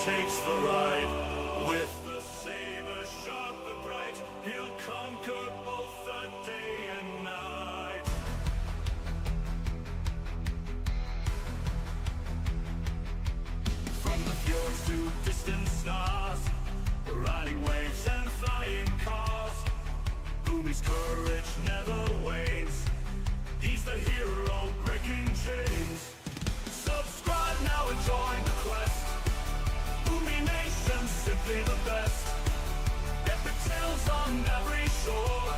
takes the ride. With the saber sharp and bright, he'll conquer both the day and night. From the fjords to distant stars, riding waves and flying cars, Boomy's courage never wanes. He's the hero breaking chains. Subscribe now and join the quest. Boomynation, simply the best. Epic tales on every shore.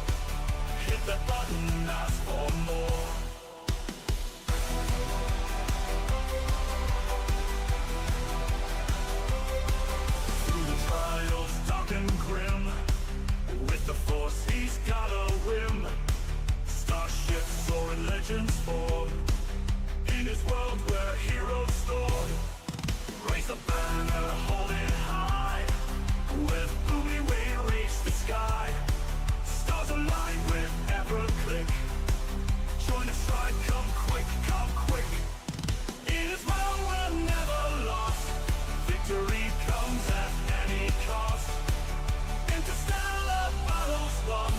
Hit that button, ask for more. Through the trials dark and grim, with the force he's got a whim. Starships soaring, legends form. In his world where heroes stored. Raise the banner, hold it high. With Boomy we reach the sky. Stars align with every click. Join us, ride, come quick, come quick. In his world we're never lost. Victory comes at any cost. Interstellar battles won.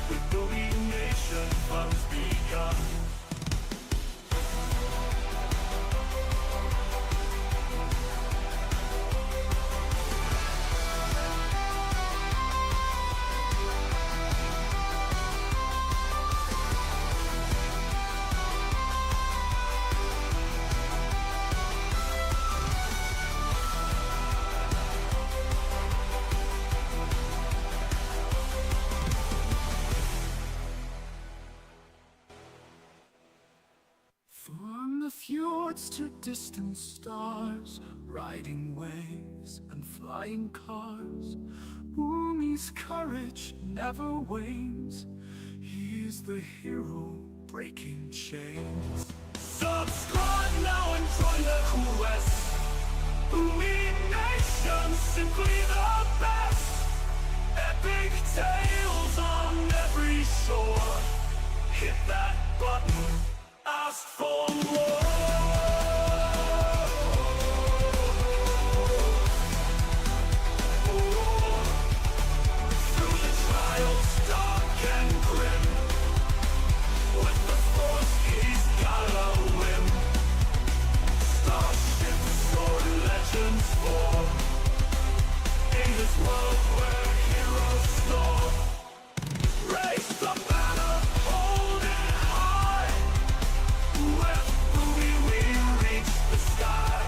With boomynation fun's begun. From the fjords to distant stars, riding waves and flying cars, Boomy's courage never wanes. He is the hero breaking chains. Subscribe now and join the quest. Boomynation, simply the best. Epic tales on every shore. Hit that button, ask for more. Through the trials dark and grim, with the force he's got a whim. Starships soar, legends form. In this world where heroes soar. Raise the banner, hold it high. With Boomy we reach the sky.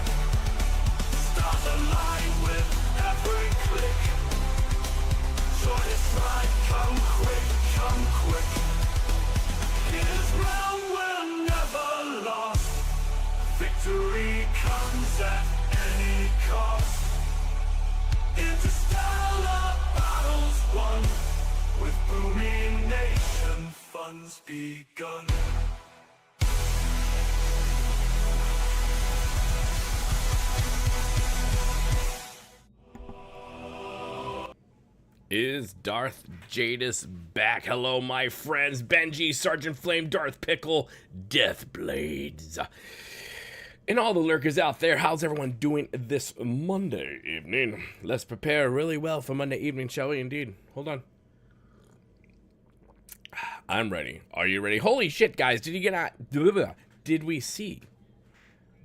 Stars align with every click. Join us, ride, come quick, come quick. In his realm we're never lost. Victory comes at any cost. Interstellar battles won. With boomynation fun's begun. Is Darth Jadus back? Hello, my friends. Benji, Sergeant Flame, Darth Pickle, Deathblades. And all the lurkers out there, how's everyone doing this Monday evening? Let's prepare really well for Monday evening, shall we? Indeed. Hold on. I'm ready. Are you ready? Holy shit, guys. Did you get out? Did we see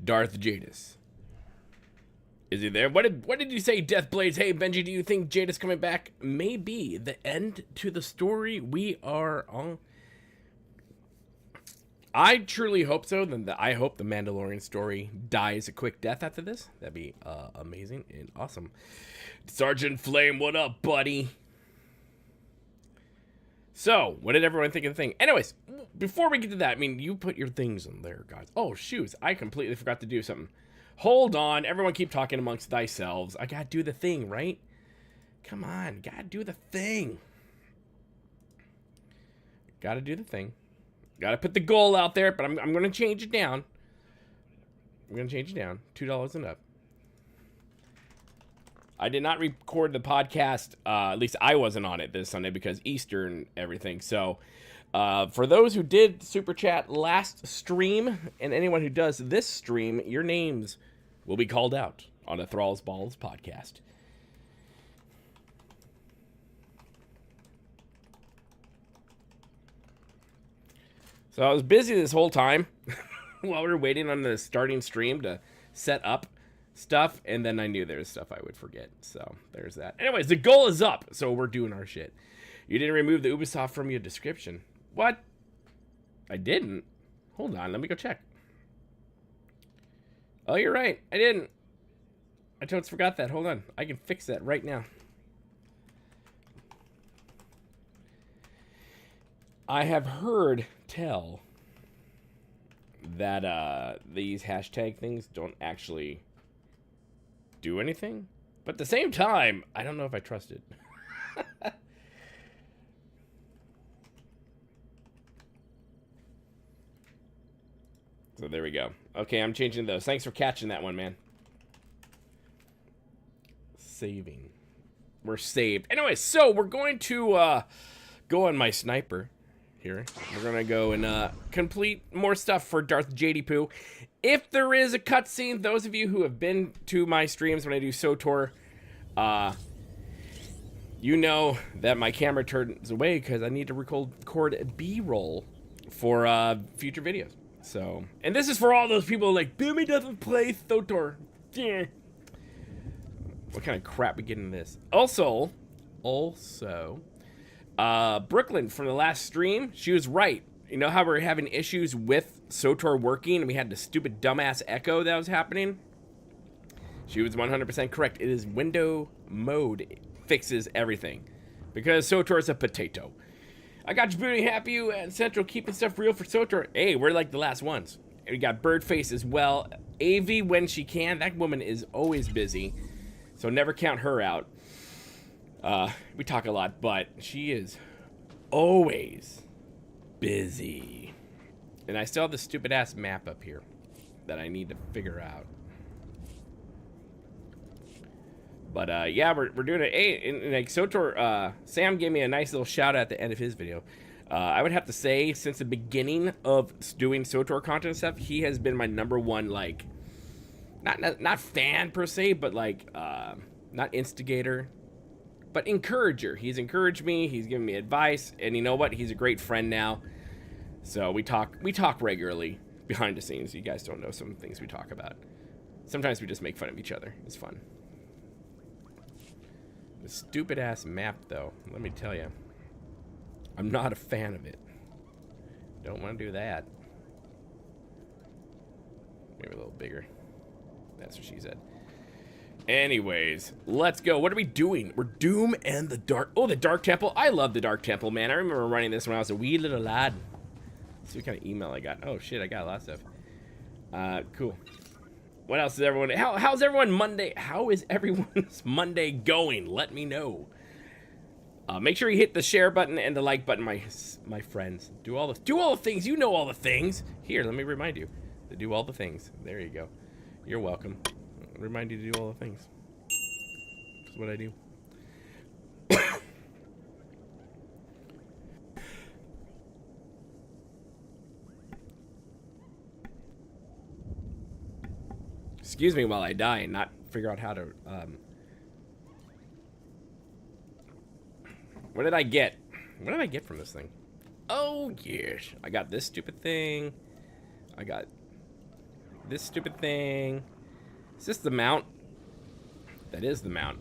Darth Jadus? Is he there? What did you say, Deathblades? Hey, Benji, do you think Jadus coming back may be the end to the story we are on? I truly hope so. Then I hope the Mandalorian story dies a quick death after this. That'd be amazing and awesome. Sergeant Flame, what up, buddy? So, what did everyone think of the thing? Anyways, before we get to that, I mean, you put your things in there, guys. Oh, shoes. I completely forgot to do something. Hold on. Everyone keep talking amongst thyselves. I gotta do the thing, right? Come on. Gotta do the thing. Gotta do the thing. Gotta put the goal out there, but I'm gonna change it down. I'm gonna change it down. $2 and up. I did not record the podcast, at least I wasn't on it this Sunday because Easter and everything. So, for those who did Super Chat last stream, and anyone who does this stream, your names will be called out on a Thrall's Balls podcast. So I was busy this whole time while we were waiting on the starting stream to set up stuff, and then I knew there was stuff I would forget. So there's that. Anyways, the goal is up, so we're doing our shit. You didn't remove the Ubisoft from your description. What? I didn't. Hold on, let me go check. Oh, you're right. I didn't. I totally forgot that. Hold on. I can fix that right now. I have heard tell that these hashtag things don't actually do anything. But at the same time, I don't know if I trust it. So there we go. Okay, I'm changing those. Thanks for catching that one, man. Saving. We're saved. Anyway, so we're going to go on my sniper here. We're going to go and complete more stuff for Darth JD Poo. If there is a cutscene, those of you who have been to my streams when I do SWTOR, you know that my camera turns away because I need to record B-roll for future videos. So, and this is for all those people like, Boomy doesn't play SWTOR. Yeah. What kind of crap we get in this? Also, Brooklyn from the last stream, she was right. You know how we're having issues with SWTOR working and we had the stupid dumbass echo that was happening? She was 100% correct. It is window mode. It fixes everything. Because SWTOR is a potato. I got Djibouti, happy you and Central keeping stuff real for SWTOR. Hey, we're like the last ones. And we got Birdface as well. AV when she can. That woman is always busy. So never count her out. We talk a lot, but she is always busy. And I still have the stupid ass map up here that I need to figure out. But yeah, we're doing it. Hey, and like SWTOR, Sam gave me a nice little shout out at the end of his video. I would have to say, since the beginning of doing SWTOR content and stuff, he has been my #1, like, not fan per se, but like, not instigator, but encourager. He's encouraged me. He's given me advice, and you know what? He's a great friend now. So we talk regularly behind the scenes. You guys don't know some things we talk about. Sometimes we just make fun of each other. It's fun. The stupid ass map, though, let me tell you, I'm not a fan of it. Don't want to do that. Maybe a little bigger. That's what she said. Anyways, let's go. What are we doing? We're Doom and the Dark. Oh, the Dark Temple. I love the Dark Temple, man. I remember running this when I was a wee little lad. Let's see what kind of email I got. Oh shit, I got a lot of stuff. Cool. What else is everyone? How's everyone Monday? How is everyone's Monday going? Let me know. Make sure you hit the share button and the like button, my friends. Do all the things. You know all the things. Here, let me remind you to do all the things. There you go. You're welcome. Remind you to do all the things. That's what I do. Excuse me while I die and not figure out how to, what did I get? What did I get from this thing? Oh, yes. I got this stupid thing. I got this stupid thing. Is this the mount? That is the mount.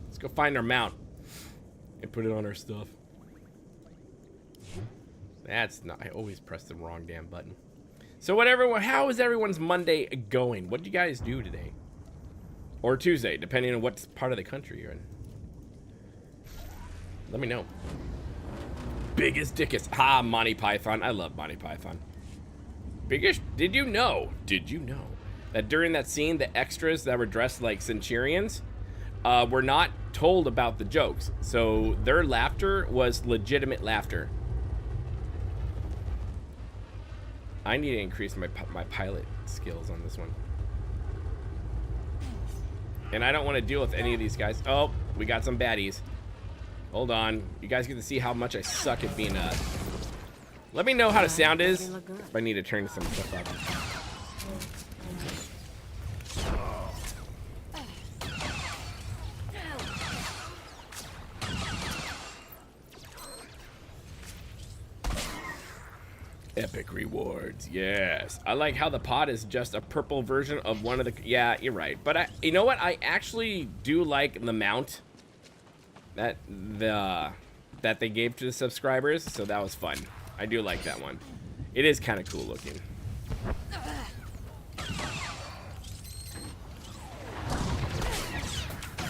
Let's go find our mount and put it on our stuff. That's not, I always press the wrong damn button. So how is everyone's Monday going? What did you guys do today? Or Tuesday, depending on what part of the country you're in. Let me know. Biggest dickest. Ha, Monty Python. I love Monty Python. Biggest, did you know that during that scene, the extras that were dressed like Centurions were not told about the jokes. So their laughter was legitimate laughter. I need to increase my pilot skills on this one. And I don't want to deal with any of these guys. Oh, we got some baddies. Hold on. You guys get to see how much I suck at being Let me know how the sound is. If I need to turn some stuff up. Epic rewards, yes. I like how the pod is just a purple version of one of the... Yeah, you're right. But you know what? I actually do like the mount that they gave to the subscribers, so that was fun. I do like that one. It is kind of cool looking.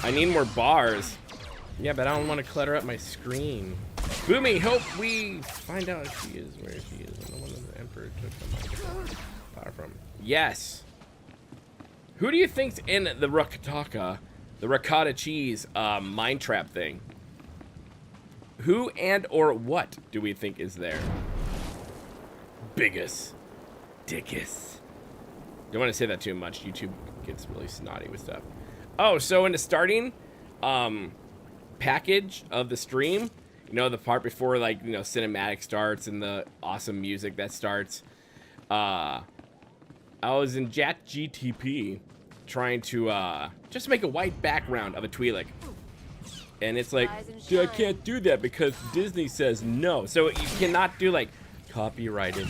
I need more bars. Yeah, but I don't want to clutter up my screen. Boomy, hope we find out if she is where she is. And the one that the Emperor took the power from. Yes. Who do you think's in the ricotta cheese mind trap thing? Who and or what do we think is there? Biggest. Dickus. Don't want to say that too much. YouTube gets really snotty with stuff. Oh, so in the starting package of the stream, you know, the part before, like, you know, cinematic starts and the awesome music that starts, I was in ChatGTP trying to just make a white background of a Twi'lek. And it's like, dude, I can't do that because Disney says no. So you cannot do, like, copyrighted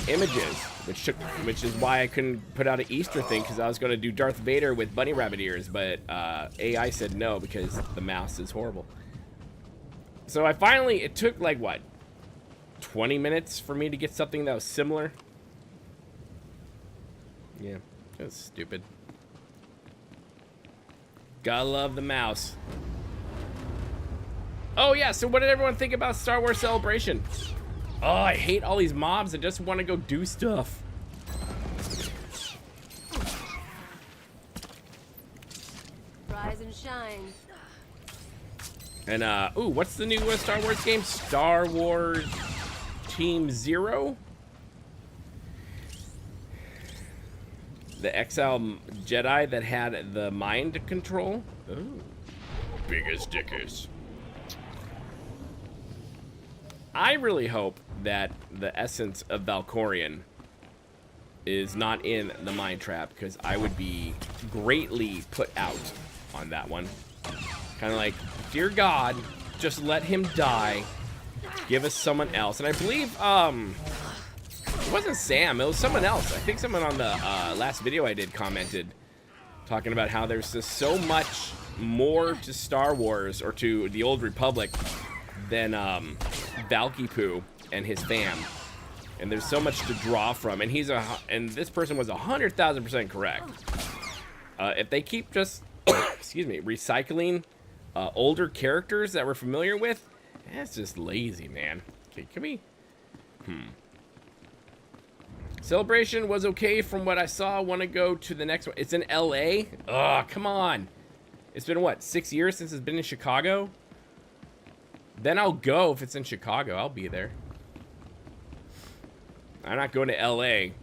images, which is why I couldn't put out an Easter thing, because I was going to do Darth Vader with bunny rabbit ears, but AI said no because the mouse is horrible. So I finally, it took like what, 20 minutes for me to get something that was similar. Yeah, it was stupid. Gotta love the mouse. Oh yeah, so what did everyone think about Star Wars Celebration? Oh, I hate all these mobs. I just want to go do stuff. Rise and shine. And, ooh, what's the new Star Wars game? Star Wars Team Zero? The Exile Jedi that had the mind control? Ooh. Biggest dickers. I really hope that the essence of Valkorion is not in the mind trap, because I would be greatly put out on that one. Kind of like, dear God, just let him die. Give us someone else. And I believe, it wasn't Sam, it was someone else. I think someone on the last video I did commented, talking about how there's just so much more to Star Wars, or to the Old Republic, than Valkypoo and his fam. And there's so much to draw from. And and this person was 100,000% correct. If they keep just, excuse me, recycling older characters that we're familiar with, that's just lazy, man. Okay, can we? Celebration was okay from what I saw. Want to go to the next one? It's in LA. Oh, come on. It's been what, 6 years since it's been in Chicago? Then I'll go. If it's in Chicago, I'll be there. I'm not going to LA.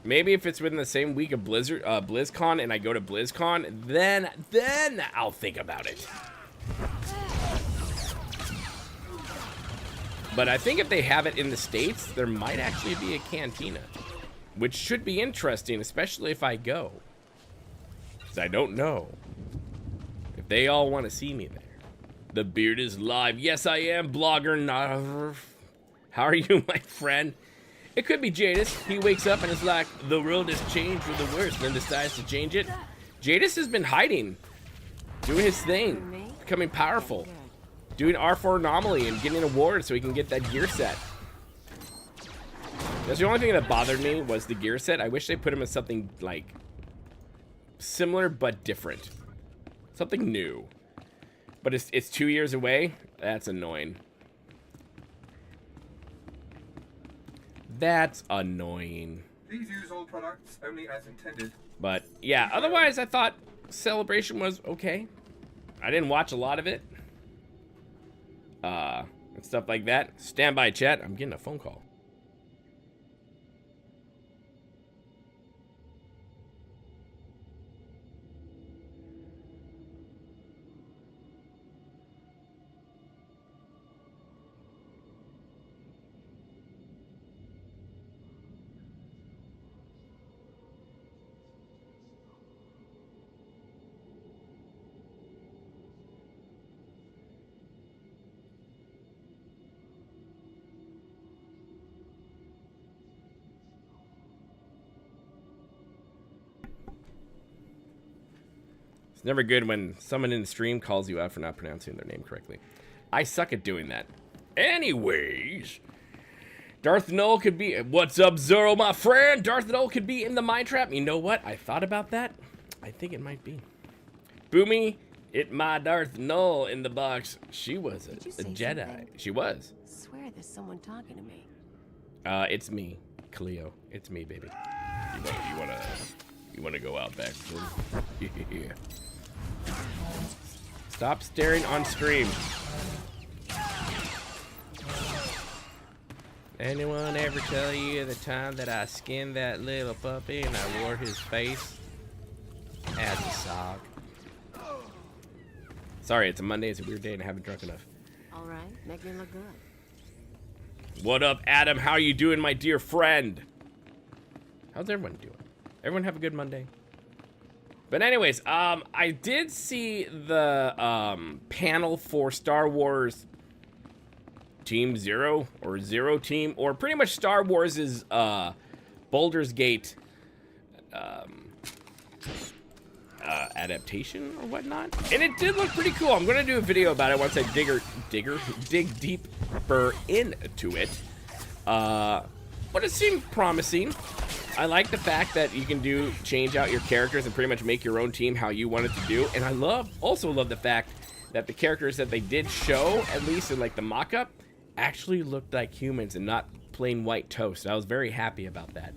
Maybe if it's within the same week of BlizzCon and I go to BlizzCon, then I'll think about it. But I think if they have it in the States, there might actually be a cantina, which should be interesting, especially if I go. Because I don't know if they all want to see me there. The beard is live. Yes, I am, blogger Narv. How are you, my friend? It could be Jadus. He wakes up and it's like, the world has changed for the worse, then decides to change it. Jadus has been hiding, doing his thing, becoming powerful, doing R4 anomaly and getting an award so he can get that gear set. That's the only thing that bothered me, was the gear set. I wish they put him in something like similar but different, something new. But it's 2 years away. That's annoying. That's annoying. Please use all products only as intended. But yeah, otherwise I thought Celebration was okay. I didn't watch a lot of it. And stuff like that. Stand by, chat. I'm getting a phone call. It's never good when someone in the stream calls you out for not pronouncing their name correctly. I suck at doing that. Anyways, Darth Null could be... What's up, Zoro, my friend? Darth Null could be in the mine trap. You know what? I thought about that. I think it might be. Boomy, it my Darth Null in the box. She was a Jedi. Something? She was. I swear there's someone talking to me. It's me, Cleo. It's me, baby. You wanna go out back? Yeah. Stop staring on stream. Anyone ever tell you the time that I skinned that little puppy and I wore his face as a sock? Sorry, it's a Monday. It's a weird day and I haven't drunk enough. All right, make me look good. What up, Adam? How you doing, my dear friend? How's everyone doing? Everyone have a good Monday? But anyways, I did see the panel for Star Wars Team Zero or Zero Team, or pretty much Star Wars' Baldur's Gate adaptation or whatnot, and it did look pretty cool. I'm gonna do a video about it once I dig deeper into it. But it seemed promising. I like the fact that you can change out your characters and pretty much make your own team how you want it to do. And I also love the fact that the characters that they did show, at least in like the mock-up, actually looked like humans and not plain white toast. I was very happy about that.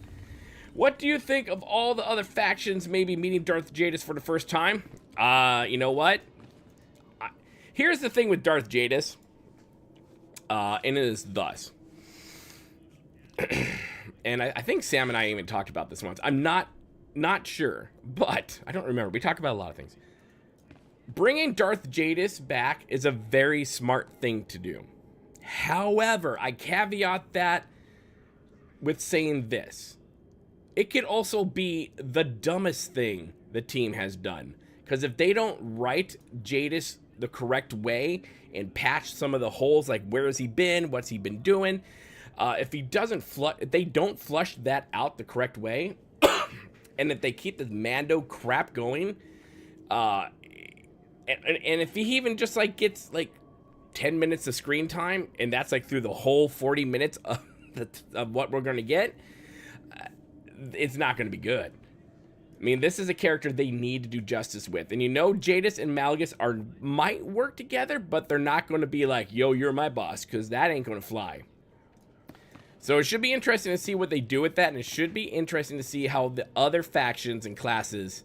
What do you think of all the other factions maybe meeting Darth Jadus for the first time? You know what? Here's the thing with Darth Jadus, and it is thus. And I think Sam and I even talked about this once. I'm not sure, but I don't remember. We talked about a lot of things. Bringing Darth Jadus back is a very smart thing to do. However, I caveat that with saying this. It could also be the dumbest thing the team has done. Because if they don't write Jadus the correct way and patch some of the holes, like where has he been, what's he been doing, if they don't flush that out the correct way, and if they keep the Mando crap going, and if he even just like gets like 10 minutes of screen time, and that's like through the whole 40 minutes of what we're gonna get, it's not gonna be good. I mean, this is a character they need to do justice with, and you know, Jadus and Malgus might work together, but they're not going to be like, yo, you're my boss, because that ain't going to fly. So it should be interesting to see what they do with that, and it should be interesting to see how the other factions and classes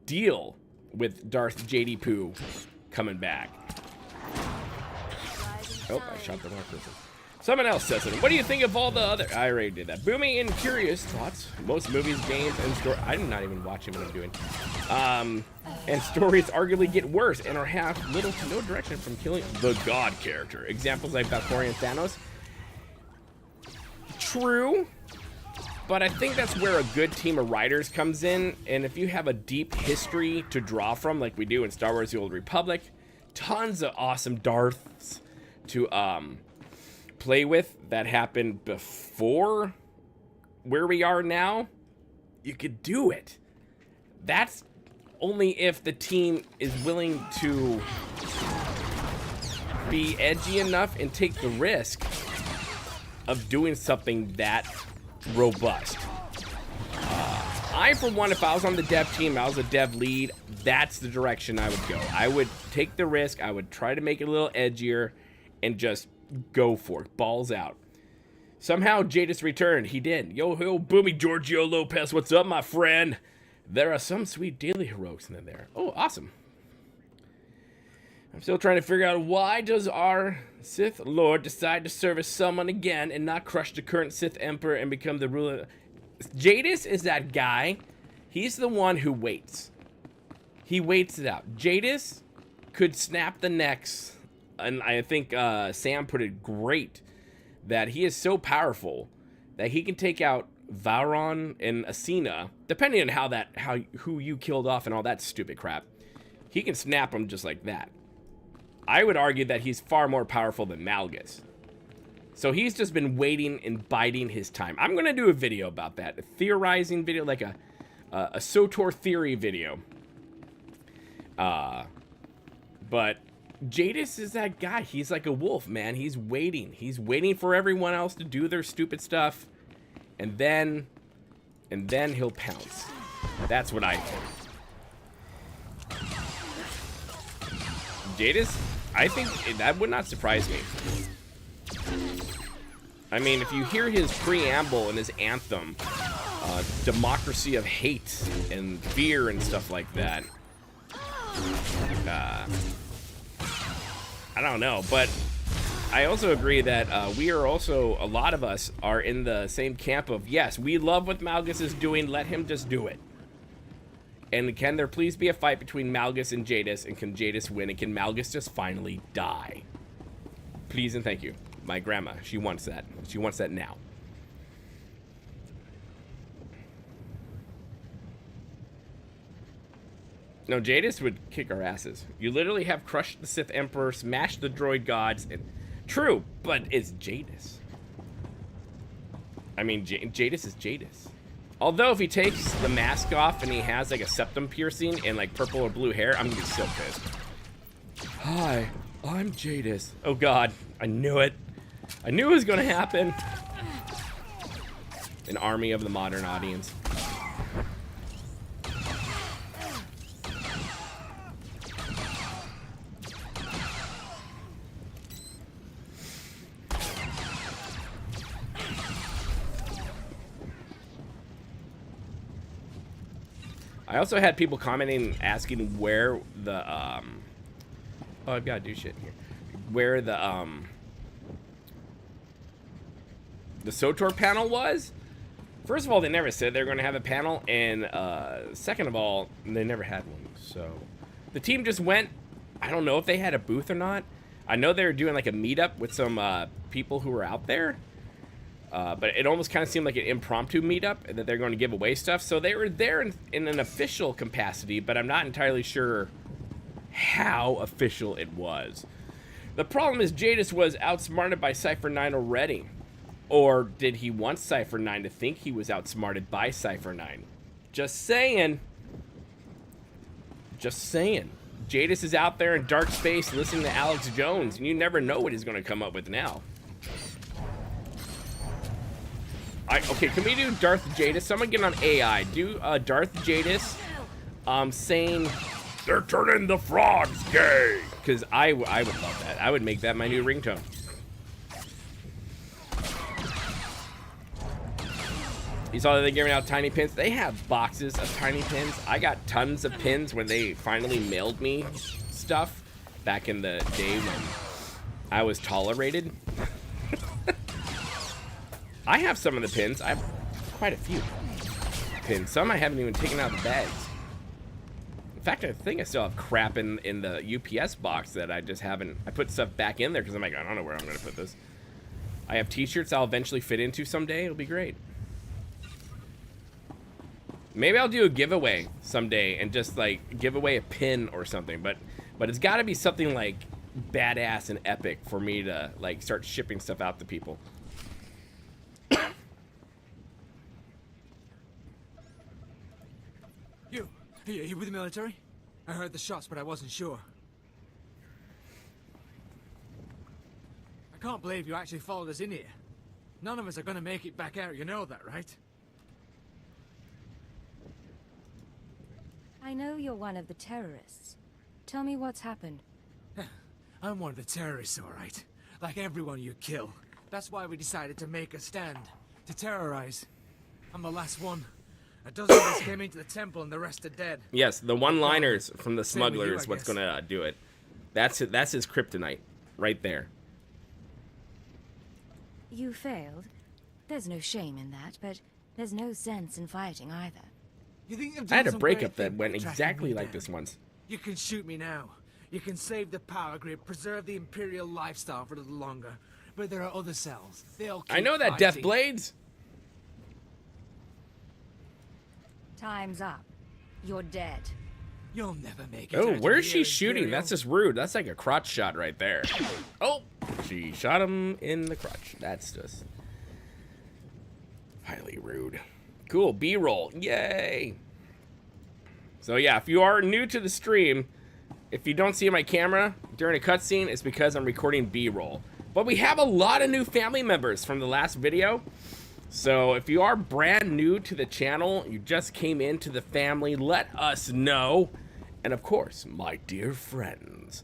deal with Darth JD Poo coming back. Oh, I shot the wrong person. Someone else says it. What do you think of all the other... I already did that. Boomy and Curious Thoughts. Most movies, games, and stories... I'm not even watching what I'm doing. And stories arguably get worse and are have little to no direction from killing the God character. Examples like Valkyrie and Thanos. True. But I think that's where a good team of writers comes in. And if you have a deep history to draw from, like we do in Star Wars The Old Republic, tons of awesome Darths to play with that happened before where we are now, you could do it. That's only if the team is willing to be edgy enough and take the risk of doing something that robust. I, for one, if I was on the dev team, I was a dev lead, that's the direction I would go. I would take the risk, I would try to make it a little edgier, and just go for it. Balls out. Somehow Jadus returned. He did. Yo, Boomy Giorgio Lopez, what's up, my friend? There are some sweet daily heroics in there. Oh, awesome. I'm still trying to figure out why does our Sith Lord decide to service someone again and not crush the current Sith Emperor and become the ruler. Jadus is that guy. He's the one who waits. He waits it out. Jadus could snap the necks, and I think Sam put it great, that he is so powerful that he can take out Vauron and Asina, depending on who you killed off and all that stupid crap. He can snap them just like that. I would argue that he's far more powerful than Malgus. So he's just been waiting and biding his time. I'm going to do a video about that. A theorizing video, like a a swtor theory video. But Jadus is that guy. He's like a wolf, man. He's waiting. He's waiting for everyone else to do their stupid stuff, and then he'll pounce. That's what I think. Jadus, I think that would not surprise me. I mean, if you hear his preamble and his anthem, democracy of hate and fear and stuff like that, I don't know, but I also agree that we are also, a lot of us are in the same camp of, yes, we love what Malgus is doing, let him just do it. And can there please be a fight between Malgus and Jadus, and can Jadus win, and can Malgus just finally die? Please and thank you. My grandma, she wants that. She wants that now. No, Jadus would kick our asses. You literally have crushed the Sith Emperor, smashed the droid gods, and... True, but it's Jadus. I mean, Jadus is Jadus. Although, if he takes the mask off and he has, like, a septum piercing and, like, purple or blue hair, I'm gonna be so pissed. Hi, I'm Jadus. Oh, God. I knew it. I knew it was gonna happen. An army of the modern audience. I also had people commenting, asking where the, oh, I've got to do shit here. Where the swtor panel was. First of all, they never said they were going to have a panel, and second of all, they never had one. So the team just went. I don't know if they had a booth or not. I know they were doing like a meetup with some people who were out there. But it almost kind of seemed like an impromptu meetup, and that they're going to give away stuff. So they were there in an official capacity, but I'm not entirely sure how official it was. The problem is Jadus was outsmarted by Cypher 9 already. Or did he want Cypher 9 to think he was outsmarted by Cypher 9? Just saying. Just saying. Jadus is out there in dark space listening to Alex Jones, and you never know what he's going to come up with now. Okay, can we do Darth Jadus? Someone get on AI. Do Darth Jadus saying, "They're turning the frogs gay." Because I would love that. I would make that my new ringtone. You saw that they're giving out tiny pins. They have boxes of tiny pins. I got tons of pins when they finally mailed me stuff back in the day when I was tolerated. I have some of the pins. I have quite a few pins. Some I haven't even taken out of the bags. In fact, I think I still have crap in the UPS box that I just haven't... I put stuff back in there because I'm like, I don't know where I'm going to put this. I have t-shirts I'll eventually fit into someday. It'll be great. Maybe I'll do a giveaway someday and just, like, give away a pin or something. But it's got to be something, like, badass and epic for me to, like, start shipping stuff out to people. Are you with the military? I heard the shots, but I wasn't sure. I can't believe you actually followed us in here. None of us are gonna make it back out, you know that, right? I know you're one of the terrorists. Tell me what's happened. I'm one of the terrorists, all right. Like everyone you kill. That's why we decided to make a stand. To terrorize. I'm the last one. A dozen of us came into the temple and the rest are dead. Yes, the one-liners from the Same with smuggler you, is I what's guess. gonna do it. That's his kryptonite, right there. You failed. There's no shame in that, but there's no sense in fighting either. You think you've I had done a some breakup great that thing went by tracking exactly me like down. this once. You can shoot me now. You can save the power grid, preserve the Imperial lifestyle for a little longer. But there are other cells. They'll keep I know that, Death fighting. Blades. Time's up. You're dead. You'll never make it. Oh, out of where's here, she shooting? Imperial. That's just rude. That's like a crotch shot right there. Oh, she shot him in the crotch. That's just highly rude. Cool, B-roll. Yay. So yeah, if you are new to the stream, if you don't see my camera during a cutscene, it's because I'm recording B-roll. But we have a lot of new family members from the last video. So if you are brand new to the channel, you just came into the family, let us know. And of course, my dear friends,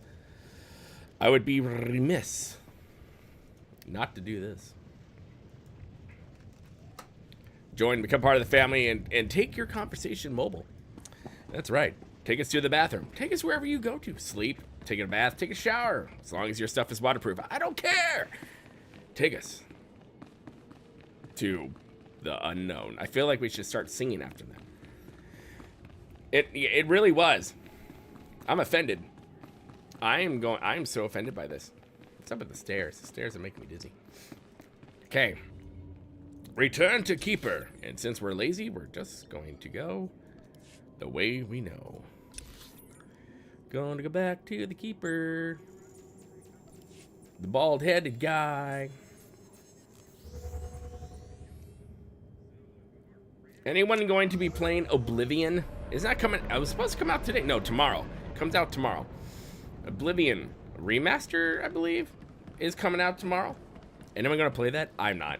I would be remiss not to do this. Join, become part of the family, and take your conversation mobile. That's right. Take us to the bathroom. Take us wherever you go to. Sleep, take a bath, take a shower. As long as your stuff is waterproof. I don't care. Take us to the unknown. I feel like we should start singing after that. It really was. I'm offended. I'm so offended by this. What's up with the stairs? The stairs are making me dizzy. Okay. Return to Keeper. And since we're lazy, we're just going to go the way we know. Going to go back to the Keeper. The bald-headed guy. Anyone going to be playing Oblivion? Is that coming? I was supposed to come out today. No, tomorrow. Comes out tomorrow. Oblivion Remaster, I believe, is coming out tomorrow. Anyone going to play that? I'm not.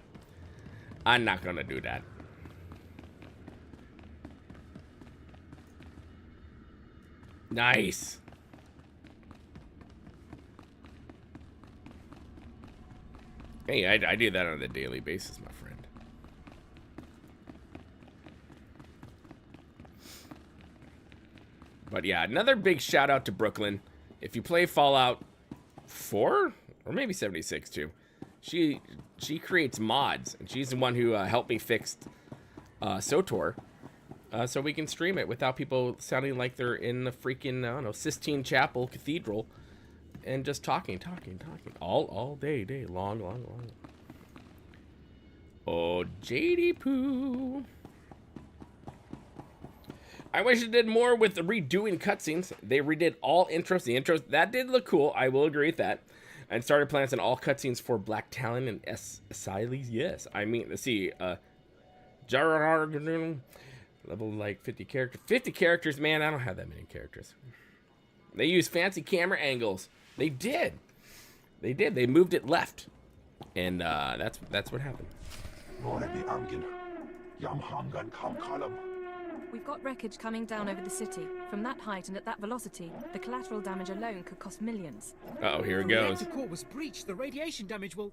I'm not going to do that. Nice. Hey, I do that on a daily basis, my friend. But yeah, another big shout out to Brooklyn. If you play Fallout 4 or maybe 76 too, she creates mods, and she's the one who helped me fix SWTOR, so we can stream it without people sounding like they're in the freaking I don't know, Sistine Chapel Cathedral and just talking all day long. Oh, JD Poo. I wish it did more with the redoing cutscenes. They redid all intros. The intros, that did look cool. I will agree with that. And started plans on all cutscenes for Black Talon and Asyles. Yes. I mean, let's see. Level like 50 characters. 50 characters, man. I don't have that many characters. They used fancy camera angles. They did. They moved it left. And that's what happened. We've got wreckage coming down over the city. From that height and at that velocity, the collateral damage alone could cost millions. Uh-oh, here it The goes. reactor core was breached. The radiation damage will...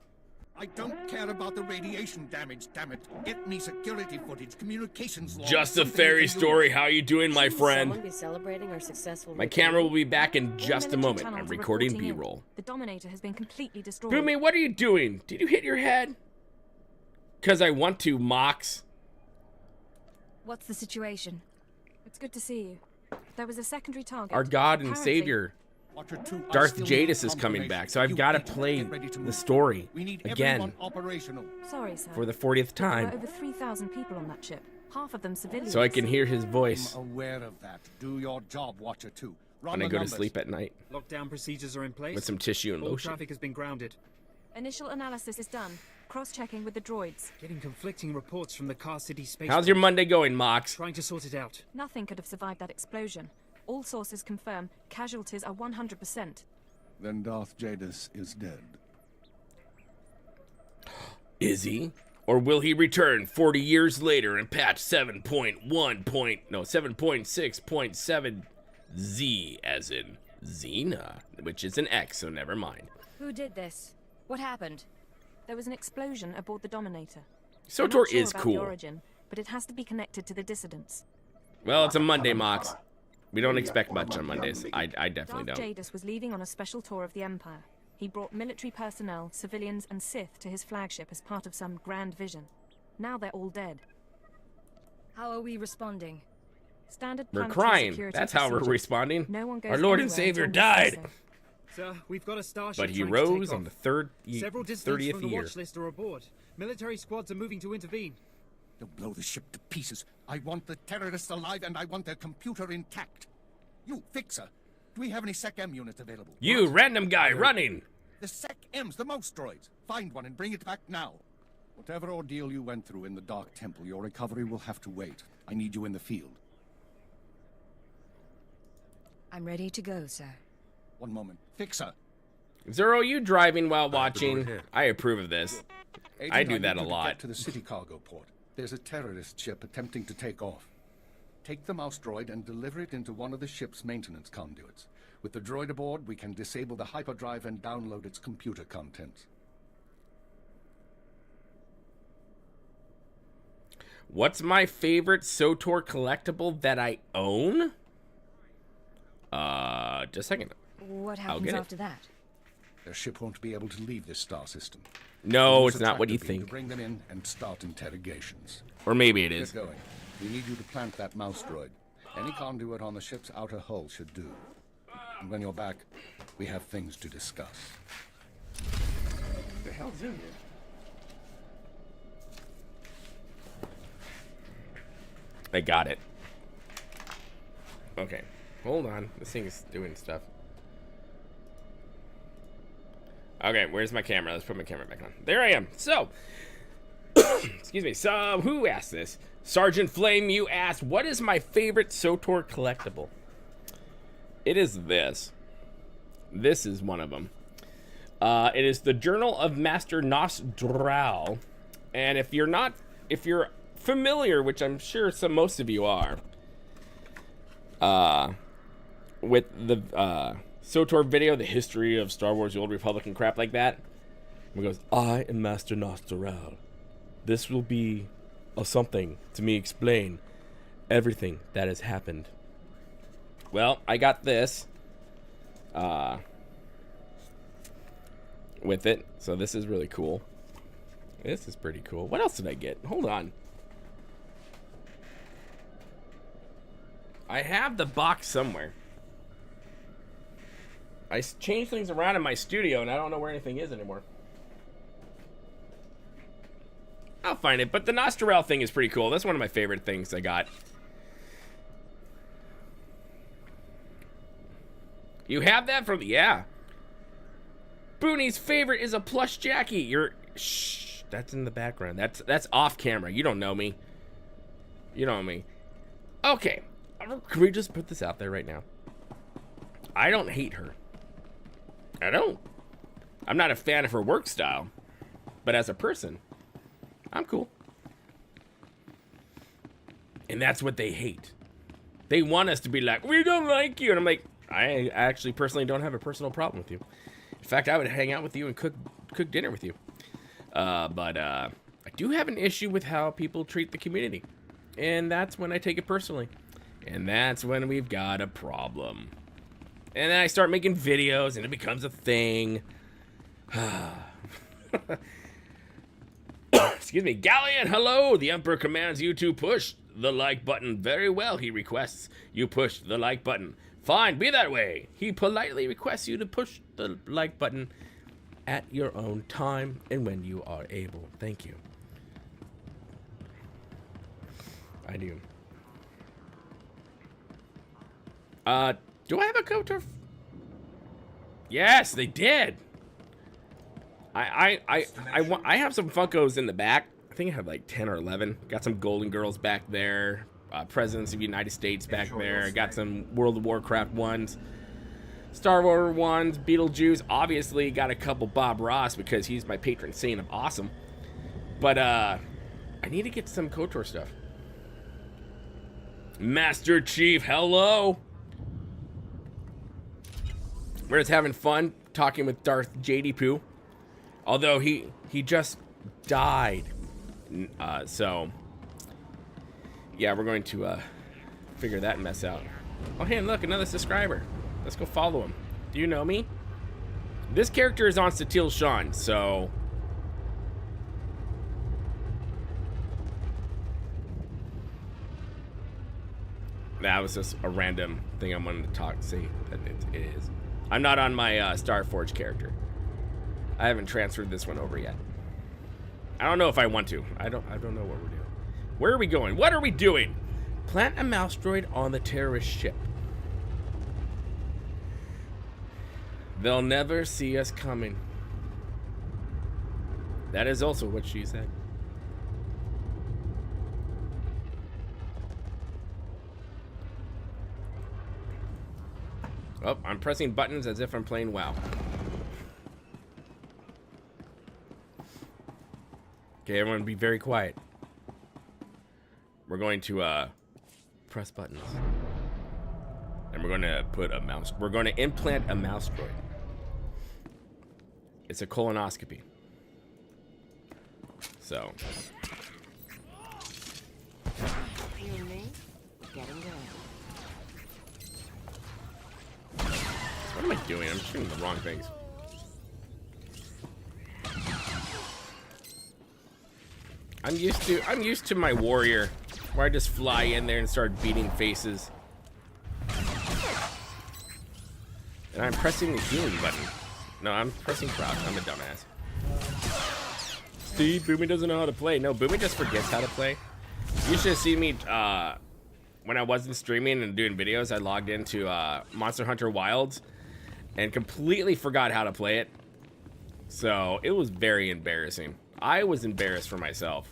I don't care about the radiation damage, damn it. Get me security footage, communications logs. Just a something fairy I can story. How you doing, my Shouldn't friend? someone be celebrating our successful My victory? camera will be back in All just a military moment. channels I'm are recording reporting in. B-roll. The Dominator has been completely destroyed. Boomy, what are you doing? Did you hit your head? Because I want to, Mox. What's the situation? It's good to see you. There was a secondary target. Our God and Apparently- Savior, Watcher 2, I Darth still Jadus, need is coming confirmation. back. So I've You got to eight, play get ready to the move. story We need again everyone operational. Sorry, sir. for the 40th There were time over 3,000 people on that ship. Half of them civilians. so I can hear his voice I'm aware of that. Do your job, Watcher 2. Run when I the go to numbers. sleep at night Lockdown procedures are in place. with some tissue and All lotion. traffic has been grounded. Initial analysis is done. Cross-checking with the droids. Getting conflicting reports from the Kaas City space. How's your Monday going, Mox? Trying to sort it out. Nothing could have survived that explosion. All sources confirm casualties are 100%. Then Darth Jadus is dead. Is he? Or will he return 40 years later and patch 7.6.7 Z as in Xena, which is an X, so never mind. Who did this? What happened? There was an explosion aboard the Dominator. I'm SWTOR not sure is about the cool. origin, but it has to be connected to the dissidents. Well, it's a Monday, Mox. We don't expect much on Mondays. I definitely Darth don't. Jadus was leaving on a special tour of the Empire. He brought military personnel, civilians, and Sith to his flagship as part of some grand vision. Now they're all dead. How are we responding? Standard We're planetary crying. security That's how we're procedures. responding. No one goes Our Lord and anywhere Savior until we say died, so. Sir, we've got a starship but he trying to take rose on the off. 30th Several dissidents from the year. watch list are aboard. Military squads are moving to intervene. They'll blow the ship to pieces. I want the terrorists alive and I want their computer intact. You, Fixer, do we have any Sec-M units available? You, random guy, running! The Sec-M's, the most droids. Find one and bring it back now. Whatever ordeal you went through in the Dark Temple, your recovery will have to wait. I need you in the field. I'm ready to go, sir. One moment. Fixer. Zoro, you driving while watching? here. I approve of this. Agent, I do need that a you to lot. Get to the city cargo port. There's a terrorist ship attempting to take off. Take the mouse droid and deliver it into one of the ship's maintenance conduits. With the droid aboard, we can disable the hyperdrive and download its computer contents. What's my favorite SWTOR collectible that I own? Just a second. What get happens it. after that? Their ship won't be able to leave this star system. No, Use it's not what you attractor beam think. to bring them in and start interrogations. Or maybe it is. Get going. We need you to plant that mouse droid. Any conduit on the ship's outer hull should do. And when you're back, we have things to discuss. What the hell's in here? I got it. Okay, hold on. This thing is doing stuff. Okay, where's my camera? Let's put my camera back on. There I am. So, excuse me. So, who asked this? Sergeant Flame, you asked, what is my favorite SWTOR collectible? It is this. This is one of them. It is the Journal of Master Thrall. And if you're familiar, which I'm sure most of you are, with the SWTOR video, the history of Star Wars, the Old Republic, and crap like that, it goes, I am Master Thrall. This will be a something to me explain everything that has happened. Well, I got this with it, so this is really cool. This is pretty cool. What else did I get? Hold on. I have the box somewhere. I changed things around in my studio, and I don't know where anything is anymore. I'll find it, but the Thrall thing is pretty cool. That's one of my favorite things I got. You have that from... Yeah. Booney's favorite is a plush Jackie. You're... Shh. That's in the background. That's off camera. You don't know me. You know me. Okay. Can we just put this out there right now? I don't hate her. I don't. I'm not a fan of her work style. But as a person, I'm cool. And that's what they hate. They want us to be like, we don't like you. And I'm like, I actually personally don't have a personal problem with you. In fact, I would hang out with you and cook dinner with you. But I do have an issue with how people treat the community. And that's when I take it personally. And that's when we've got a problem. And then I start making videos and it becomes a thing. Excuse me. Galleon, hello. The Emperor commands you to push the like button. Very well, he requests you push the like button. Fine, be that way. He politely requests you to push the like button at your own time and when you are able. Thank you. I do. Do I have a KOTOR? Yes, they did. I have some Funkos in the back. I think I have like 10 or 11. Got some Golden Girls back there. Presidents of the United States back there. Got some World of Warcraft ones. Star Wars ones. Beetlejuice. Obviously got a couple Bob Ross because he's my patron saint of awesome. But I need to get some KOTOR stuff. Master Chief, hello. We're just having fun talking with Darth JD Poo. Although he just died. So yeah, we're going to figure that mess out. Oh, hey, look, another subscriber. Let's go follow him. Do you know me? This character is on Satil Shan, so that was just a random thing I wanted to say that it is. I'm not on my Starforge character. I haven't transferred this one over yet. I don't know if I want to. I don't know what we're doing. Where are we going? What are we doing? Plant a mouse droid on the terrorist ship. They'll never see us coming. That is also what she said. Oh, I'm pressing buttons as if I'm playing WoW. Okay, everyone be very quiet. We're going to press buttons. And we're going to put a mouse. We're going to implant a mouse droid. It's a colonoscopy. So. You and me, getting going. What am I doing? I'm shooting the wrong things. I'm used to my warrior, where I just fly in there and start beating faces. And I'm pressing the healing button. No, I'm pressing crouch. I'm a dumbass. See, Boomy doesn't know how to play. No, Boomy just forgets how to play. You should have seen me when I wasn't streaming and doing videos. I logged into Monster Hunter Wilds and completely forgot how to play it. So it was very embarrassing. I was embarrassed for myself.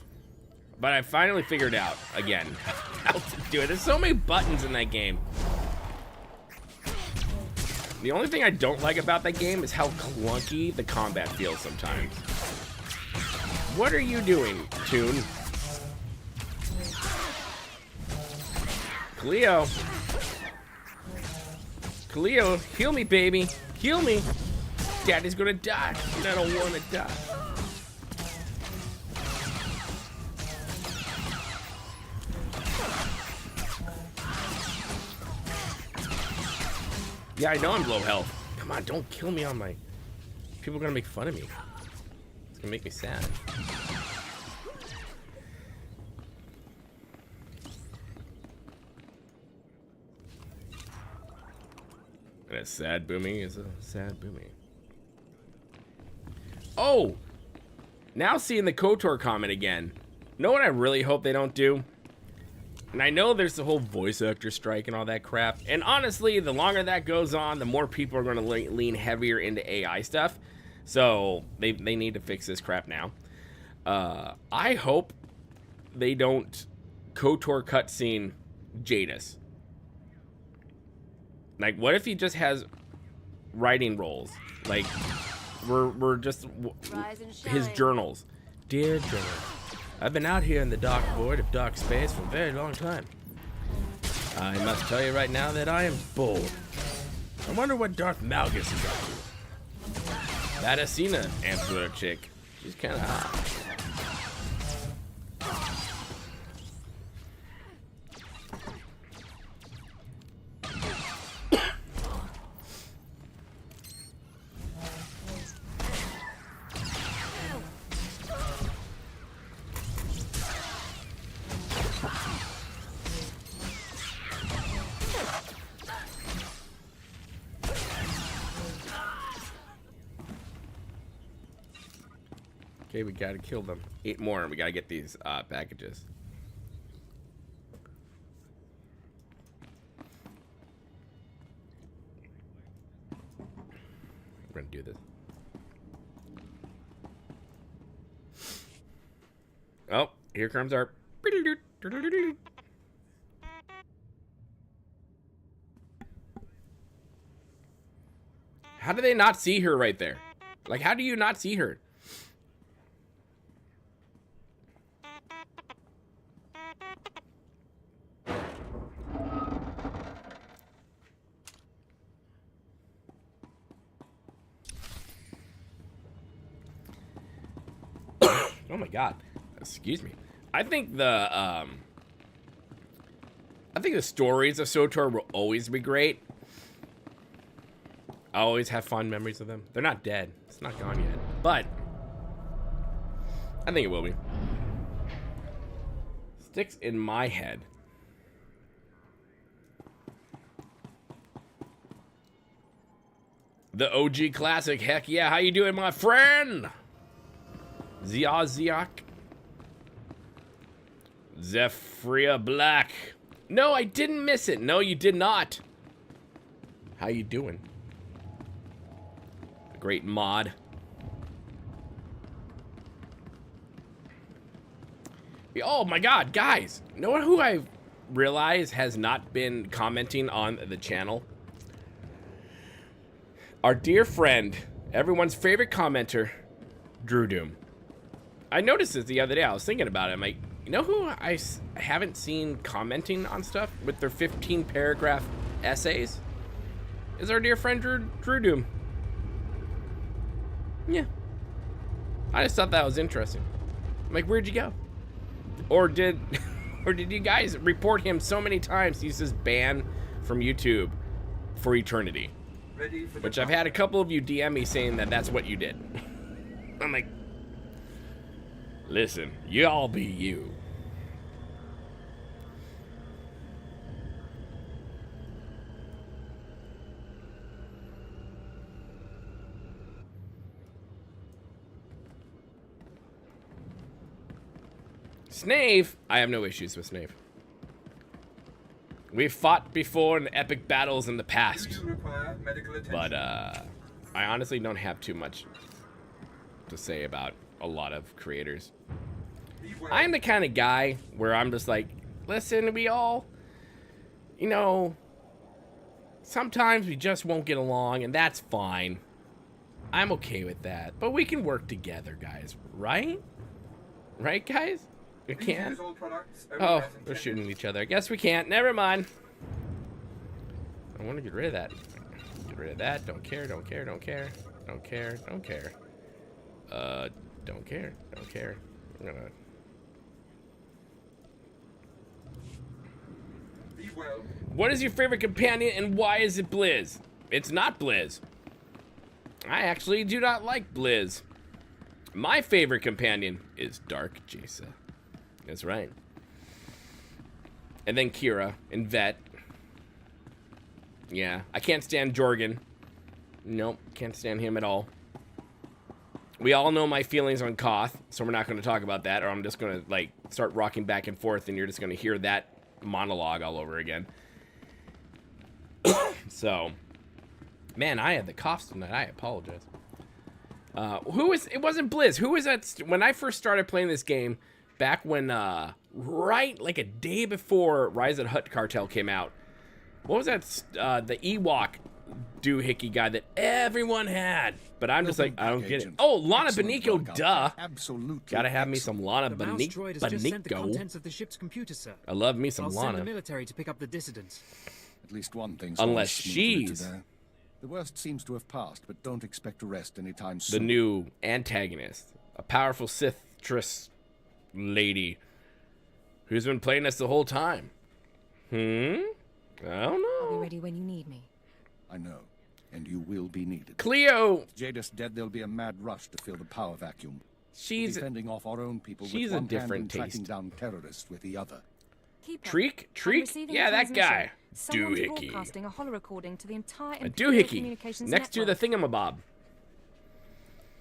But I finally figured out, again, how to do it. There's so many buttons in that game. The only thing I don't like about that game is how clunky the combat feels sometimes. What are you doing, Toon? Cleo. Cleo, heal me, baby. Heal me. Daddy's gonna die, and I don't wanna die. Yeah, I know I'm low health. Come on, don't kill me on my... People are gonna make fun of me. It's gonna make me sad. And a sad Boomy is a sad Boomy. Oh! Now seeing the KOTOR comment again. Know what I really hope they don't do? And I know there's the whole voice actor strike and all that crap. And honestly, the longer that goes on, the more people are going to lean heavier into AI stuff. So they need to fix this crap now. I hope they don't KOTOR cutscene Jadus. Like, what if he just has writing roles? Like, we're just his journals. Dear Journal, I've been out here in the dark void of dark space for a very long time. I must tell you right now that I am bored. I wonder what Darth Malgus is up to. That Asina Ampler chick. She's kind of hot. Okay, we gotta kill them. 8 more, and we gotta get these packages. We're gonna do this. Oh, here comes our... How do they not see her right there? Like, how do you not see her? Oh my god. Excuse me. I think the stories of SWTOR will always be great. I always have fond memories of them. They're not dead. It's not gone yet. But I think it will be. Sticks in my head. The OG classic. Heck yeah. How you doing, my friend? Ziaziak. Zephyria Black. No, I didn't miss it. No, you did not. How you doing? A great mod. Oh my god, guys. You know who I realize has not been commenting on the channel? Our dear friend, everyone's favorite commenter, Drew Doom. I noticed this the other day. I was thinking about it. I'm like, you know who I haven't seen commenting on stuff with their 15 paragraph essays? Is our dear friend Drew Doom. Yeah. I just thought that was interesting. I'm like, where'd you go? Or did you guys report him so many times he's just banned from YouTube for eternity? Ready for Which I've had a couple of you DM me saying that that's what you did. I'm like, listen, y'all be you. Snave, I have no issues with Snave. We've fought before in epic battles in the Do past, you require medical attention? but I honestly don't have too much to say about a lot of creators. Beware. I'm the kind of guy where I'm just like, listen, we all, you know, sometimes we just won't get along, and that's fine. I'm okay with that, but we can work together, guys, right? Right, guys? We Please can? use all products only Oh, as they're intended. shooting each other. I guess we can't. Never mind. I want to get rid of that. Get rid of that. Don't care, don't care, don't care. Don't care, don't care. Don't care, don't care. I'm gonna... Be well. What is your favorite companion and why is it Blizz? It's not Blizz. I actually do not like Blizz. My favorite companion is Dark Jason. That's right. And then Kira and Vet. Yeah, I can't stand Jorgen. Nope, can't stand him at all. We all know my feelings on Koth, so we're not going to talk about that, or I'm just going to like start rocking back and forth, and you're just going to hear that monologue all over again. So, man, I had the coughs tonight. I apologize. It wasn't Blizz. Who was that? When I first started playing this game, back when, right, like a day before Rise of the Hutt Cartel came out. What was that, the Ewok doohickey guy that everyone had? But I'm just like, I don't get it. Oh, Lana Beniko, duh. Absolutely. Gotta have me some Lana The mouse droid has just sent the Beniko. contents of the ship's computer, sir. I love me some I'll send the Lana. military to pick up the dissidents. At least one thing's Unless gone smoothly she's today. The worst seems to have passed, but don't expect to rest anytime The soon. new antagonist. A powerful Sith-tress lady who's been playing us the whole time. I don't I'll be know. ready when you need me. I know, and you will be needed. Cleo, Jadus dead, there'll be a mad rush to fill the power vacuum. she's Defending off our own people she's with a one hand different and tracking taste. down terrorists with the other. Keep up. Treek? I'm Treek? receiving Yeah, a that guy. transmission. Someone's Doohickey. broadcasting a holorecording to the entire A Imperial doohickey. Communications Next to the network. thingamabob.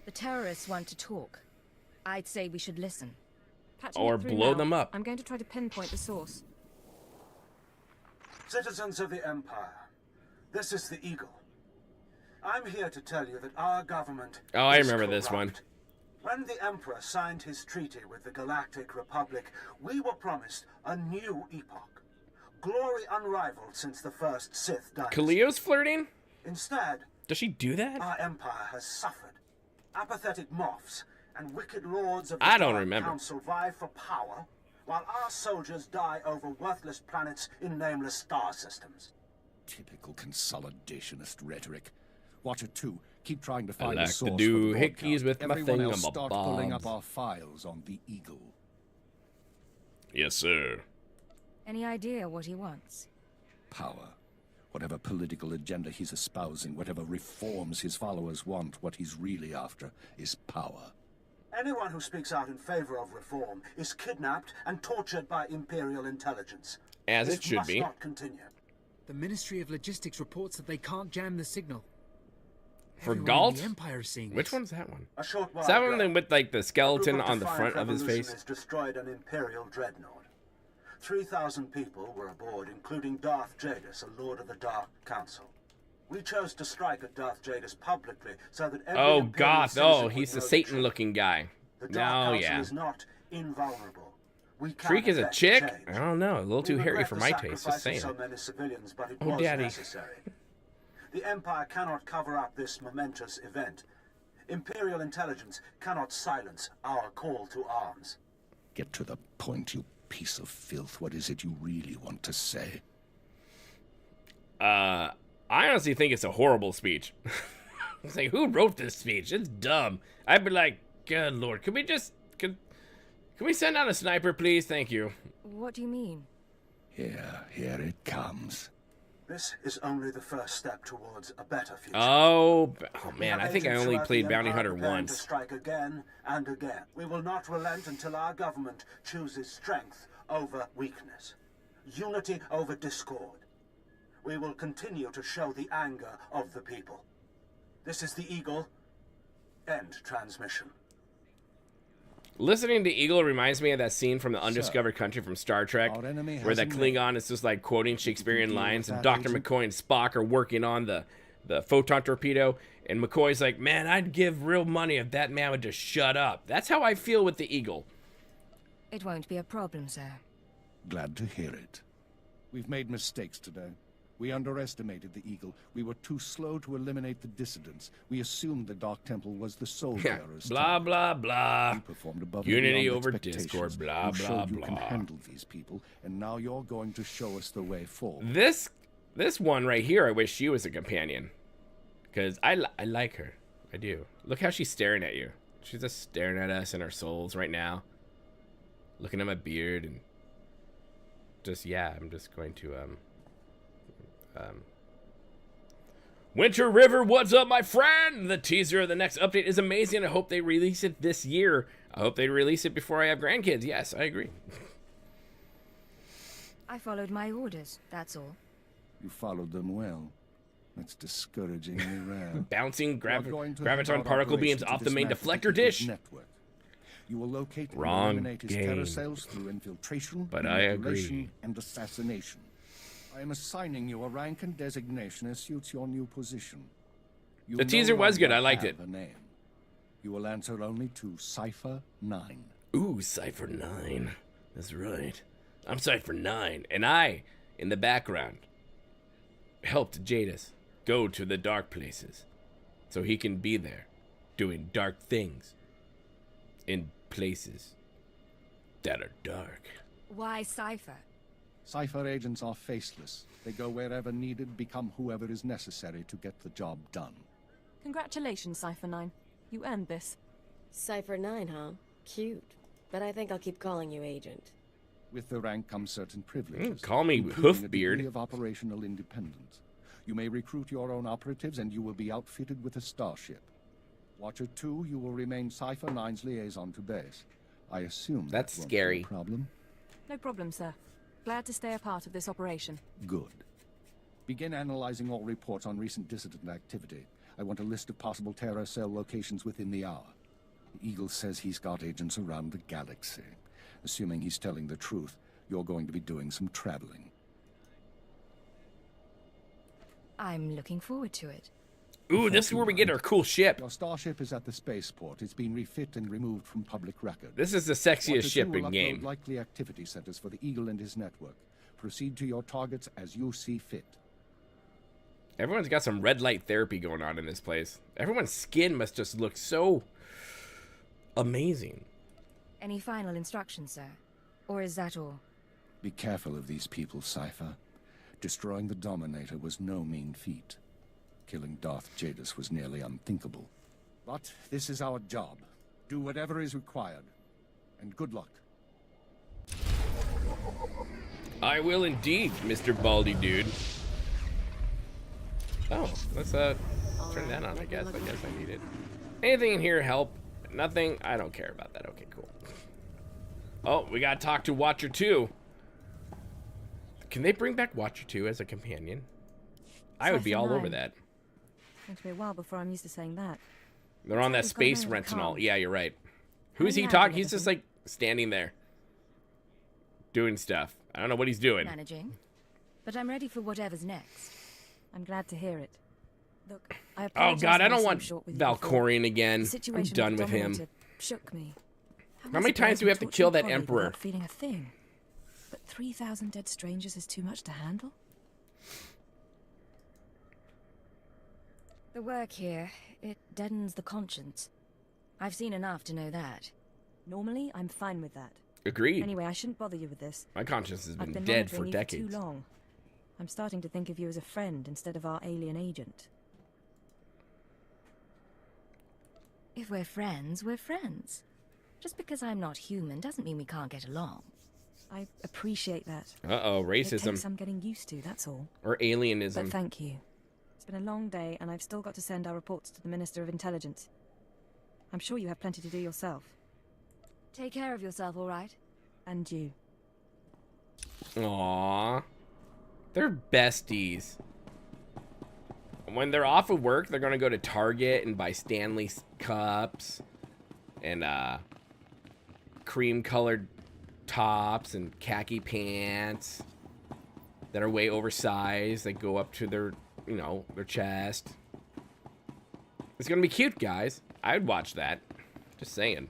The terrorists want to talk. I'd say we should listen. Patching Or it through blow now. them up. I'm going to try to pinpoint the source. Citizens of the Empire, this is the Eagle. I'm here to tell you that our government Oh, I is remember this corrupt. one. When the Emperor signed his treaty with the Galactic Republic, we were promised a new epoch. Glory unrivaled since the first Sith dynasty. Cleo's flirting? Instead, Does she do that? our Empire has suffered. Apathetic moffs and wicked lords of the I don't Dark remember. Council vie for power, while our soldiers die over worthless planets in nameless star systems. Typical consolidationist rhetoric. Watcher 2, keep trying to find like a to source do for the hickeys broadcast. with my Everyone else start thingamabobs. pulling up our files on the Eagle. Yes, sir. Any idea what he wants? Power. Whatever political agenda he's espousing, whatever reforms his followers want, what he's really after is power. Anyone who speaks out in favor of reform is kidnapped and tortured by Imperial intelligence. As This it should must be. not continue. The Ministry of Logistics reports that they can't jam the signal. For Everyone in Galt? the Empire is seeing Which this. one's that one? A short while Is that ago, one with like the a skeleton group of on the defiant front of his face? revolutionists destroyed an Imperial dreadnought. 3,000 people were aboard, including Darth Jadus, a Lord of the Dark Council. We chose to strike at Darth Jadus publicly so that every Oh, Imperial God. citizen Oh, would he's the know Satan-looking guy. The Dark No, Council yeah. is not invulnerable. We can Freak is a effect chick? change. I don't know. A little too We hairy regret for the my taste, just sacrifice of saying. So many civilians, but it Oh, was Daddy. necessary. The Empire cannot cover up this momentous event. Imperial intelligence cannot silence our call to arms. Get to the point, you piece of filth. What is it you really want to say? I honestly think it's a horrible speech. It's like, who wrote this speech? It's dumb. I'd be like, good lord, can we send out a sniper, please? Thank you. What do you mean? Here it comes. This is only the first step towards a better future. Oh man, We I have think I agents only throughout played the Bounty Empire Hunter preparing to once. strike again and again. We will not relent until our government chooses strength over weakness, unity over discord. We will continue to show the anger of the people. This is the Eagle. End transmission. Listening to Eagle reminds me of that scene from the Undiscovered Country from Star Trek, our enemy where the has a Klingon is just like quoting Shakespearean deal with lines, and that, Dr. agent? McCoy and Spock are working on the photon torpedo, and McCoy's like, man, I'd give real money if that man would just shut up. That's how I feel with the Eagle. It won't be a problem, sir. Glad to hear it. We've made mistakes today. We underestimated the Eagle. We were too slow to eliminate the dissidents. We assumed the Dark Temple was the sole Yeah, bearer's blah, target. blah, blah. You performed above and Unity beyond over expectations. Discord, blah, You showed blah, you can blah. handle these people, and now you're going to show us the way forward. This one right here, I wish she was a companion. Because I like her. I do. Look how she's staring at you. She's just staring at us in our souls right now. Looking at my beard and just, yeah, I'm just going to, Winter River, what's up, my friend? The teaser of the next update is amazing. I hope they release it this year. I hope they release it before I have grandkids. Yes, I agree. I followed my orders, that's all. You followed them well. That's discouragingly rare. Bouncing You are going to graviton have particle operation beams to off the main dismantle deflector Eagle's dish. network. You will locate and Wrong eliminate his game. terror cells through infiltration, But I manipulation, agree. and assassination. I am assigning you a rank and designation as suits your new position. You The no teaser was good. longer I liked it. have a name. You will answer only to Cipher 9. Ooh, Cypher 9. That's right. I'm Cypher 9, and I, in the background, helped Jadus go to the dark places so he can be there doing dark things in places that are dark. Why Cypher? Cipher agents are faceless. They go wherever needed, become whoever is necessary to get the job done. Congratulations, Cypher 9. You earned this. Cypher 9, huh? Cute. But I think I'll keep calling you Agent. With the rank comes certain privileges. Call me including a degree Hoofbeard. of operational independence. You may recruit your own operatives, and you will be outfitted with a starship. Watcher 2, you will remain Cipher 9's liaison to base. I assume That's that won't be scary. a problem. No problem, sir. Glad to stay a part of this operation. Good. Begin analyzing all reports on recent dissident activity. I want a list of possible terror cell locations within the hour. The Eagle says he's got agents around the galaxy. Assuming he's telling the truth, you're going to be doing some traveling. I'm looking forward to it. Ooh, this is where we get our cool ship. Your starship is at the spaceport. It's been refit and removed from public record. This is the Watcher sexiest 2 ship will in upload game. likely activity centers for the Eagle and his network. Proceed to your targets as you see fit. Everyone's got some red light therapy going on in this place. Everyone's skin must just look so amazing. Any final instructions, sir? Or is that all? Be careful of these people, Cipher. Destroying the Dominator was no mean feat. Killing Darth Jadus was nearly unthinkable. But this is our job. Do whatever is required. And good luck. I will indeed, Mr. Baldy Dude. Oh, let's turn that on, I guess. I guess I need it. Anything in here help? Nothing? I don't care about that. Okay, cool. Oh, we gotta talk to Watcher 2. Can they bring back Watcher 2 as a companion? I would be Cypher all over 9. that. It's going to be a while before I'm used to saying that. They're on that We've got space a man rental. with Yeah, you're right. Who's he many talking? hours He's with just him? like standing there. Doing stuff. I don't know what he's doing. Managing. But I'm ready for whatever's next. I'm glad to hear it. Look, I Oh apologize god, I that don't seemed want short with you before. Valkorian again. The I'm situation done with with the him. Dominator shook me. How many times do we have to kill that Emperor? Without feeling a thing. But 3,000 dead strangers is too much to handle. The work here, it deadens the conscience. I've seen enough to know that. Normally, I'm fine with that. Agreed. Anyway, I shouldn't bother you with this. My conscience has I've been been dead for monitoring you decades. for too long. I'm starting to think of you as a friend instead of our alien agent. If we're friends, we're friends. Just because I'm not human doesn't mean we can't get along. I appreciate that. Uh-oh, It racism. takes some getting used to, that's all. Or alienism. But thank you. It's been a long day, and I've still got to send our reports to the Minister of Intelligence. I'm sure you have plenty to do yourself. Take care of yourself, all right? And you. Aww. They're besties. When they're off of work, they're gonna go to Target and buy Stanley cups and cream-colored tops and khaki pants that are way oversized that go up to their, you know, their chest. It's gonna be cute, guys. I'd watch that. Just saying.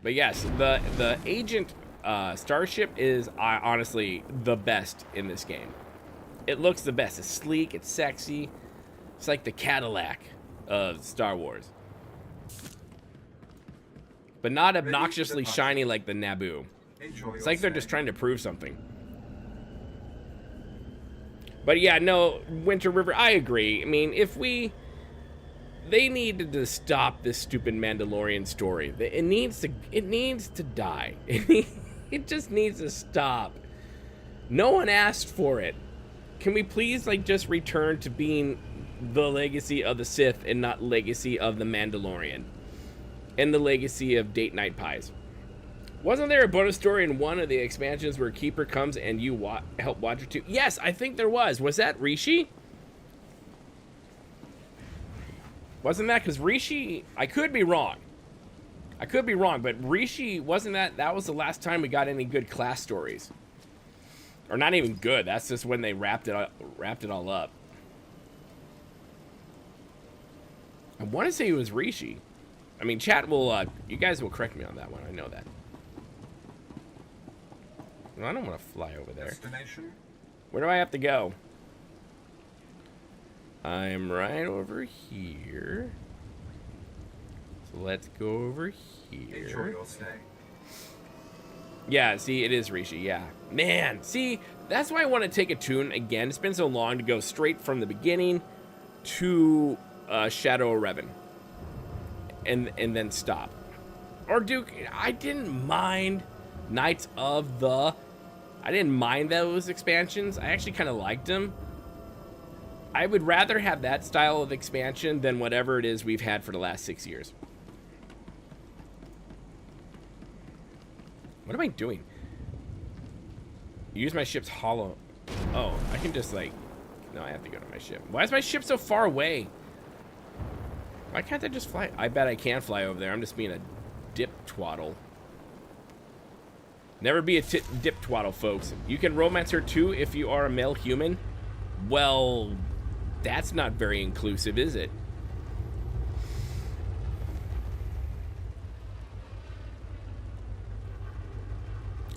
But yes, the agent starship is honestly the best in this game. It looks the best. It's sleek. It's sexy. It's like the Cadillac of Star Wars. But not obnoxiously shiny like the Naboo. It's like they're just trying to prove something. But yeah, no, Winter River, I agree. I mean, they needed to stop this stupid Mandalorian story. It needs to die. It just needs to stop. No one asked for it. Can we please, like, just return to being the legacy of the Sith and not legacy of the Mandalorian? And the legacy of Date Night Pies. Wasn't there a bonus story in one of the expansions where Keeper comes and you help watch her too? Yes, I think there was. Was that Rishi? Wasn't that? Because Rishi, I could be wrong. But Rishi, wasn't that was the last time we got any good class stories. Or not even good. That's just when they wrapped it all up. I want to say it was Rishi. I mean, chat will, you guys will correct me on that one. I know that. No, I don't want to fly over there. Destination? Where do I have to go? I'm right over here. So let's go over Enjoy here. your stay. Yeah, see, it is Rishi, yeah. Man, see, that's why I want to take a tune again. It's been so long to go straight from the beginning to Shadow of Revan. And then stop. Or Duke, I didn't mind Knights of the... I didn't mind those expansions. I actually kind of liked them. I would rather have that style of expansion than whatever it is we've had for the last 6 years. What am I doing? Use my ship's hollow. Oh, I can just like... No, I have to go to my ship. Why is my ship so far away? Why can't I just fly? I bet I can fly over there. I'm just being a dip twaddle. Never be a dip twaddle, folks. You can romance her too if you are a male human. Well, that's not very inclusive, is it?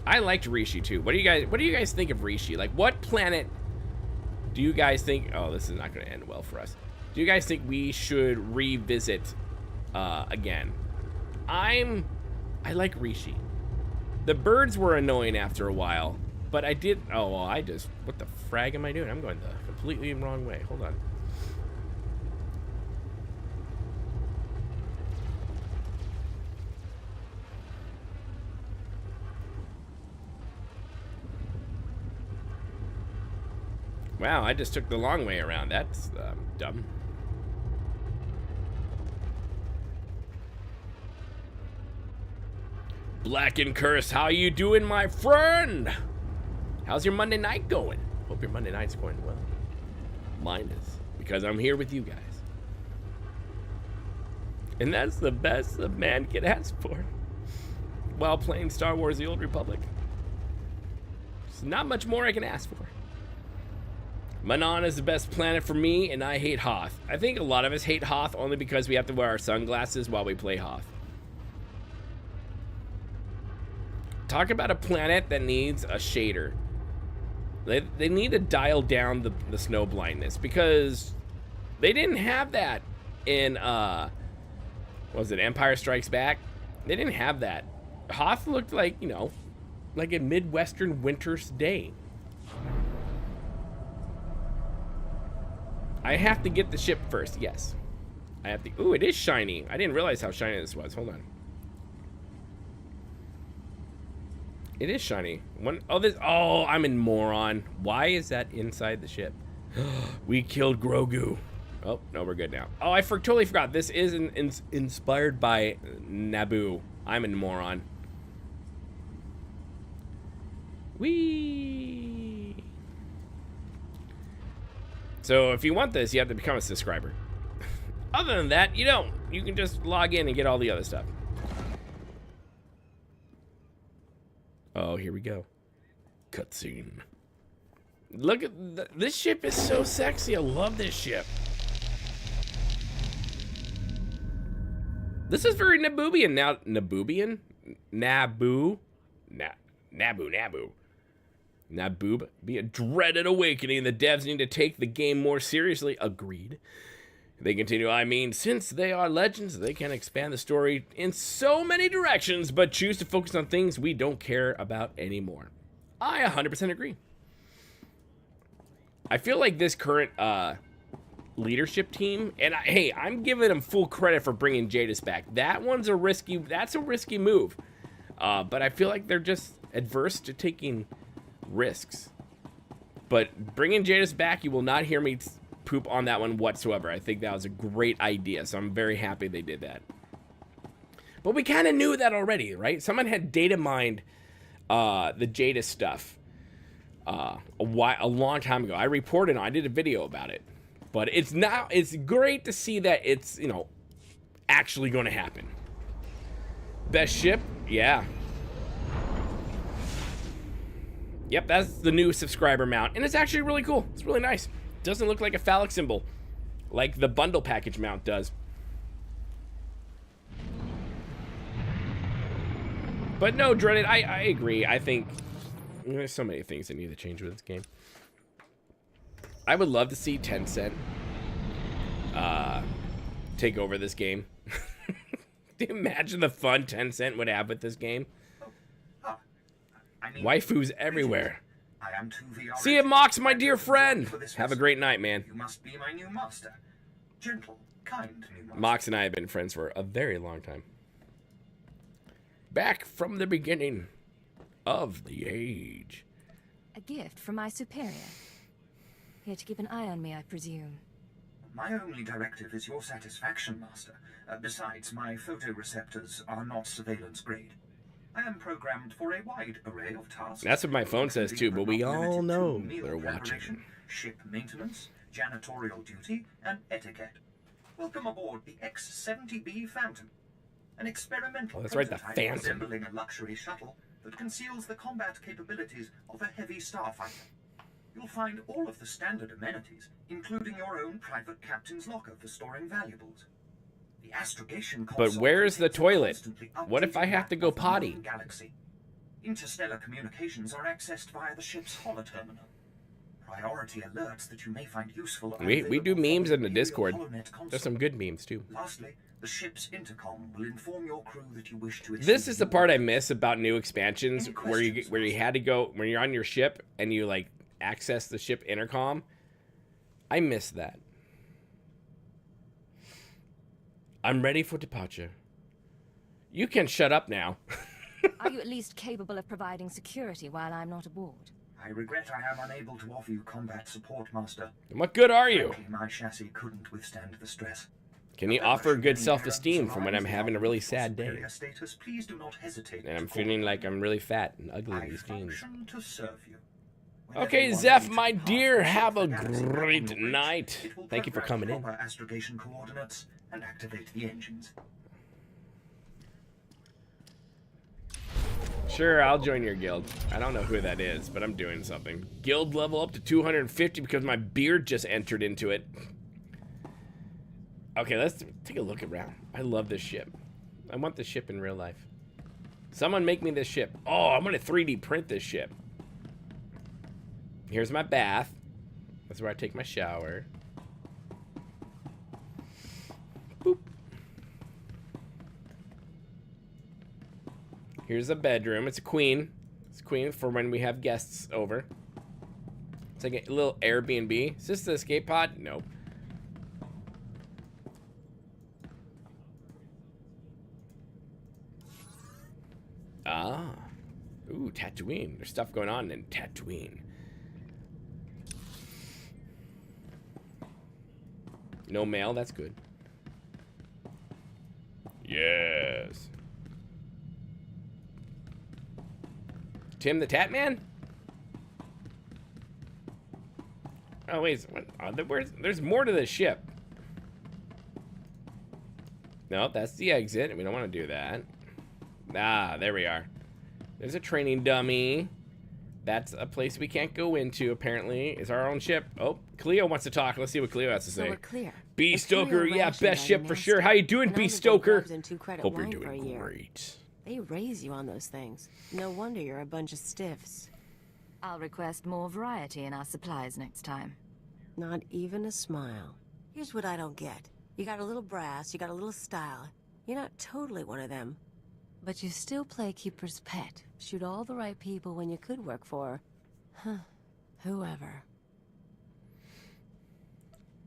I liked Rishi too. What do you guys think of Rishi? Like, what planet do you guys think? Oh, this is not going to end well for us. Do you guys think we should revisit again? I like Rishi. The birds were annoying after a while, but I did. Oh, well, what the frag am I doing? I'm going the completely wrong way. Hold on. Wow, I just took the long way around. That's dumb. Black and Curse, how you doing, my friend? How's your Monday night going? Hope your Monday night's going well. Mine is, because I'm here with you guys. And that's the best a man can ask for while playing Star Wars The Old Republic. There's not much more I can ask for. Manon is the best planet for me, and I hate Hoth. I think a lot of us hate Hoth only because we have to wear our sunglasses while we play Hoth. Talk about a planet that needs a shader. They need to dial down the snow blindness, because They didn't have that in, what was it, Empire Strikes Back? They didn't have that. Hoth looked like, you know, like a Midwestern winter's day. I have to get the ship first, yes. I have to, ooh, it is shiny. I didn't realize how shiny this was, hold on. It is shiny. Oh, I'm a moron. Why is that inside the ship? We killed Grogu. Oh, no, we're good now. Oh, I totally forgot. This is inspired by Naboo. I'm a moron. Whee! So if you want this, you have to become a subscriber. Other than that, you don't. You can just log in and get all the other stuff. Oh, here we go. Cutscene. Look at this ship is so sexy. I love this ship. This is very Naboobian now. Naboobian? Naboo? Naboo. Naboob. Be a dreaded awakening. The devs need to take the game more seriously. Agreed. They continue, I mean, since they are legends, they can expand the story in so many directions, but choose to focus on things we don't care about anymore. I 100% agree. I feel like this current leadership team, and hey, I'm giving them full credit for bringing Jadus back. That's a risky move. But I feel like they're just adverse to taking risks. But bringing Jadus back, you will not hear me poop on that one whatsoever. I think that was a great idea, so I'm very happy they did that. But we kind of knew that already, right? Someone had data mined the Jadus stuff a long time ago. I reported on it. I did a video about it. But it's great to see that it's, you know, actually going to happen. Best ship? Yeah. Yep, that's the new subscriber mount. And it's actually really cool. It's really nice. Doesn't look like a phallic symbol like the bundle package mount does. But no, Dreaded, I agree. I think there's so many things that need to change with this game. I would love to see Tencent take over this game. Do you imagine the fun Tencent would have with this game? Waifus everywhere. I am 2VR. See it, Mox, my dear friend. Have a great night, man. You must be my new master. Gentle, kind new master. Mox and I have been friends for a very long time. Back from the beginning of the age. A gift from my superior. Here to keep an eye on me, I presume. My only directive is your satisfaction, Master. Besides, my photoreceptors are not surveillance grade. I am programmed for a wide array of tasks. That's what my phone says too, but we all know they're watching. Ship maintenance, janitorial duty, and etiquette. Welcome aboard the X-70B Phantom, an experimental prototype resembling a luxury shuttle that conceals the combat capabilities of a heavy starfighter. You'll find all of the standard amenities, including your own private captain's locker for storing valuables. The astrogation but where's the toilet? What if I have to go potty? Galaxy. Interstellar communications are accessed via the ship's holoterminal. Priority alerts that you may find useful. We do memes in the Discord. There's some good memes too. Lastly, the ship's intercom will inform your crew that you wish to. This is the part I miss about new expansions, where you had to go when you're on your ship and you like access the ship intercom. I miss that. I'm ready for departure. You can shut up now. Are you at least capable of providing security while I'm not aboard? I regret I am unable to offer you combat support, Master. What good are you? Frankly, my chassis couldn't withstand the stress. Can you offer good self-esteem from when I'm having a really sad day? Status, please do not hesitate And I'm feeling like I'm really fat and ugly in these jeans. To serve you. Okay, Zeph, my dear, have a great night. Thank you for coming in. Astrogation coordinates and activate the engines. Sure, I'll join your guild. I don't know who that is, but I'm doing something. Guild level up to 250 because my beard just entered into it. Okay, let's take a look around. I love this ship. I want this ship in real life. Someone make me this ship. Oh, I'm gonna 3D print this ship. Here's my bath. That's where I take my shower. Here's a bedroom. It's a queen. It's a queen for when we have guests over. It's like a little Airbnb. Is this the escape pod? Nope. Ah. Ooh, Tatooine. There's stuff going on in Tatooine. No mail, that's good. Yes. Tim the Tatman? Oh, wait. There's more to this ship. No, that's the exit. We don't want to do that. Ah, there we are. There's a training dummy. That's a place we can't go into, apparently. It's our own ship. Oh, Cleo wants to talk. Let's see what Cleo has to say. So we're clear. B Stoker, yeah, best ship for sure. How you doing, B Stoker? Hope you're doing great. They raise you on those things. No wonder you're a bunch of stiffs. I'll request more variety in our supplies next time. Not even a smile. Here's what I don't get. You got a little brass, you got a little style. You're not totally one of them. But you still play keeper's pet. Shoot all the right people when you could work for... whoever.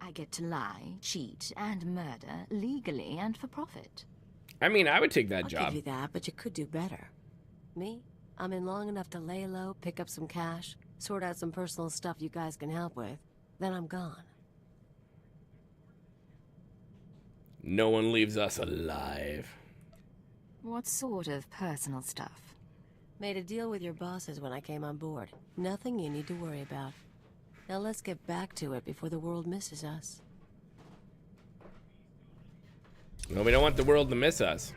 I get to lie, cheat, and murder legally and for profit. I mean, I would take that I'll job. give you that, but you could do better. Me? I'm in long enough to lay low, pick up some cash, sort out some personal stuff you guys can help with. Then I'm gone. No one leaves us alive. What sort of personal stuff? Made a deal with your bosses when I came on board. Nothing you need to worry about. Now let's get back to it before the world misses us. No, we don't want the world to miss us.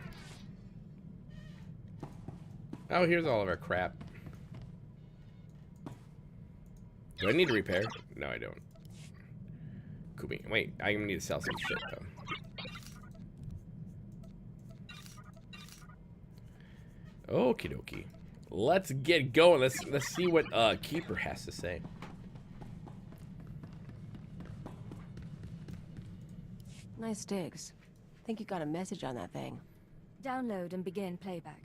Oh, here's all of our crap. Do I need to repair? No, I don't. Cool. Wait, I need to sell some shit, though. Okie dokie. Let's get going. Let's see what Keeper has to say. Nice digs. Think you got a message on that thing. Download and begin playback.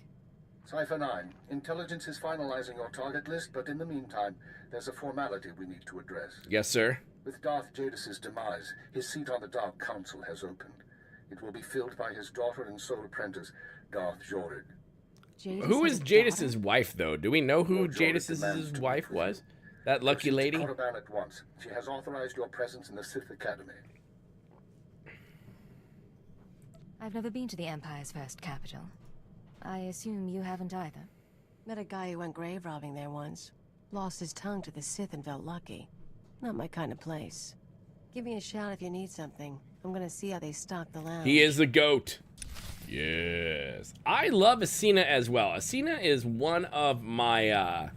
Cypher 9, intelligence is finalizing your target list, but in the meantime, there's a formality we need to address. Yes, sir. With Darth Jadus's demise, his seat on the Dark Council has opened. It will be filled by his daughter and sole apprentice, Darth Zored. Who is Jadus's wife, though? Do we know who Jadus's wife was? That lucky lady? Korriban at once. She has authorized your presence in the Sith Academy. I've never been to the Empire's first capital. I assume you haven't either. Met a guy who went grave robbing there once. Lost his tongue to the Sith and felt lucky. Not my kind of place. Give me a shout if you need something. I'm gonna see how they stock the lounge. He is the GOAT. Yes. I love Asina as well. Asina is one of my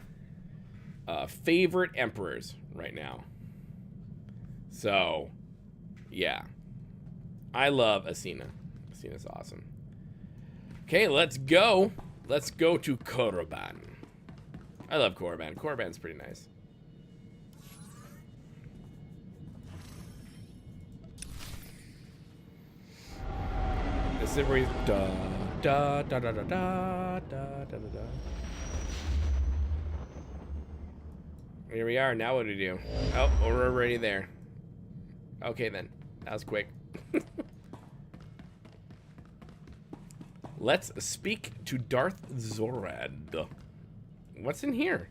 favorite emperors right now. So, yeah. I love Asina. Asina's awesome. Okay, let's go. Let's go to Korriban. I love Korriban. Korriban's pretty nice. This is where da da da da da da da da da da. Here we are. Now what do we do? Oh, we're already there. Okay then. That was quick. Let's speak to Darth Zored. What's in here?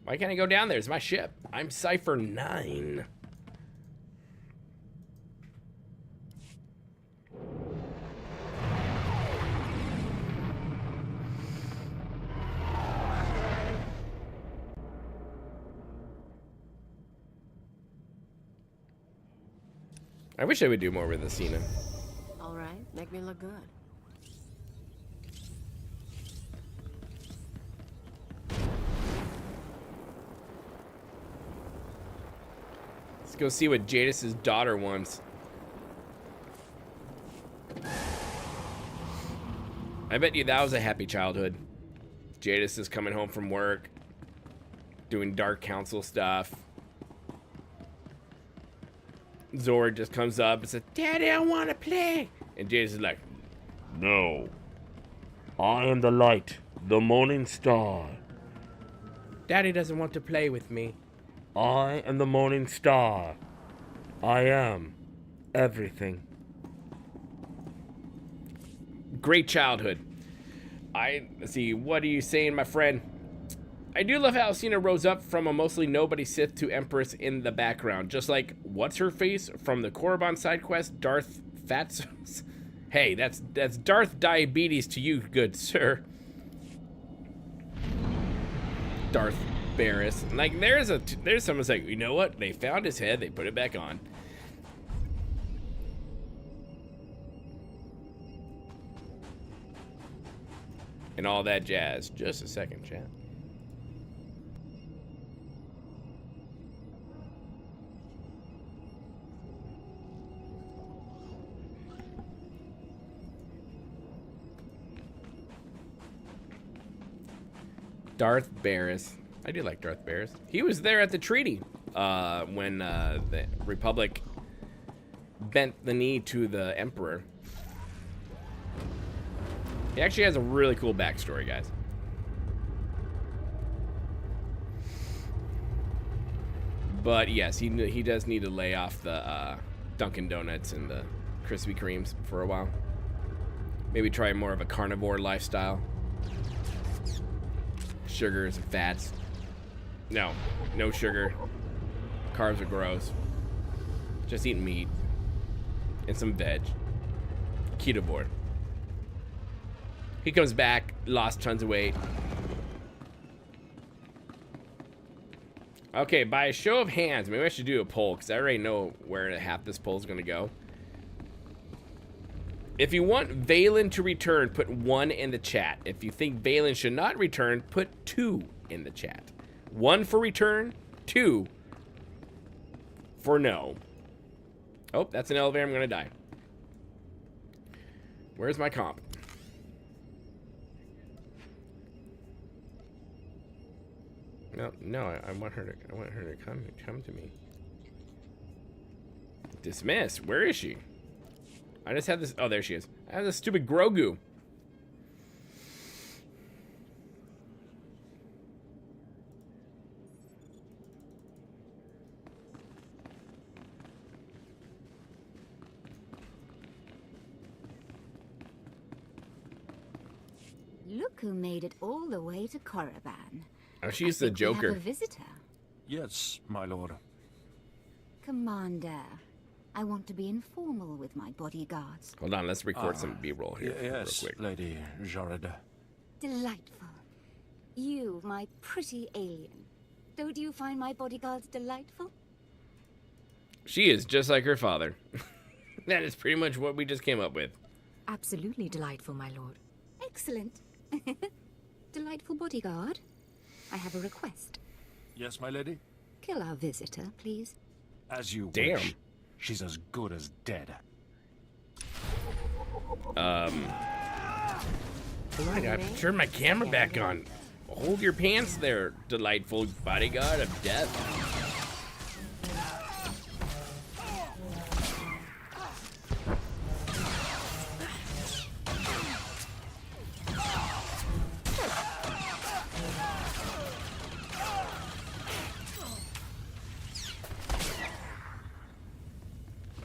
Why can't I go down there? It's my ship. I'm Cypher 9. I wish I would do more with Asina. All right, make me look good. Let's go see what Jadus's daughter wants. I bet you that was a happy childhood. Jadus is coming home from work, doing Dark Council stuff. Zored just comes up and says, "Daddy, I want to play." And Jadus is like, "No." I am the light, the morning star. Daddy doesn't want to play with me. I am the morning star. I am everything. Great childhood. Let's see, what are you saying, my friend? I do love how Cena rose up from a mostly nobody Sith to Empress in the background. Just like, what's her face from the Korriban side quest, Darth Fatsos? Hey, that's Darth Diabetes to you, good sir. Darth Barris. Like, there's someone's like, you know what? They found his head, they put it back on. And all that jazz. Just a second, chat. Darth Barris. I do like Darth Barris. He was there at the treaty when the Republic bent the knee to the Emperor. He actually has a really cool backstory, guys. But yes, he does need to lay off the Dunkin' Donuts and the Krispy Kremes for a while. Maybe try more of a carnivore lifestyle. Sugars and fats. No sugar. Carbs are gross. Just eat meat and some veg. Ketovore. He comes back, lost tons of weight. Okay, by a show of hands, maybe I should do a poll because I already know where half this poll is going to go. If you want Valen to return, put 1 in the chat. If you think Valen should not return, put 2 in the chat. 1 for return, 2 for no. Oh, that's an elevator. I'm going to die. Where's my comp? No, I want her to come to me. Dismiss. Where is she? I just have this. Oh, there she is. I have this stupid Grogu. Look who made it all the way to Korriban. Oh, she's the Joker. We have a visitor. Yes, my lord. Commander, I want to be informal with my bodyguards. Hold on, let's record some B-roll here Yes, real quick. Lady Zored. Delightful. You, my pretty alien. Don't you find my bodyguards delightful? She is just like her father. That is pretty much what we just came up with. Absolutely delightful, my lord. Excellent. Delightful bodyguard. I have a request. Yes, my lady? Kill our visitor, please. As you Damn. wish. She's as good as dead. Oh my god, turn my camera back on. Hold your pants there, delightful bodyguard of death.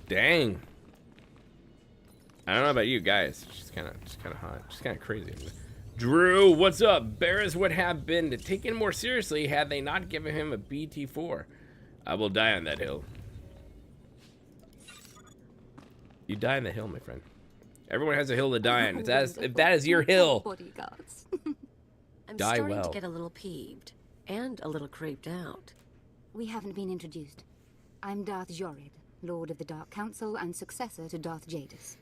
Dang. I don't know about you guys. She's kind of hot. She's kind of crazy. Drew, what's up? Barris would have been taken more seriously had they not given him a BT4. I will die on that hill. You die on the hill, my friend. Everyone has a hill to die on. If that is your hill, Bodyguards. I'm die starting well. to get a little peeved and a little creeped out. We haven't been introduced. I'm Darth Zored, Lord of the Dark Council and successor to Darth Jadus.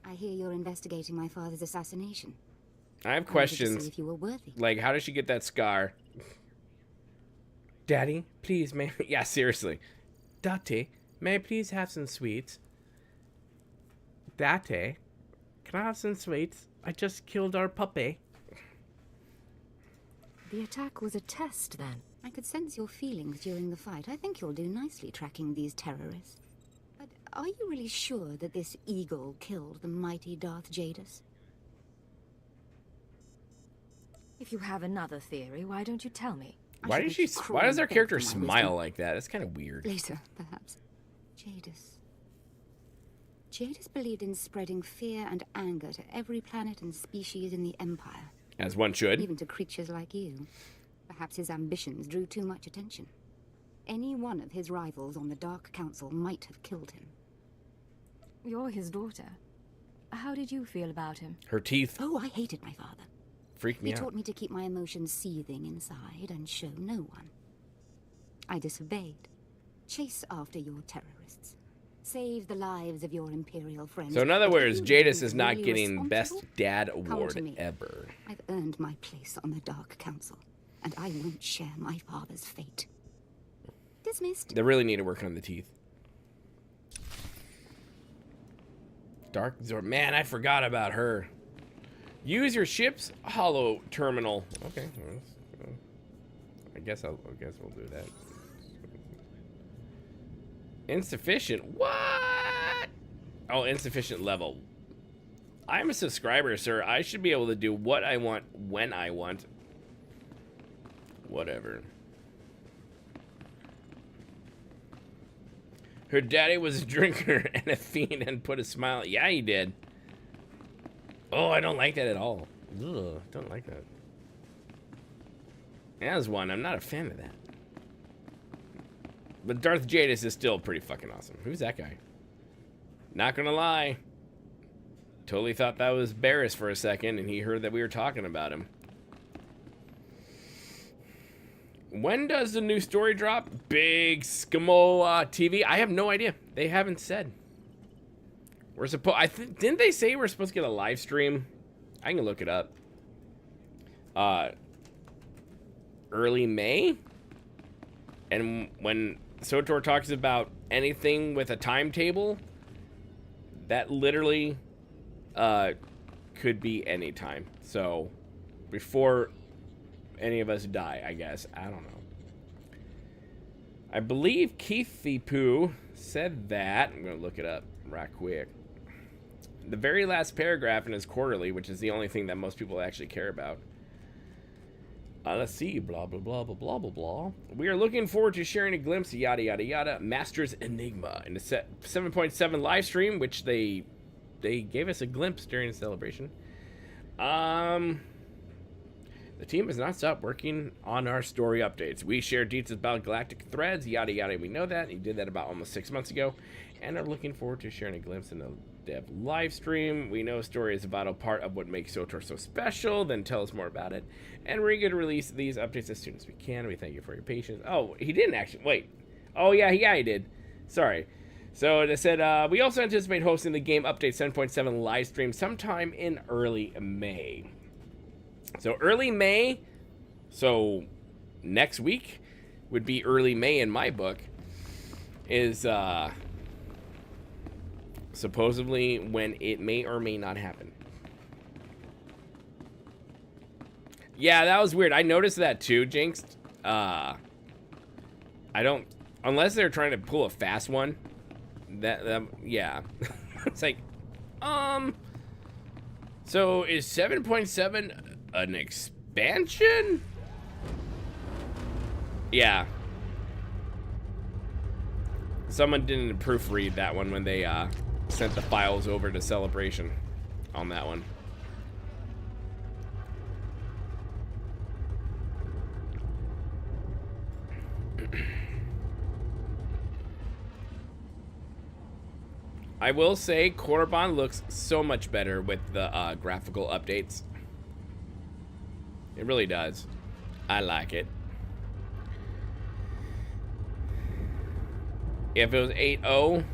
I hear you're investigating my father's assassination. I have I wanted to questions. see if you were worthy. Like, how does she get that scar? Daddy, please, may yeah, seriously. Daddy, may I please have some sweets? Daddy, can I have some sweets? I just killed our puppy. The attack was a test, then. I could sense your feelings during the fight. I think you'll do nicely tracking these terrorists. But are you really sure that this eagle killed the mighty Darth Jadus? If you have another theory, why don't you tell me? Why does why does our character smile like that? It's kind of weird. Later, perhaps. Jadus believed in spreading fear and anger to every planet and species in the Empire. As one should. Even to creatures like you. Perhaps his ambitions drew too much attention. Any one of his rivals on the Dark Council might have killed him. You're his daughter. How did you feel about him? Her teeth. Oh, I hated my father. Freaked me out. He taught me to keep my emotions seething inside and show no one. I disobeyed. Chase after your terrorists. Save the lives of your Imperial friends. So in other words, Jadus is not really getting Best Dad Come to Award me. ever. I've earned my place on the Dark Council, and I won't share my father's fate. Dismissed. They really need to work on the teeth. Dark Zored. Man, I forgot about her. Use your ship's hollow terminal. Okay. I guess we'll do that. Insufficient. What? Oh, insufficient level. I'm a subscriber, sir. I should be able to do what I want when I want. Whatever. Her daddy was a drinker and a fiend and put a smile. Yeah, he did. Oh, I don't like that at all. Ugh, don't like that. As one, I'm not a fan of that. But Darth Jadus is still pretty fucking awesome. Who's that guy? Not gonna lie. Totally thought that was Barris for a second, and he heard that we were talking about him. When does the new story drop? Big Skimo TV. I have no idea. They haven't said. We're supposed. Didn't they say we're supposed to get a live stream? I can look it up. Early May. And when SWTOR talks about anything with a timetable, that literally could be any time. So before any of us die, I guess. I don't know. I believe Keithy Poo said that. I'm going to look it up right quick. The very last paragraph in his quarterly, which is the only thing that most people actually care about. Let's see. Blah, blah, blah, blah, blah, blah, blah. We are looking forward to sharing a glimpse, yada, yada, yada. Master's Enigma in the 7.7 live stream, which they gave us a glimpse during the celebration. The team has not stopped working on our story updates. We share details about galactic threads, yada yada. We know that. He did that about almost 6 months ago, and are looking forward to sharing a glimpse in the dev live stream. We know story is a vital part of what makes SWTOR so special. Then tell us more about it, and we're going to release these updates as soon as we can. We thank you for your patience. Oh, he didn't actually. Wait. Oh yeah, he did. Sorry. So they said we also anticipate hosting the game update 7.7 live stream sometime in early May. So early May, so next week would be early May in my book, is supposedly when it may or may not happen. Yeah, that was weird. I noticed that too, Jinx. I don't, unless they're trying to pull a fast one, that yeah. It's like, so is 7.7 an expansion? Yeah. Someone didn't proofread that one when they sent the files over to Celebration on that one. I will say Korriban looks so much better with the graphical updates. It really does. I like it. If it was 8-0,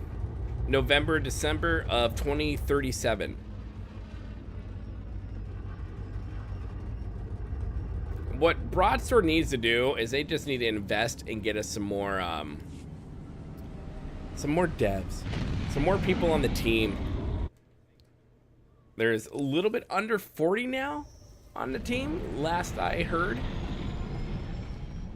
November, December of 2037. What Broadsword needs to do is they just need to invest and get us some more devs. Some more people on the team. There's a little bit under 40 now on the team, last I heard.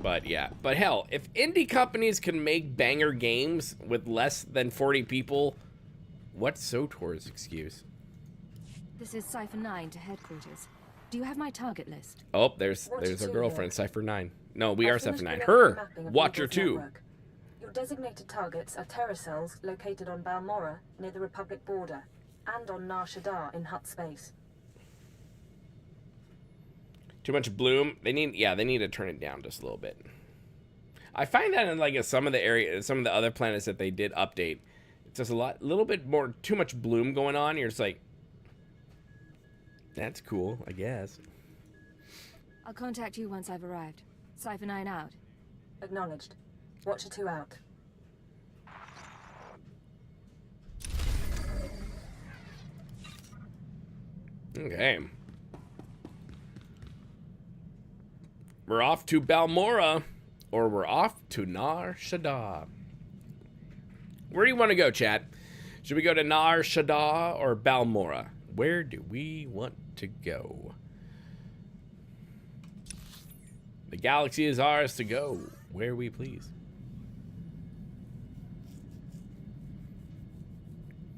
But yeah, but hell, if indie companies can make banger games with less than 40 people, what's SWTOR's excuse? This is Cypher 9 to headquarters. Do you have my target list? Oh, there's our girlfriend, Cypher 9. No, we are Cypher 9. Her! Watcher 2. Your designated targets are terror cells located on Balmora, near the Republic border, and on Nar Shaddaa in Hutt space. Too much bloom. They need to turn it down just a little bit. I find that in like some of the other planets that they did update, it's just little bit more, too much bloom going on. You're just like, that's cool, I guess. I'll contact you once I've arrived. Cypher 9 out. Acknowledged. Watcher 2 out. Okay. We're off to Balmora, or we're off to Nar Shaddaa. Where do you want to go, chat? Should we go to Nar Shaddaa or Balmora? Where do we want to go? The galaxy is ours to go where we please.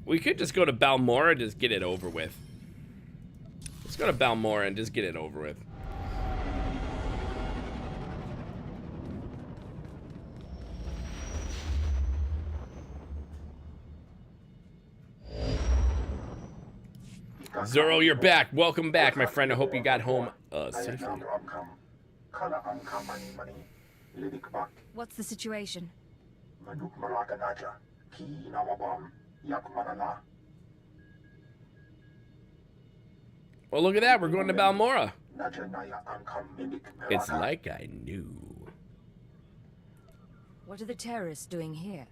We could just go to Balmora and just get it over with. Let's go to Balmora and just get it over with. Zoro, you're back. Welcome back, my friend. I hope you got home safely. What's the situation? Well, look at that. We're going to Balmora. It's like I knew. What are the terrorists doing here?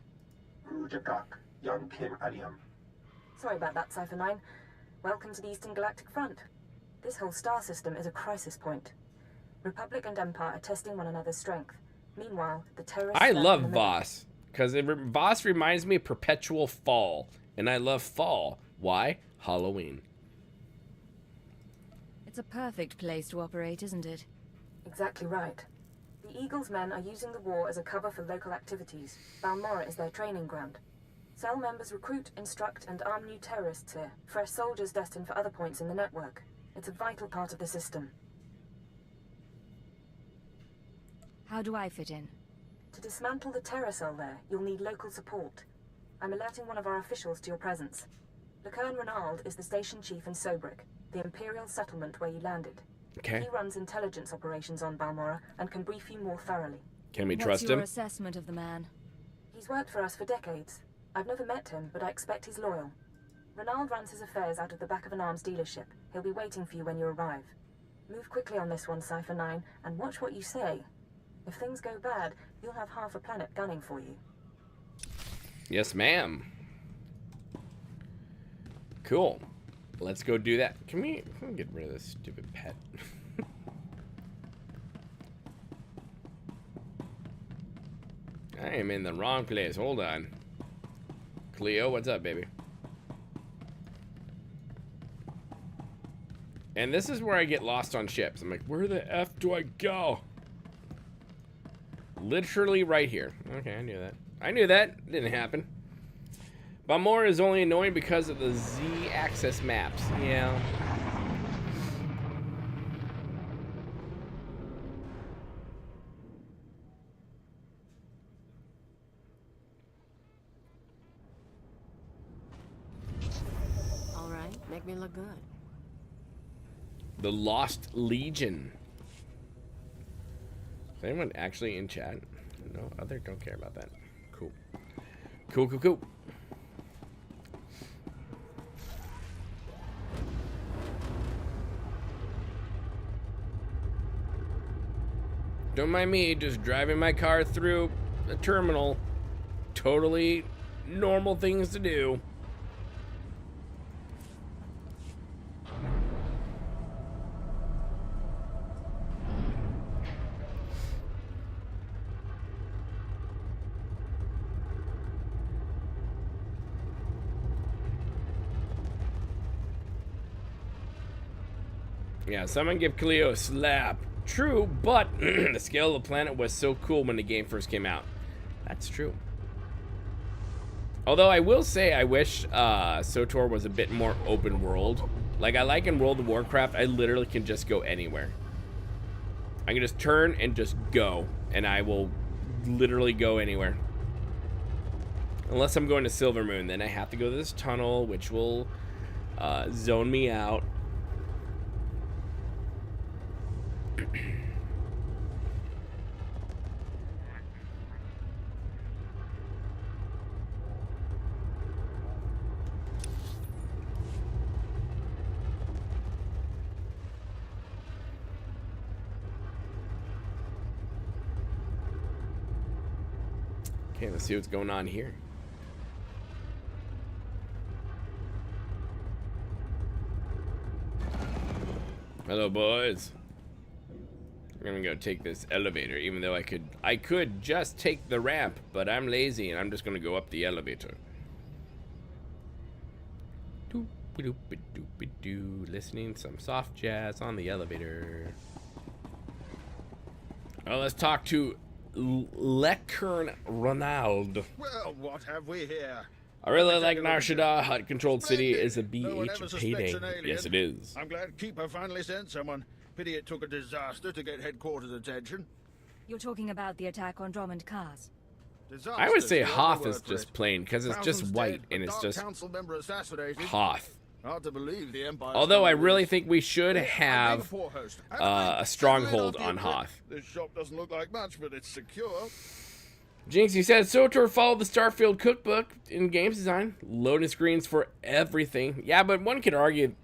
Sorry about that, Cypher 9. Welcome to the Eastern Galactic Front. This whole star system is a crisis point. Republic and Empire are testing one another's strength. Meanwhile, the terrorists... I love Voss, because Voss reminds me of Perpetual Fall, and I love fall. Why? Halloween. It's a perfect place to operate, isn't it? Exactly right. The Eagle's men are using the war as a cover for local activities. Balmora is their training ground. Cell members recruit, instruct, and arm new terrorists here. Fresh soldiers destined for other points in the network. It's a vital part of the system. How do I fit in? To dismantle the terror cell there, you'll need local support. I'm alerting one of our officials to your presence. Lucerne Renald is the station chief in Sobrik, the Imperial settlement where you landed. Okay. He runs intelligence operations on Balmora and can brief you more thoroughly. Can we trust him? What's your assessment of the man? He's worked for us for decades. I've never met him, but I expect he's loyal. Renald runs his affairs out of the back of an arms dealership. He'll be waiting for you when you arrive. Move quickly on this one, Cypher 9, and watch what you say. If things go bad, you'll have half a planet gunning for you. Yes, ma'am. Cool. Let's go do that. Can we get rid of this stupid pet? I am in the wrong place. Hold on. Cleo, what's up, baby? And this is where I get lost on ships. I'm like, where the F do I go? Literally right here. Okay, I knew that. I knew that. Didn't happen. Balmora is only annoying because of the Z-axis maps. Yeah. All right, make me look good. The Lost Legion. Is anyone actually in chat? No, other don't care about that. Cool. Cool, cool, cool. Don't mind me just driving my car through the terminal. Totally normal things to do. Yeah, someone give Cleo a slap. True, but the scale of the planet was so cool when the game first came out. That's true. Although I will say I wish SWTOR was a bit more open world Like, I like in World of Warcraft, I literally can just go anywhere. I can just turn and just go, and I will literally go anywhere. Unless I'm going to Silvermoon, then I have to go to this tunnel, which will zone me out. Okay, let's see what's going on here. Hello, boys. We're gonna go take this elevator, even though I could just take the ramp, but I'm lazy and I'm just gonna go up the elevator. Doop-a-doop-a-doop-a-doo. Listening to some soft jazz on the elevator. Oh, let's talk to Lekern Ronald. Well, what have we here? I really like Narshada. Hut-controlled city is a BH payday. Yes, it is. I'm glad Keeper finally sent someone. Pity it took a disaster to get headquarters attention. You're talking about the attack on Drummond Kaas. I would say Hoth is just plain, because it's just white, and it's just Hoth. Hard to believe the Empire. Although I really think we should have a stronghold on Hoth. This shop doesn't look like much, but it's secure. Jinx, you said SWTOR followed the Starfield cookbook in games design. Loading screens for everything. Yeah, but one could argue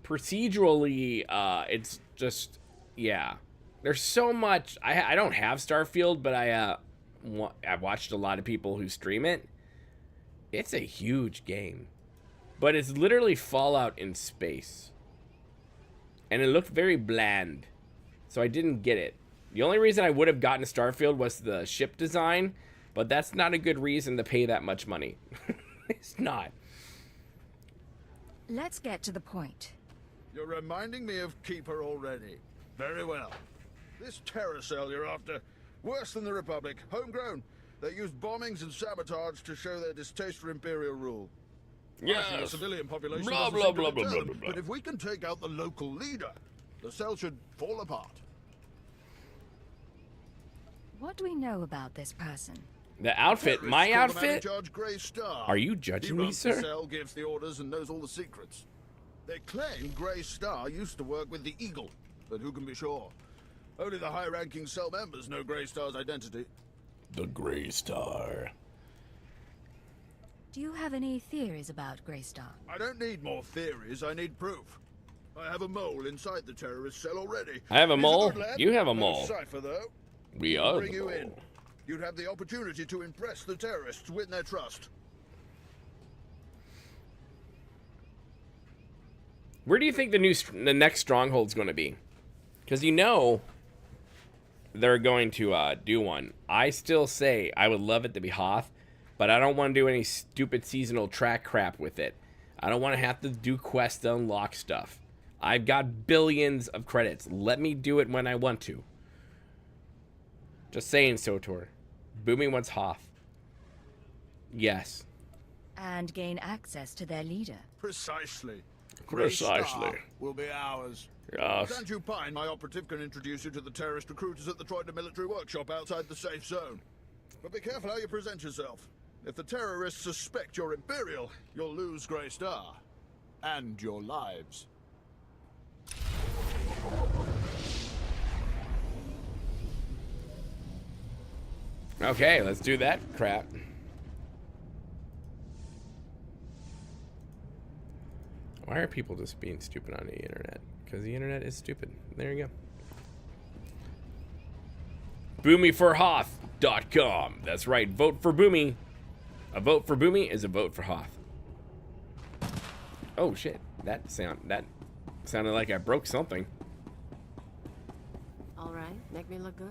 procedurally, it's just, yeah. There's so much. I don't have Starfield, but I've watched a lot of people who stream it. It's a huge game. But it's literally Fallout in space. And it looked very bland. So I didn't get it. The only reason I would have gotten Starfield was the ship design. But that's not a good reason to pay that much money. It's not. Let's get to the point. You're reminding me of Keeper already. Very well. This terror cell you're after, worse than the Republic, homegrown. They used bombings and sabotage to show their distaste for Imperial rule. Yes. The civilian population Blah, doesn't blah, seem to blah, blah, return, blah, blah, blah. But if we can take out the local leader, the cell should fall apart. What do we know about this person? The outfit, my Terrorists call the man in outfit? charge Grey Star. Are you He judging me, runs the sir? cell, gives the orders, and knows all the secrets. They claim Grey Star used to work with the Eagle, but who can be sure? Only the high-ranking cell members know Grey Star's identity. The Grey Star. Do you have any theories about Grey Star? I don't need more theories, I need proof. I have a mole inside the terrorist cell already. I have a He's mole? good lad. You have a No mole. cipher, though. We I'll are bring the you mole. in. You'd have the opportunity to impress the terrorists, win their trust. Where do you think the next stronghold's going to be? Because you know they're going to do one. I still say I would love it to be Hoth, but I don't want to do any stupid seasonal track crap with it. I don't want to have to do quests to unlock stuff. I've got billions of credits. Let me do it when I want to. Just saying, SWTOR. Boomy wants Hoth. Yes. And gain access to their leader. Precisely. Precisely. Grey Star will be ours. Yes. Stand you pine, my operative can introduce you to the terrorist recruiters at the Troida military workshop outside the safe zone. But be careful how you present yourself. If the terrorists suspect you're Imperial, you'll lose Grey Star. And your lives. Okay, let's do that crap. Why are people just being stupid on the internet? Because the internet is stupid. There you go. BoomyForHoth.com. That's right. Vote for Boomy. A vote for Boomy is a vote for Hoth. Oh shit! That sounded like I broke something. All right, make me look good.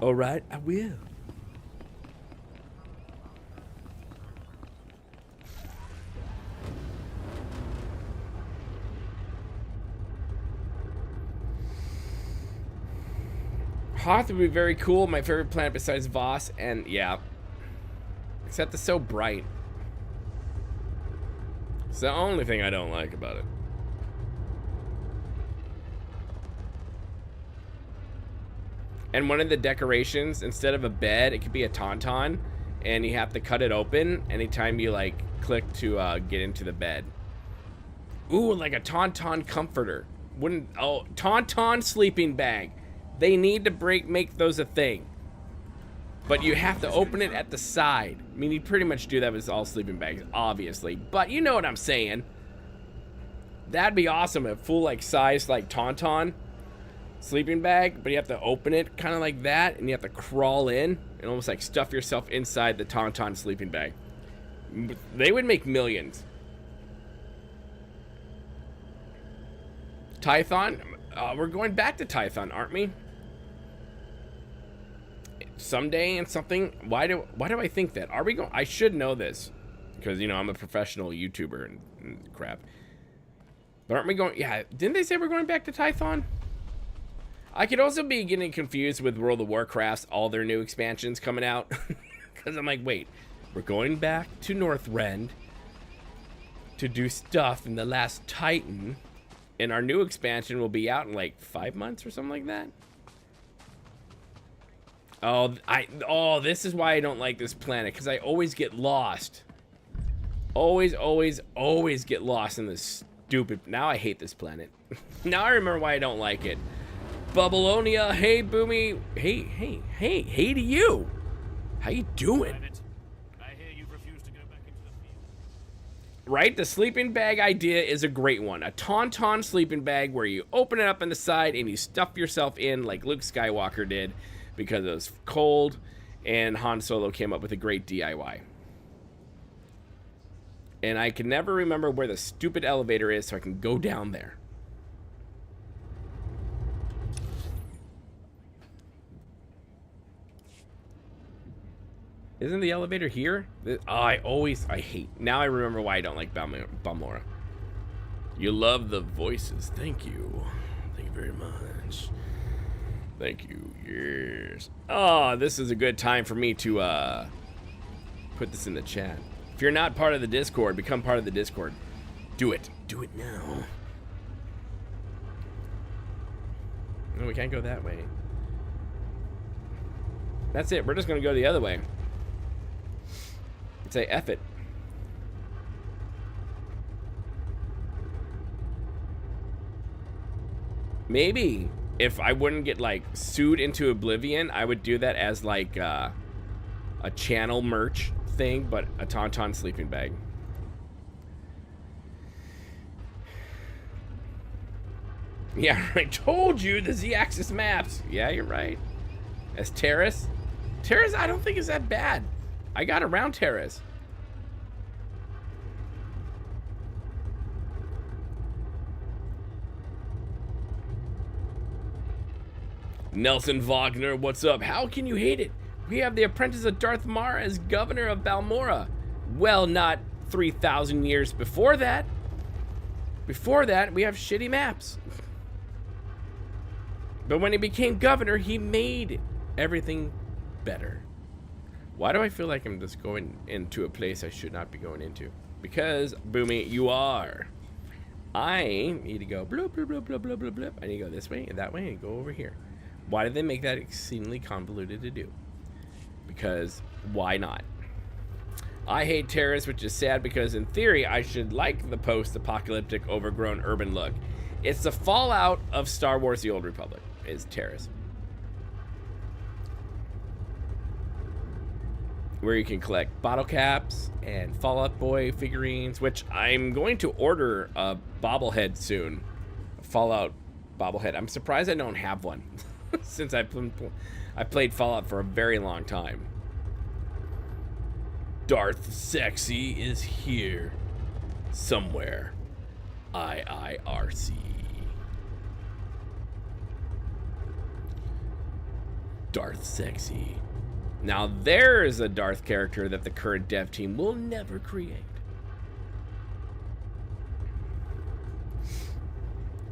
All right, I will. Hoth would be very cool. My favorite planet besides Voss, and yeah. Except it's so bright. It's the only thing I don't like about it. And one of the decorations, instead of a bed, it could be a tauntaun, and you have to cut it open anytime you like click to get into the bed. Ooh, like a tauntaun comforter. Tauntaun sleeping bag. They need to make those a thing. But you have to open it at the side. I mean, you pretty much do that with all sleeping bags, obviously. But you know what I'm saying. That'd be awesome. A full, like, size, like, tauntaun sleeping bag. But you have to open it kind of like that. And you have to crawl in and almost, like, stuff yourself inside the tauntaun sleeping bag. They would make millions. Tython? We're going back to Tython, aren't we? Someday and something. Why do I think that? Are we going? I should know this because, you know, I'm a professional YouTuber and crap. But aren't we going? Yeah, didn't they say we're going back to Tython? I could also be getting confused with World of Warcraft's all their new expansions coming out because I'm like, wait, we're going back to Northrend to do stuff in the Last Titan, and our new expansion will be out in like 5 months or something like that. Oh, this is why I don't like this planet, because I always get lost. Always get lost in this stupid... Now I hate this planet. Now I remember why I don't like it. Babylonia, hey, Boomy. Hey to you. How you doing? I hear you refuse to go back into the field. Right, the sleeping bag idea is a great one. A tauntaun sleeping bag where you open it up on the side and you stuff yourself in like Luke Skywalker did, because it was cold, and Han Solo came up with a great DIY. And I can never remember where the stupid elevator is, so I can go down there. Isn't the elevator here? I hate. Now I remember why I don't like Balmora. You love the voices. Thank you. Thank you very much. Thank you. Yes. Oh, this is a good time for me to put this in the chat. If you're not part of the Discord, become part of the Discord. Do it. Do it now. No, we can't go that way. That's it. We're just going to go the other way. Say F it. Maybe if I wouldn't get like sued into oblivion, I would do that as like a channel merch thing, but a tauntaun sleeping bag. Yeah, I told you the Z-axis maps. Yeah, you're right. As Terrace. Terrace, I don't think is that bad. I got around Terrace. Nelson Wagner, what's up? How can you hate it? We have the apprentice of Darth Mar as governor of Balmora. Well, not 3,000 years before that. Before that, we have shitty maps. But when he became governor, he made everything better. Why do I feel like I'm just going into a place I should not be going into? Because, Boomy, you are. I need to go bloop, bloop, bloop, bloop, bloop, bloop, bloop. I need to go this way and that way and go over here. Why did they make that exceedingly convoluted to do? Because why not? I hate Terrace, which is sad because in theory I should like the post-apocalyptic overgrown urban look. It's the fallout of Star Wars The Old Republic, is Terrace. Where you can collect bottle caps and Fallout Boy figurines, which I'm going to order a bobblehead soon. A Fallout bobblehead. I'm surprised I don't have one. Since I played Fallout for a very long time. Darth Sexy is here. Somewhere. IIRC. Darth Sexy. Now there's a Darth character that the current dev team will never create.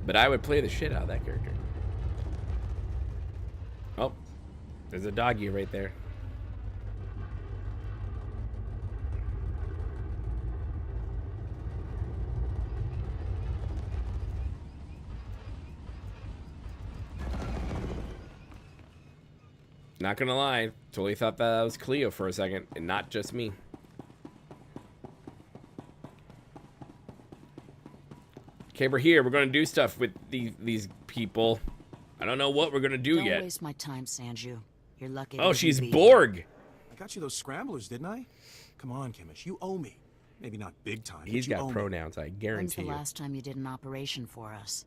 But I would play the shit out of that character. Oh, there's a doggy right there. Not gonna lie, totally thought that was Cleo for a second, and not just me. Okay, we're here. We're gonna do stuff with these people. I don't know what we're gonna do yet. Don't waste my time, Sanju. You're lucky. Oh, she's Borg. I got you those scramblers, didn't I? Come on, Kimish, you owe me. Maybe not big time. He's but you got owe pronouns, I When's guarantee the you. last time you did an operation for us?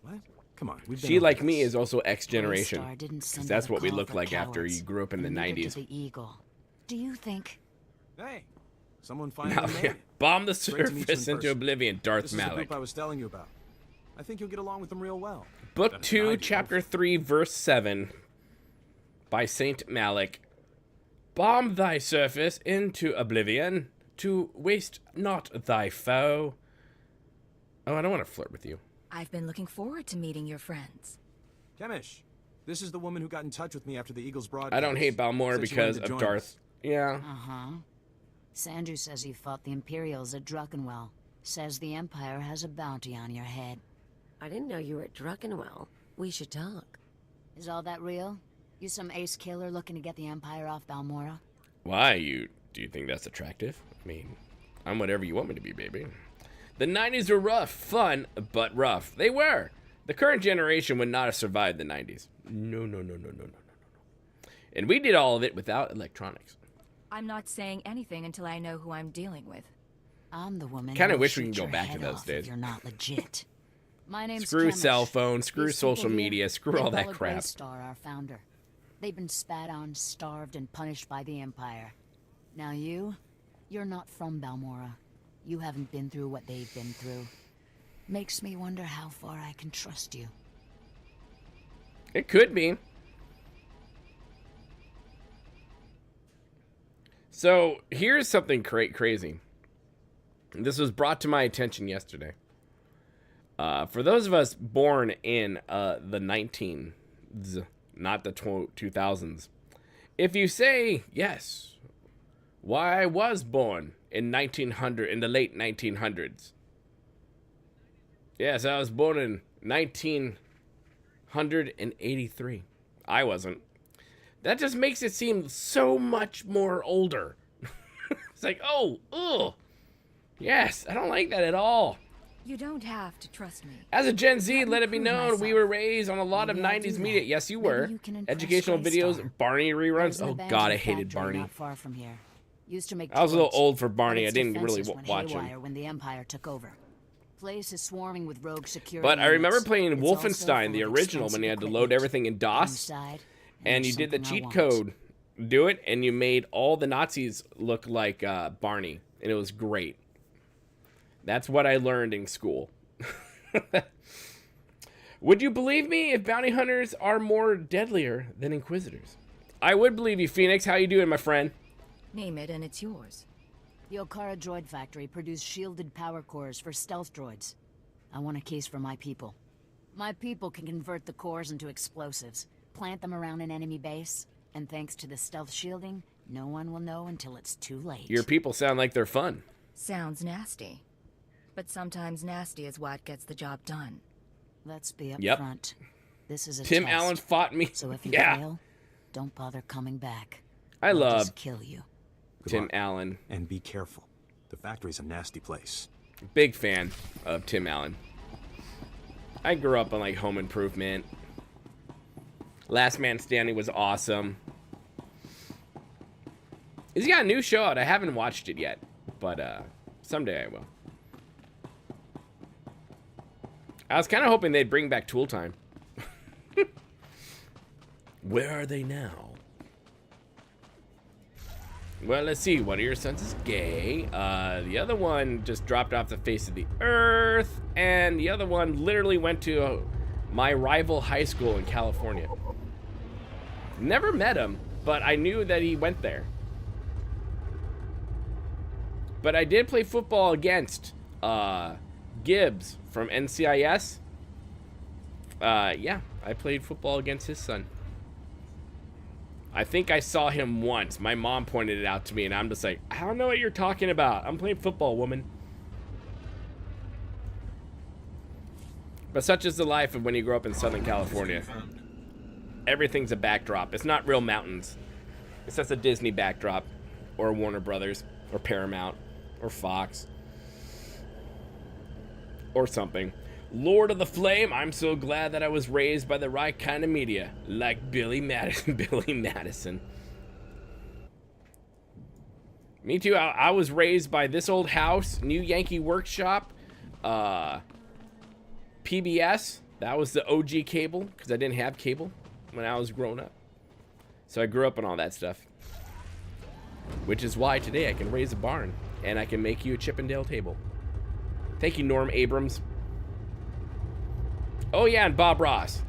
What? Come on, we've She, like me, is also X generation. Star didn't send Because that's out a what we call look for like after cowards, you grew up in the and neither 90s. did the Eagle. Do you think? Hey, someone finally Now, made it. bomb the Great to meet you in surface into person. oblivion, Darth This is the Malik. group I was telling you about. I think you'll get along with them real well. Book Better than I 2, do. Chapter 3, Verse 7 by Saint Malik. Bomb thy surface into oblivion, to waste not thy foe. Oh, I don't want to flirt with you. I've been looking forward to meeting your friends. Kemish, this is the woman who got in touch with me after the Eagles broadcast. I don't hate Balmora Said she because wanted to of join Darth. us. Yeah. Uh-huh. Sanju says you fought the Imperials at Druckenwell. Says the Empire has a bounty on your head. I didn't know you were at Druckenwell. We should talk. Is all that real? You some ace killer looking to get the Empire off Balmora? Why? Do you think that's attractive? I mean, I'm whatever you want me to be, baby. The 90s were rough, fun, but rough. They were. The current generation would not have survived the 90s. No. And we did all of it without electronics. I'm not saying anything until I know who I'm dealing with. I'm the woman. Kinda who'll wish we shoot can go your back to head those off days. If you're not legit. My name's Screw Kemish. cell phones, screw These social people here, media, screw they all call that her crap. Greystar, our founder. They've been spat on, starved, and punished by the Empire. Now you're not from Balmora. You haven't been through what they've been through. Makes me wonder how far I can trust you. It could be. So here's something crazy. This was brought to my attention yesterday. For those of us born in the 19s, not the 2000s, if you say yes, why I was born in 1900, in the late 1900s. Yes, I was born in 1983. I wasn't. That just makes it seem so much more older. It's like, oh, ugh. Yes, I don't like that at all. You don't have to trust me. As a Gen Z, let it be prove known, we myself. were raised on a lot of Maybe I'll 90s do media. that. Yes, you Maybe were. you can impress Educational videos, Greystar. Barney reruns. There's an Oh, abandoned God, I hated factory Barney. Not far from here. Used to make I was a little droids, old for but Barney. I its didn't really defenses went watch him. haywire when the Empire took over. Place is swarming with rogue security. But I remember units. playing It's also Wolfenstein, full the of original, when you had to load expensive everything in DOS. Inside, And you there's did the something I cheat want. code. Do it, and you made all the Nazis look like Barney. And it was great. That's what I learned in school. Would you believe me if bounty hunters are more deadlier than inquisitors? I would believe you, Phoenix. How you doing, my friend? Name it and it's yours. The Okara droid factory produced shielded power cores for stealth droids. I want a case for my people. My people can convert the cores into explosives, plant them around an enemy base, and thanks to the stealth shielding, no one will know until it's too late. Your people sound like they're fun. Sounds nasty. But sometimes nasty is what gets the job done. Let's be up Yep. front. This is a Tim test. Allen fought me. So if you Yeah. fail, don't bother coming back. I I'll love just kill you. Good Tim luck. Allen. And be careful. The factory's a nasty place. Big fan of Tim Allen. I grew up on like Home Improvement. Last Man Standing was awesome. He's got a new show out. I haven't watched it yet, but someday I will. I was kind of hoping they'd bring back Tool Time. Where are they now? Well, let's see. One of your sons is gay. The other one just dropped off the face of the earth. And the other one literally went to my rival high school in California. Never met him, but I knew that he went there. But I did play football against Gibbs from NCIS. Yeah, I played football against his son. I think I saw him once. My mom pointed it out to me, and I'm just like, I don't know what you're talking about. I'm playing football, woman. But such is the life of when you grow up in Southern California. everything's a backdrop. It's not real mountains. It's just a Disney backdrop, or Warner Brothers, or Paramount, or Fox, or something. Lord of the Flame, I'm so glad that I was raised by the right kind of media, like Billy Madison. Me too. I was raised by This Old House, New Yankee Workshop, PBS. That was the OG cable, because I didn't have cable when I was growing up. So I grew up on all that stuff. Which is why today I can raise a barn, and I can make you a Chippendale table. Thank you, Norm Abrams. Oh yeah, and Bob Ross.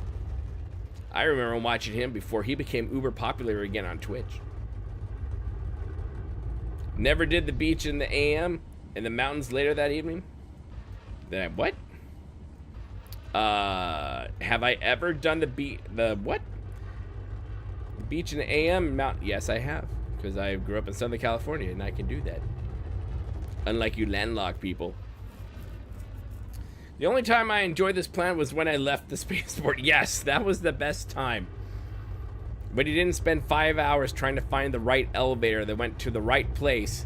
I remember watching him before he became uber popular again on Twitch. Never did the beach in the AM and the mountains later that evening. What? Have I ever done the beach in the AM mountain? Yes, I have, because I grew up in Southern California and I can do that. Unlike you landlocked people. The only time I enjoyed this planet was when I left the spaceport. Yes, that was the best time. But he didn't spend 5 hours trying to find the right elevator that went to the right place.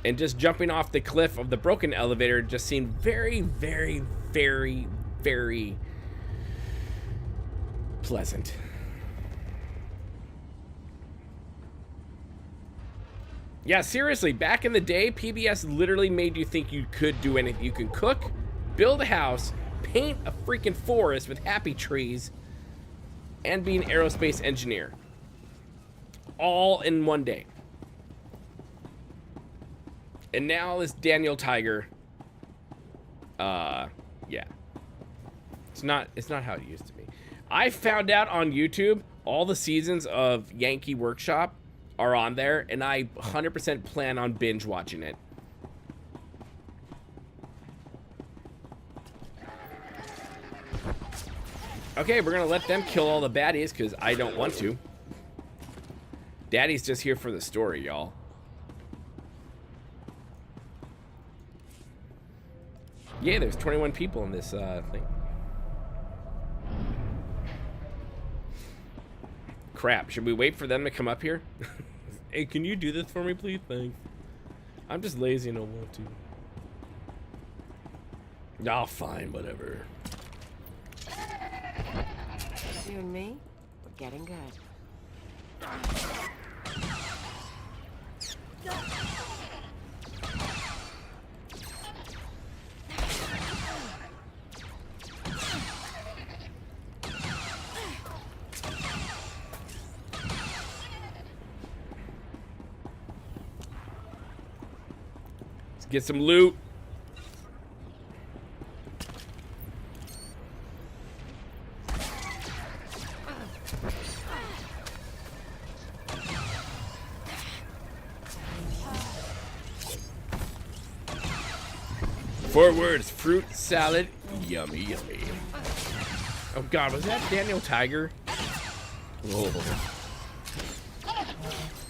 And just jumping off the cliff of the broken elevator just seemed very, very, very, very pleasant. Yeah, seriously, back in the day, PBS literally made you think you could do anything. You can cook, build a house, paint a freaking forest with happy trees, and be an aerospace engineer. All in one day. And now this Daniel Tiger, yeah. It's not how it used to be. I found out on YouTube all the seasons of Yankee Workshop are on there, and I 100% plan on binge watching it. Okay, we're gonna let them kill all the baddies because I don't want to. Daddy's just here for the story, y'all. Yeah, there's 21 people in this thing. Crap, should we wait for them to come up here? Hey, can you do this for me, please? Thanks. I'm just lazy and don't want to. Oh, fine, whatever. You and me, we're getting good. Let's get some loot. Four words: fruit salad, yummy, yummy. Oh God, was that Daniel Tiger? Whoa.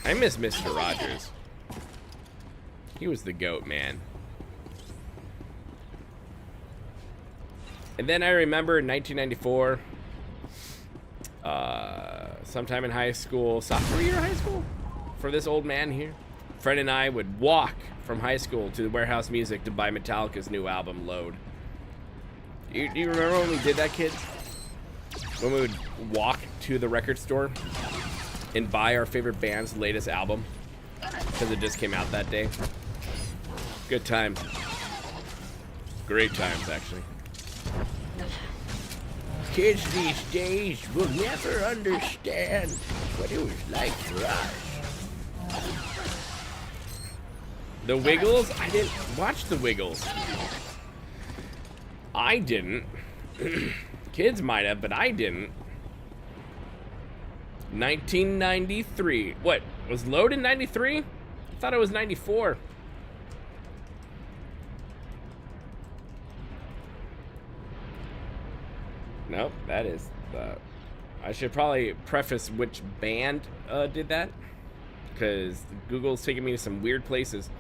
I miss Mr. Rogers. He was the GOAT, man. And then I remember in 1994, sometime in high school, sophomore year of high school, for this old man here, Fred and I would walk from high school to the Warehouse Music to buy Metallica's new album, Load. Do you remember when we did that, kids? When we would walk to the record store and buy our favorite band's latest album because it just came out that day. Good times. Great times, actually. Kids these days will never understand what it was like for us. The Wiggles? I didn't watch the Wiggles. I didn't. Kids might have, but I didn't. 1993. What? Was Load in 93? I thought it was 94. Nope, that is I should probably preface which band did that, because Google's taking me to some weird places.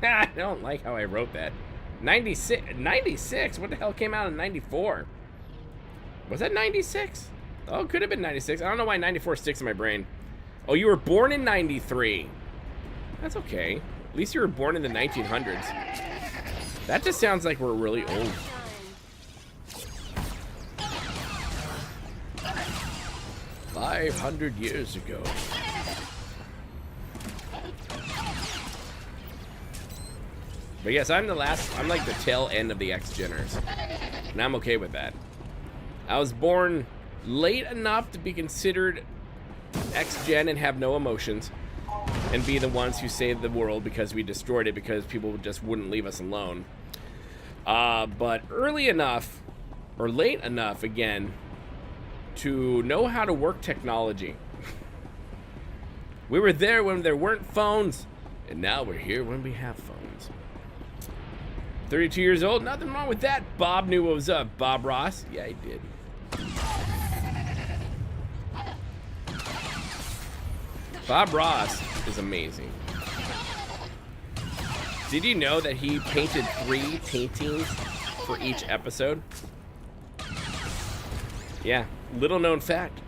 I don't like how I wrote that. 96? 96? What the hell came out in 94? Was that 96? Oh, it could have been 96. I don't know why 94 sticks in my brain. Oh, you were born in 93. That's okay. At least you were born in the 1900s. That just sounds like we're really old. "500 years ago." But yes, I'm like the tail end of the X-Geners. And I'm okay with that. I was born late enough to be considered X-Gen and have no emotions. And be the ones who saved the world because we destroyed it because people just wouldn't leave us alone. But early enough, or late enough again, to know how to work technology. We were there when there weren't phones, and now we're here when we have phones. 32 years old, nothing wrong with that. Bob knew what was up. Bob Ross? Yeah, he did. Bob Ross is amazing. Did you know that he painted 3 paintings for each episode? Yeah, little known fact.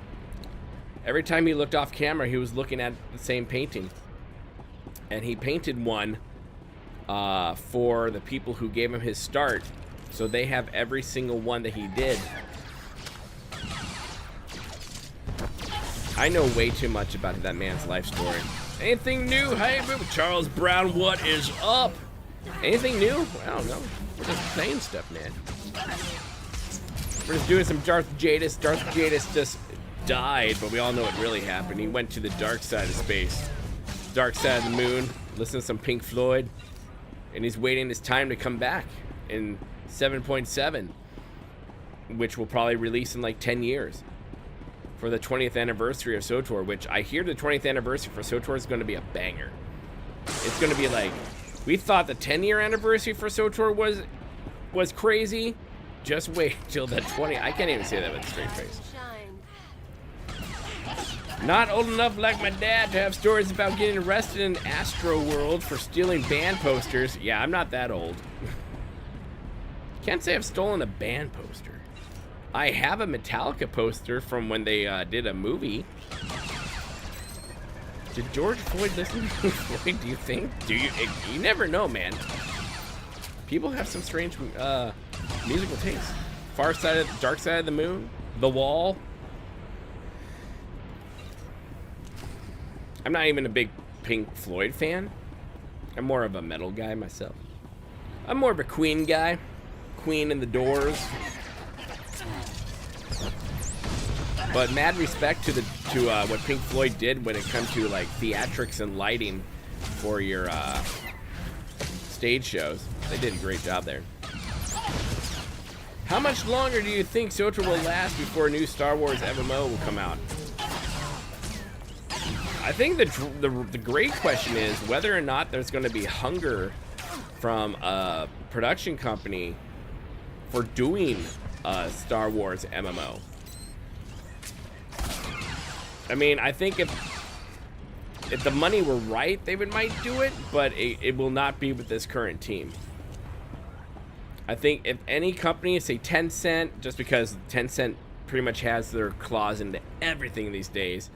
Every time he looked off camera, he was looking at the same painting. And he painted one for the people who gave him his start, so they have every single one that he did. I know way too much about that man's life story. Anything new? Hey, Charles Brown, what is up? Anything new? I don't know. We're just saying stuff, man. We're just doing some Darth Jadus. Darth Jadus just died, but we all know what really happened. He went to the dark side of space. Dark side of the moon. Listen to some Pink Floyd. And he's waiting his time to come back in 7.7, which will probably release in like 10 years for the 20th anniversary of SWTOR, which I hear the 20th anniversary for SWTOR is going to be a banger. It's going to be like, we thought the 10-year anniversary for SWTOR was crazy. Just wait till the 20. I can't even say that with a straight face. Not old enough like my dad to have stories about getting arrested in Astro World for stealing band posters. Yeah, I'm not that old. Can't say I've stolen a band poster. I have a Metallica poster from when they did a movie. Did George Floyd listen to Floyd, do you think? You never know, man. People have some strange musical tastes. Dark Side of the Moon, The Wall. I'm not even a big Pink Floyd fan. I'm more of a metal guy myself. I'm more of a Queen guy. Queen and the Doors. But mad respect to what Pink Floyd did when it comes to like theatrics and lighting for your stage shows. They did a great job there. How much longer do you think SWTOR will last before a new Star Wars MMO will come out? I think the great question is whether or not there's going to be hunger from a production company for doing a Star Wars MMO. I mean, I think if the money were right, they might do it, but it will not be with this current team. I think if any company, say Tencent, just because Tencent pretty much has their claws into everything these days,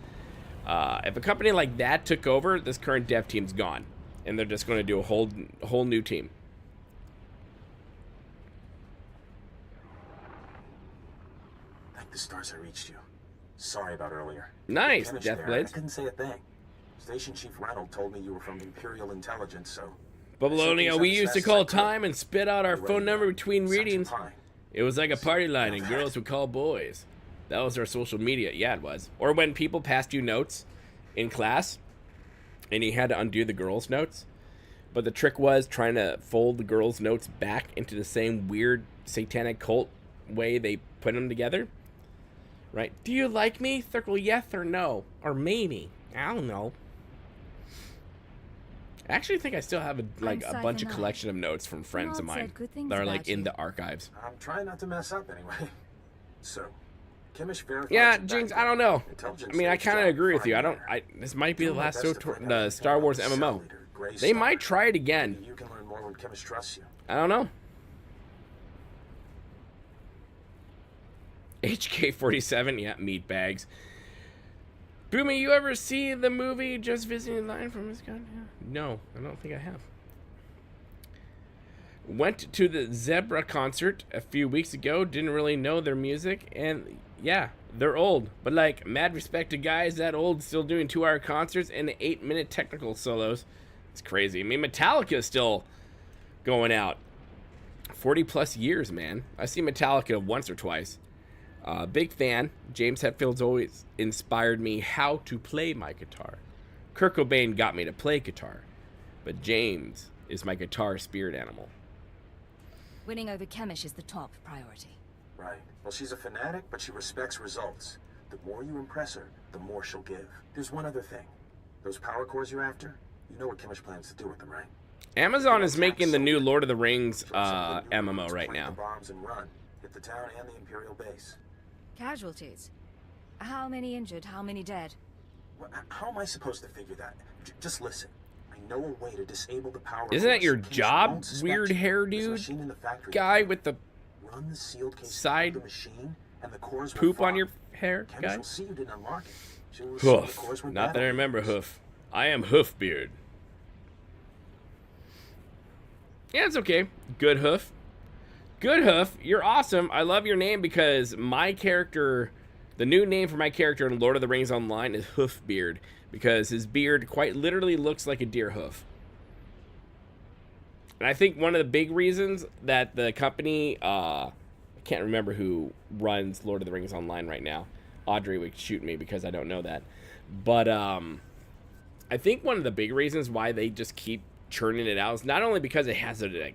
if a company like that took over, this current dev team's gone, and they're just going to do a whole new team. Thank the stars I reached you. Sorry about earlier. Nice, Deathblades. Deathblades. I couldn't say a thing. Station Chief Reynolds told me you were from Imperial Intelligence, so... Babylonia, we used to call time and spit out our phone number between readings. It was like a party line, and girls would call boys. That was our social media. Yeah, it was. Or when people passed you notes in class, and you had to undo the girls' notes. But the trick was trying to fold the girls' notes back into the same weird satanic cult way they put them together. Right? Do you like me? Circle yes or no. Or maybe. I don't know. I actually think I still have a bunch of collection of notes from friends of mine that are like in the archives. I'm trying not to mess up anyway. So, Kimish verified. Yeah, Jinx, I don't know. I mean, I kind of agree with you. This might be the last Star Wars MMO. gray They star. might try it again. Maybe you can learn more when Chemist trusts you. I don't know. HK-47, yeah, meat bags. Boomy, you ever see the movie Just Visiting Line from His God? No, I don't think I have. Went to the Zebra concert a few weeks ago. Didn't really know their music. And yeah, they're old. But like, mad respect to guys that old still doing 2-hour concerts and 8-minute technical solos. It's crazy. I mean, Metallica is still going out. 40 plus years, man. I've seen Metallica once or twice. Big fan. James Hetfield's always inspired me how to play my guitar. Kurt Cobain got me to play guitar. But James is my guitar spirit animal. Winning over Chemish is the top priority. Right. Well, she's a fanatic, but she respects results. The more you impress her, the more she'll give. There's one other thing. Those power cores you're after, you know what Chemish plans to do with them, right? Amazon is making the new Lord of the Rings MMO right now. Bombs and run. Hit the town and the Imperial base. Casualties? How many injured? How many dead? Well, how am I supposed to figure that? Just listen. I know a way to disable the power. Isn't that your cores. job, weird hair dude guy with the Run the sealed case side the machine, and the cores will poop fire. on your hair Chemish guy? will see you didn't unlock it. She will assume the Hoof. cores went Not bad that I on remember you. Hoof. I am Hoofbeard. Yeah, it's okay. Good Hoof. Good Hoof, you're awesome. I love your name because my character, the new name for my character in Lord of the Rings Online is Hoofbeard, because his beard quite literally looks like a deer hoof. And I think one of the big reasons that the company, I can't remember who runs Lord of the Rings Online right now. Audrey would shoot me because I don't know that. But I think one of the big reasons why they just keep churning it out is not only because it has a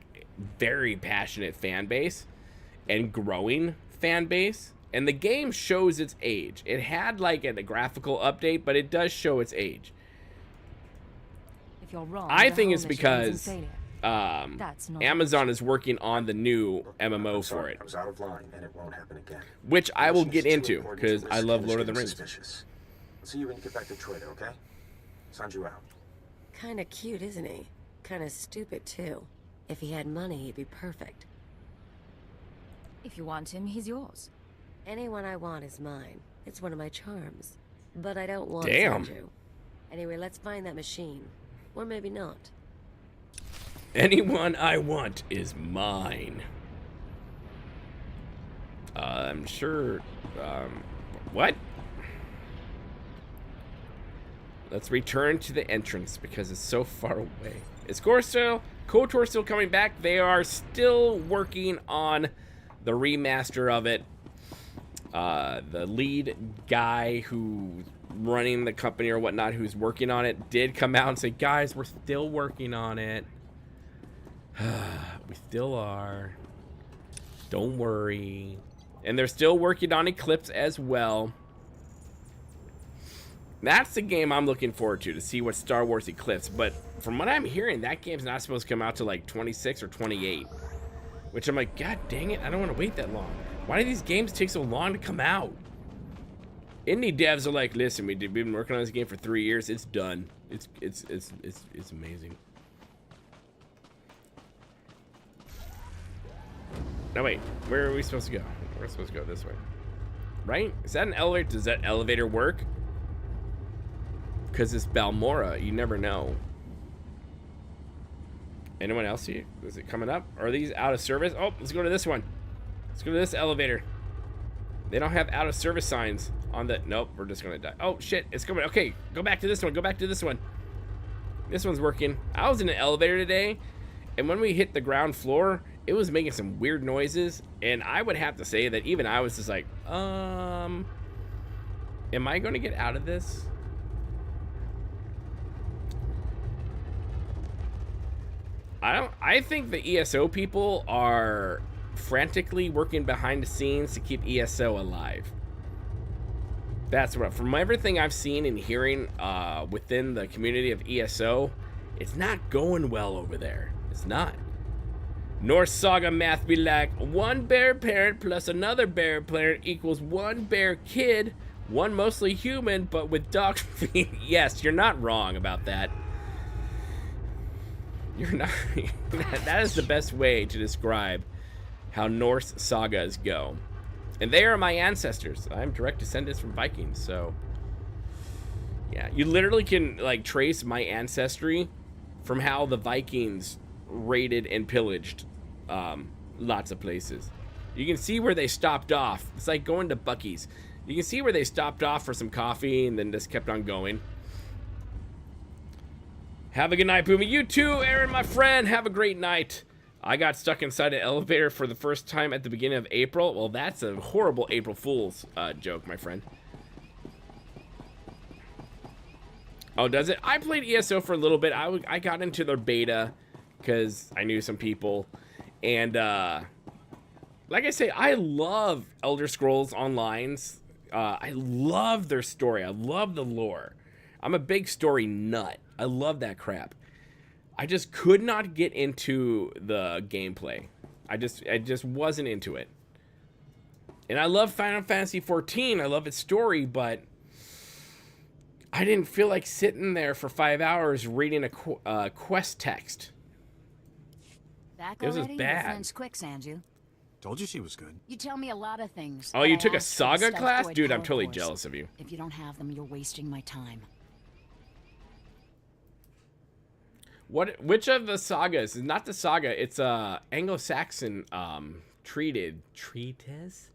very passionate fan base and growing fan base, and the game shows its age. It had like a graphical update, but it does show its age. If you're wrong, I the think whole it's mission ends in because failure. That's not Amazon is working on the new I'm MMO for sorry, it, I was out of line, and it won't happen again. which I will Mission get is too into important because to I risk love Chemish Lord of the getting Rings. suspicious. I'll see you when you get back to Troy, okay? Send you out. Kinda cute, isn't he? Kinda stupid, too. If he had money, he'd be perfect. If you want him, he's yours. Anyone I want is mine. It's one of my charms. But I don't want Damn. Sanju. Anyway, let's find that machine. Or maybe not. Anyone I want is mine. I'm sure. What? Let's return to the entrance because it's so far away. Is KOTOR still coming back? They are still working on the remaster of it. The lead guy who's running the company or whatnot, who's working on it, did come out and say, guys, we're still working on it. We still are. Don't worry. And they're still working on Eclipse as well. That's the game I'm looking forward to see what Star Wars Eclipse. But from what I'm hearing, that game's not supposed to come out to like 26 or 28. Which I'm like, God dang it, I don't want to wait that long. Why do these games take so long to come out? Indie devs are like, listen, we've been working on this game for 3 years. It's done. It's amazing. No, wait. Where are we supposed to go? We're supposed to go this way. Right? Is that an elevator? Does that elevator work? Because it's Balmora. You never know. Anyone else see it? Is it coming up? Are these out of service? Oh, let's go to this one. Let's go to this elevator. They don't have out of service signs on the... Nope, we're just going to die. Oh, shit. It's coming. Okay, go back to this one. Go back to this one. This one's working. I was in an elevator today, and when we hit the ground floor, it was making some weird noises, and I would have to say that even I was just like, am I going to get out of this? I think the ESO people are frantically working behind the scenes to keep ESO alive. That's what, from everything I've seen and hearing within the community of ESO, it's not going well over there. It's not. Norse Saga math be like, one bear parent plus another bear parent equals one bear kid, one mostly human but with dog feet. Yes, you're not wrong about that. You're not. That is the best way to describe how Norse sagas go. And they are my ancestors. I'm direct descendants from Vikings, so yeah, you literally can like trace my ancestry from how the Vikings raided and pillaged lots of places. You can see where they stopped off. It's like going to Buc-ee's. You can see where they stopped off for some coffee and then just kept on going. Have a good night, Boomy. You too, Aaron, my friend. Have a great night. I got stuck inside an elevator for the first time at the beginning of April. Well, that's a horrible April Fool's joke, my friend. Oh, does it? I played ESO for a little bit. I got into their beta because I knew some people. And like I say, I love Elder Scrolls Online's. I love their story. I love the lore. I'm a big story nut. I love that crap. I just could not get into the gameplay. I just wasn't into it. And I love Final Fantasy XIV. I love its story, but I didn't feel like sitting there for 5 hours reading a quest text. Back It was already? bad. Your friend's quicksand you. Told you she was good. You tell me a lot of things. Oh, but you I took a asked for the saga stealth class? droid Dude, I'm power totally cores. jealous of you. If you don't have them, you're wasting my time. Which of the sagas is not the saga? It's Anglo-Saxon treatise.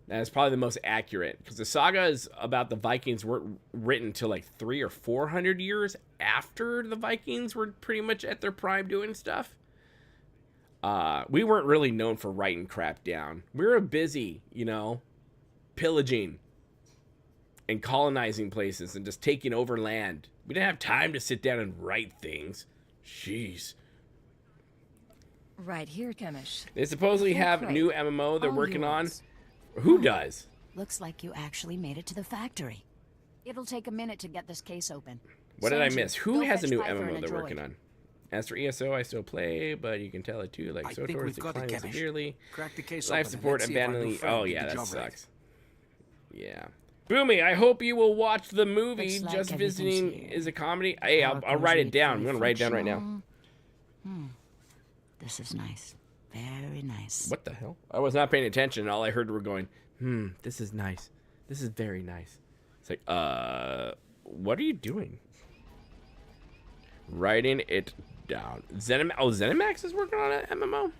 That is probably the most accurate because the sagas about the Vikings weren't written till like 300 or 400 years after the Vikings were pretty much at their prime doing stuff. We weren't really known for writing crap down. We were busy, you know, pillaging and colonizing places and just taking over land. We didn't have time to sit down and write things. Jeez. Right here, Kemish. They supposedly Full have a crate. new MMO they're All working on. yours. Who does? Looks like you actually made it to the factory. It'll take a minute to get this case open. What did I Sanji, miss? Who go has a fetch new Piper and MMO a they're droid. working on? As for ESO, I still play, but you can tell it too. Like I think SWTOR is we've got it, declining Kemish. severely. Crack the case Life open and support let's see if our new abandoned. friend Oh did yeah, the that job right. sucks. Yeah. Boomy, I hope you will watch the movie. Looks like Just everything's Visiting here. is a comedy. Hey, I'll Power write cores it down. I'm fully gonna write it down right now. functional. This is nice. Very nice. What the hell? I was not paying attention. All I heard were going, this is nice. This is very nice. It's like, what are you doing? Writing it down. Zenimax is working on an MMO?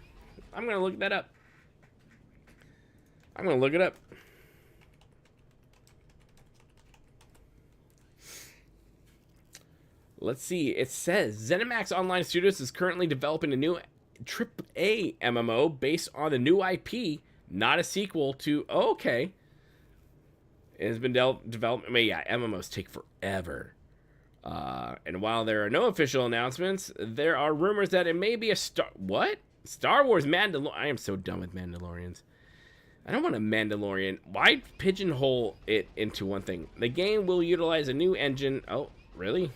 I'm going to look that up. I'm going to look it up. Let's see. It says ZeniMax Online Studios is currently developing a new AAA MMO based on a new IP, not a sequel to. Oh, okay. It has been developed. I mean, yeah, MMOs take forever. And while there are no official announcements, there are rumors that it may be a Star Wars Mandalorian. I am so done with Mandalorians. I don't want a Mandalorian. Why pigeonhole it into one thing? The game will utilize a new engine. Oh, really?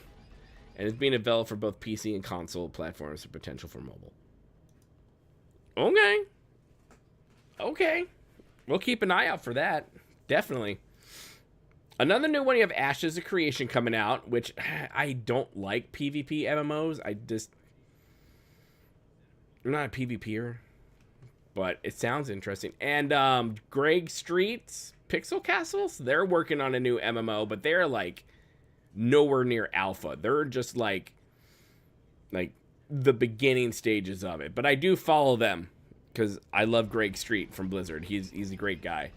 And it's being developed for both PC and console platforms with potential for mobile. Okay. Okay. We'll keep an eye out for that. Definitely. Another new one, you have Ashes of Creation coming out, which I don't like PvP MMOs. I'm not a PvPer, but it sounds interesting. And Greg Street's Pixel Castles, they're working on a new MMO, but they're like nowhere near alpha. They're just like the beginning stages of it. But I do follow them because I love Greg Street from Blizzard. He's a great guy.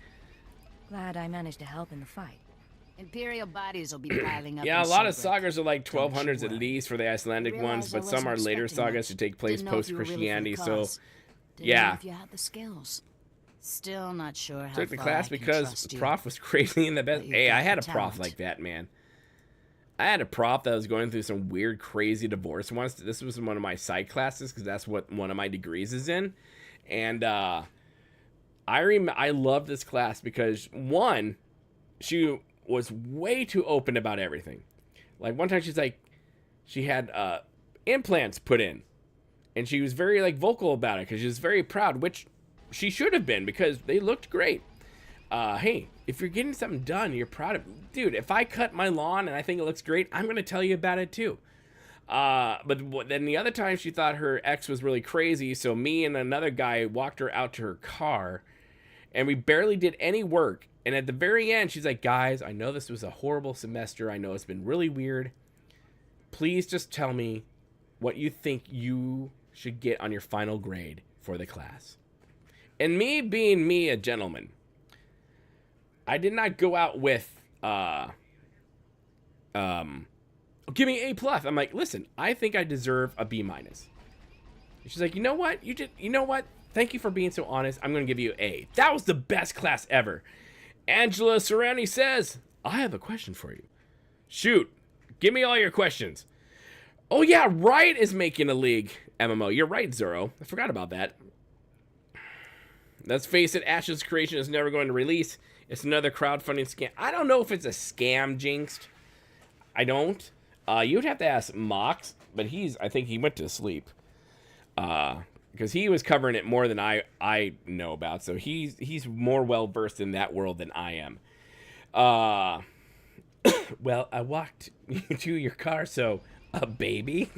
Glad I managed to help in the fight. Imperial bodies will be piling up. Yeah, a in lot of Zored. sagas are like Don't you 1200s at worry. least for the Icelandic ones, Realize I but some are wasn't later expecting sagas much. to take place Didn't know if you were really for the post-Christianity. So, cause. Didn't yeah. know if you had the skills. Still not sure how Took the far class I can because trust you. prof was crazy in the best. But you've Hey, I got had a the prof talent. like that, man. I had a prof that was going through some weird, crazy divorce once. This was one of my side classes because that's what one of my degrees is in. And I love this class because, one, she was way too open about everything. Like, one time she's like, she had implants put in. And she was very, like, vocal about it because she was very proud, which she should have been because they looked great. Hey, if you're getting something done, you're proud of it. Dude, if I cut my lawn and I think it looks great, I'm going to tell you about it too. But then the other time she thought her ex was really crazy, so me and another guy walked her out to her car, and we barely did any work. And at the very end, she's like, guys, I know this was a horrible semester. I know it's been really weird. Please just tell me what you think you should get on your final grade for the class. And me being me, a gentleman, I did not go out with, give me A+. I'm like, listen, I think I deserve a B-. She's like, you know what? You know what? Thank you for being so honest. I'm going to give you A. That was the best class ever. Angela Serrani says, I have a question for you. Shoot. Give me all your questions. Oh, yeah, Riot is making a League MMO. You're right, Zoro. I forgot about that. Let's face it, Ash's creation is never going to release. It's another crowdfunding scam. I don't know if it's a scam, Jinxed. I don't. You'd have to ask Mox, but I think he went to sleep. Because he was covering it more than I know about. So he's more well-versed in that world than I am. Well, I walked to your car, so a baby?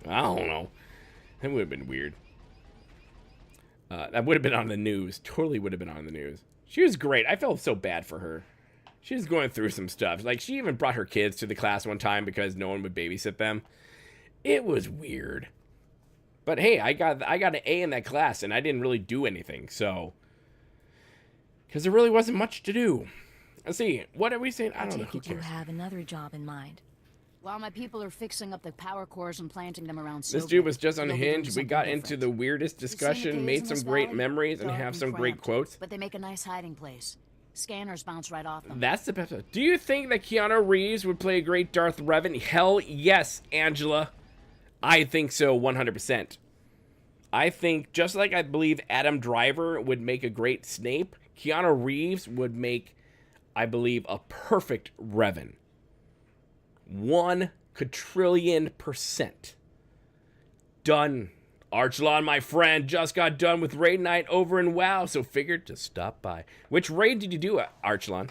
I don't know. That would have been weird. That would have been on the news. Totally would have been on the news. She was great. I felt so bad for her. She was going through some stuff. Like, she even brought her kids to the class one time because no one would babysit them. It was weird. But hey, I got an A in that class, and I didn't really do anything, so... Because there really wasn't much to do. Let's see, what are we saying? I don't know, who You cares? have another job in mind. While my people are fixing up the power cores and planting them around This Zored, dude was just you'll be doing unhinged. We something got different. into the weirdest discussion, made some great memories, and have some great quotes. But they make a nice hiding place. Scanners bounce right off them. That's the best. Do you think that Keanu Reeves would play a great Darth Revan? Hell yes, Angela. I think so, 100%. I think, just like I believe Adam Driver would make a great Snape, Keanu Reeves would make, I believe, a perfect Revan. 1 quadrillion%. Done. Archelon, my friend, just got done with raid night over in WoW, so figured to stop by. Which raid did you do, Archelon?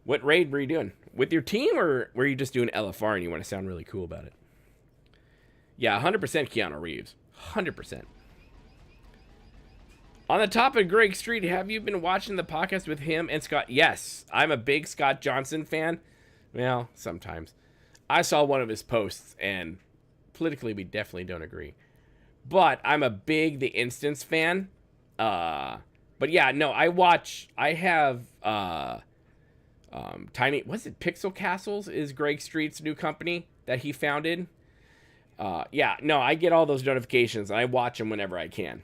What raid were you doing? With your team, or were you just doing LFR and you want to sound really cool about it? Yeah, 100% Keanu Reeves. 100%. On the topic of Greg Street, have you been watching the podcast with him and Scott? Yes, I'm a big Scott Johnson fan. Well, sometimes. I saw one of his posts, and politically we definitely don't agree. But I'm a big The Instance fan. But yeah, no, I have Tiny, what's it, Pixel Castles is Greg Street's new company that he founded. Yeah, no, I get all those notifications, and I watch them whenever I can.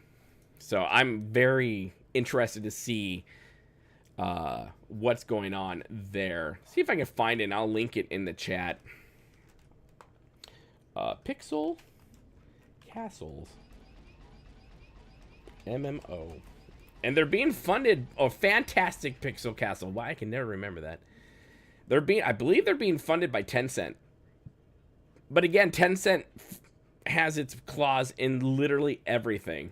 So I'm very interested to see what's going on there. See if I can find it, and I'll link it in the chat. Pixel Castles MMO. And they're being funded. Oh, fantastic Pixel Castle. Why, I can never remember that. I believe they're being funded by Tencent. But again, Tencent has its claws in literally everything.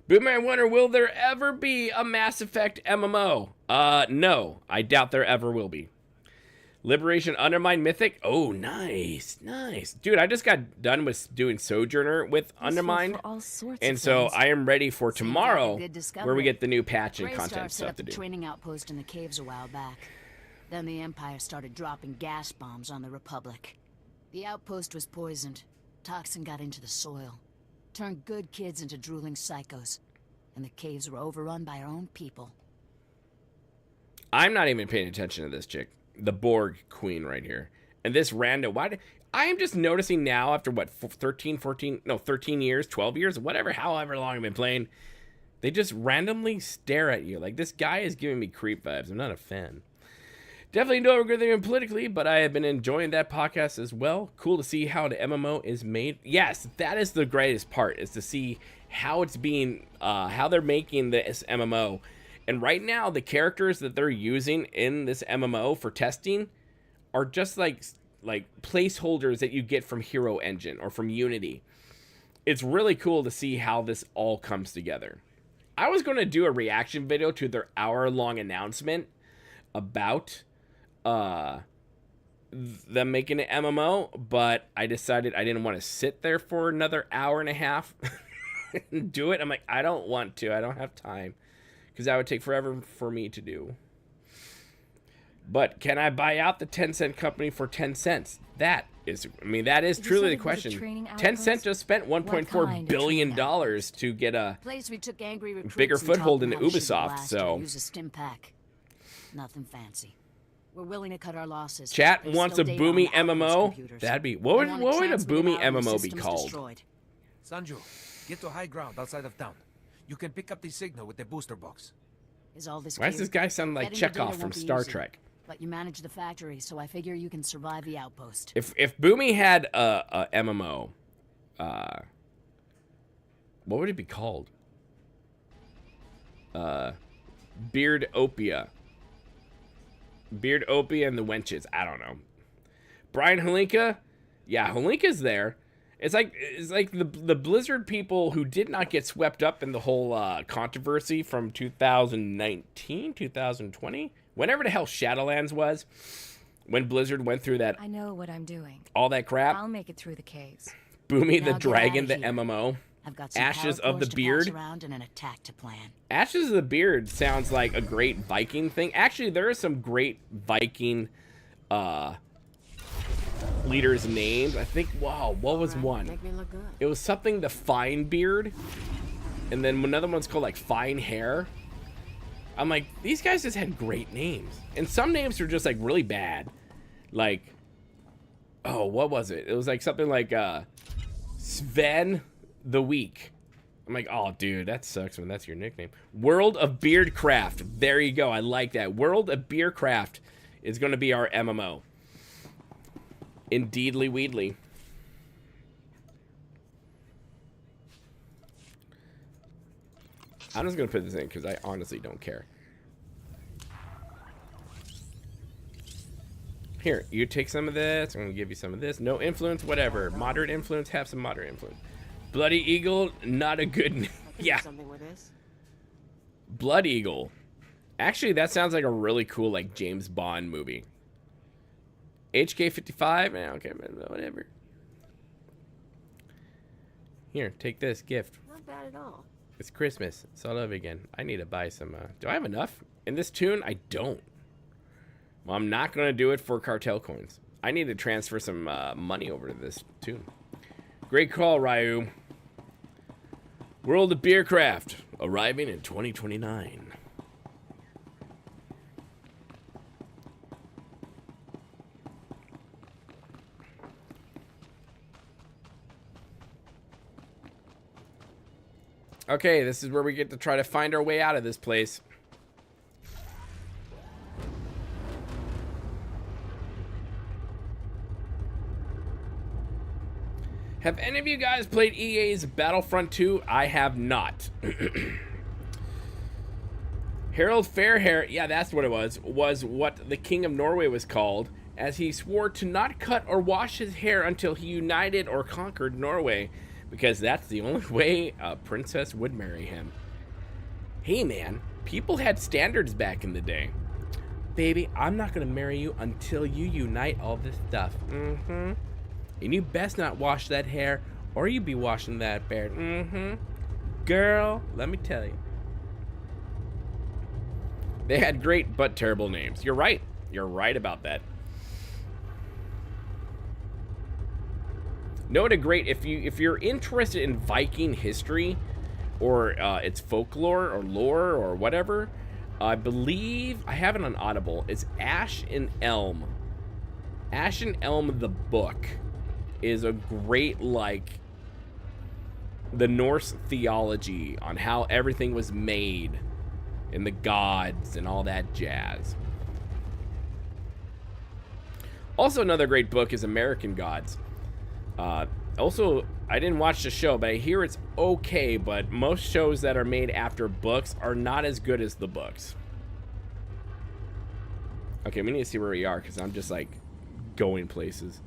Boomy, I wonder, will there ever be a Mass Effect MMO? No, I doubt there ever will be. Liberation Undermine Mythic? Oh, nice, nice. Dude, I just got done with doing Sojourner with Undermine. And so I am ready for tomorrow, where we get the new patch and Greystar content set stuff up to a do. training outpost in the caves a while back. Then the Empire started dropping gas bombs on the Republic. The outpost was poisoned. Toxin got into the soil. Turned good kids into drooling psychos. And the caves were overrun by our own people. I'm not even paying attention to this chick. The Borg queen right here. And this random, I am just noticing now after what, 13 years, 12 years, whatever, however long I've been playing, they just randomly stare at you. Like, this guy is giving me creep vibes. I'm not a fan. Definitely don't agree with him politically, but I have been enjoying that podcast as well. Cool to see how the MMO is made. Yes, that is the greatest part, is to see how it's being, how they're making this MMO. And right now, the characters that they're using in this MMO for testing are just like placeholders that you get from Hero Engine or from Unity. It's really cool to see how this all comes together. I was going to do a reaction video to their hour-long announcement about them making an MMO, but I decided I didn't want to sit there for another hour and a half and do it. I'm like, I don't want to. I don't have time, because that would take forever for me to do. But can I buy out the 10-cent company for 10 cents? That is, I mean, that is truly the question. 10 Cent just spent $1.4 billion to get a Place we took angry bigger recruits and foothold taught into them how to shoot Ubisoft, blaster, so. use a stim pack. Nothing fancy. We're willing to cut our losses. Chat There's wants a still data on Boomy the Outpost MMO. computers. That'd be, They what wanna would a transmit Boomy out when the MMO be system's called? destroyed. Sanju, get to high ground outside of town. You can pick up the signal with the booster box. Is all this Why does clear? this guy sound like Getting the Chekhov data from won't be Star easy, Trek? But you manage the factory, so I figure you can survive the outpost. If Boomy had a MMO, what would it be called? Beardopia. Beardopia and the Wenches. I don't know. Brian Holinka? Yeah, Holinka's there. It's like the Blizzard people who did not get swept up in the whole controversy from 2019, 2020, whenever the hell Shadowlands was, when Blizzard went through that. I know what I'm doing. All that crap. I'll make it through the caves. Boomy Now the get Dragon, outta the here. MMO. I've got some Ashes power of the cores to Beard. pass around and an attack to plan. Ashes of the Beard sounds like a great Viking thing. Actually, there are some great Viking leaders named. I think, wow, what was one? Make me look good. It was something the Fine Beard, and then another one's called like Fine Hair. I'm like, these guys just had great names, and some names were just like really bad. Like, oh, what was it? It was like something like Sven the Weak. I'm like, oh, dude, that sucks when that's your nickname. World of Beardcraft. There you go. I like that. World of Beardcraft is going to be our MMO. Indeedly Weedly. I'm just going to put this in because I honestly don't care. Here, you take some of this. I'm going to give you some of this. No influence, whatever. Moderate influence, have some moderate influence. Bloody Eagle, not a good name. Yeah. Something with this. Blood Eagle. Actually, that sounds like a really cool, like, James Bond movie. HK55? Okay, whatever. Here, take this gift. Not bad at all. It's Christmas. It's all over again. I need to buy some. Do I have enough? In this tune, I don't. Well, I'm not going to do it for cartel coins. I need to transfer some money over to this tune. Great call, Ryu. World of Beercraft, arriving in 2029. Okay, this is where we get to try to find our way out of this place. Have any of you guys played EA's Battlefront 2? I have not. Harold Fairhair, yeah, that's what it was what the King of Norway was called, as he swore to not cut or wash his hair until he united or conquered Norway, because that's the only way a princess would marry him. Hey man, people had standards back in the day. Baby, I'm not gonna marry you until you unite all this stuff. Mm-hmm. And you best not wash that hair, or you be washing that beard. Mm-hmm. Girl, let me tell you. They had great but terrible names. You're right. You're right about that. No, what a great, if you're interested in Viking history or its folklore or lore or whatever, I believe I have it on Audible. It's Ash and Elm. Ash and Elm the book is a great, like, the Norse theology on how everything was made and the gods and all that jazz. Also, another great book is American Gods. Also, I didn't watch the show, but I hear it's okay, but most shows that are made after books are not as good as the books. Okay, we need to see where we are, because I'm just, like, going places.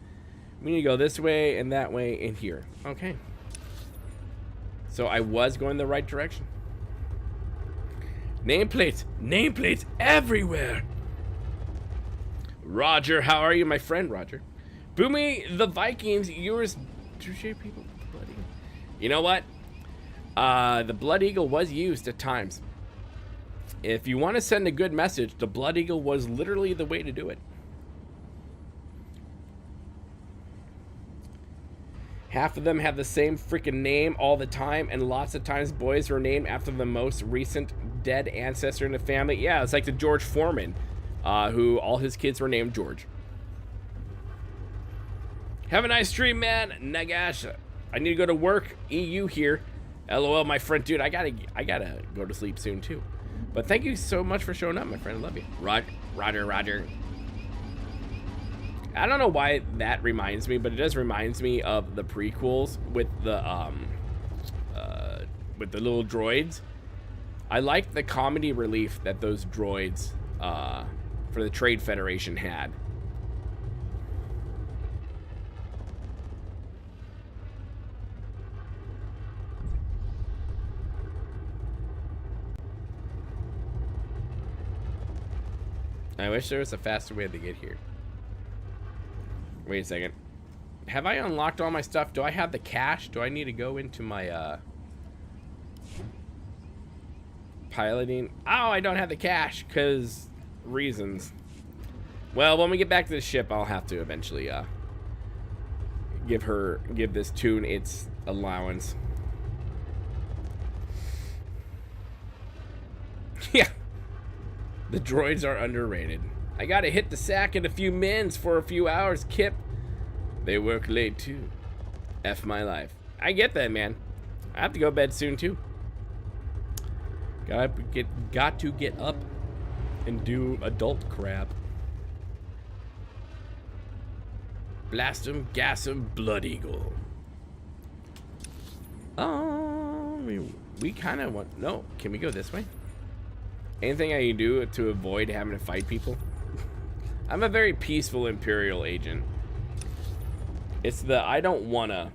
We need to go this way and that way and here. Okay. So I was going the right direction. Nameplates! Nameplates everywhere! Roger, how are you, my friend? Roger. Boomy, the Vikings, yours... people? Blood Eagle. You know what? The Blood Eagle was used at times. If you want to send a good message, the Blood Eagle was literally the way to do it. Half of them have the same freaking name all the time, and lots of times boys were named after the most recent dead ancestor in the family. Yeah, it's like the George Foreman, who all his kids were named George. Have a nice stream, man. Nagash, I need to go to work. EU here. LOL, my friend. Dude, I gotta go to sleep soon too. But thank you so much for showing up, my friend. I love you. Roger. I don't know why that reminds me, but it does reminds me of the prequels with the little droids. I like the comedy relief that those droids for the Trade Federation had. I wish there was a faster way to get here. Wait a second. Have I unlocked all my stuff? Do I have the cache? Do I need to go into my piloting? Oh, I don't have the cache because reasons. Well, when we get back to the ship, I'll have to eventually give this tune its allowance. Yeah. The droids are underrated. I gotta hit the sack in a few mins for a few hours, Kip. They work late too. F my life. I get that, man. I have to go to bed soon too. Got to get up and do adult crap. Blast 'em, gas 'em, Blood Eagle. We kind of want... No, can we go this way? Anything I can do to avoid having to fight people? I'm a very peaceful Imperial agent. It's the I don't wanna.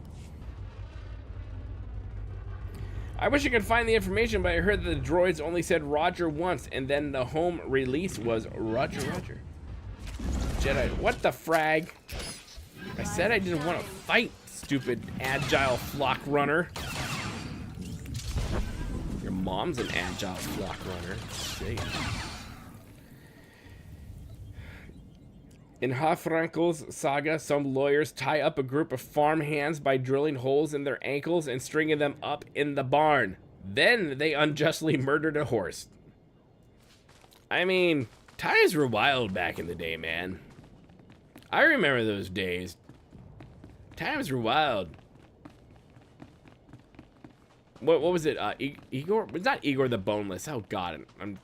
I wish I could find the information, but I heard that the droids only said Roger once, and then the home release was Roger. Jedi, what the frag? I said I didn't want to fight, stupid agile flock runner. Your mom's an agile flock runner. Jeez. In Hafrankel's saga, some lawyers tie up a group of farm hands by drilling holes in their ankles and stringing them up in the barn. Then they unjustly murdered a horse. I mean, times were wild back in the day, man. I remember those days. Times were wild. What was it? Igor? It's not Igor the Boneless. Oh, God. I'm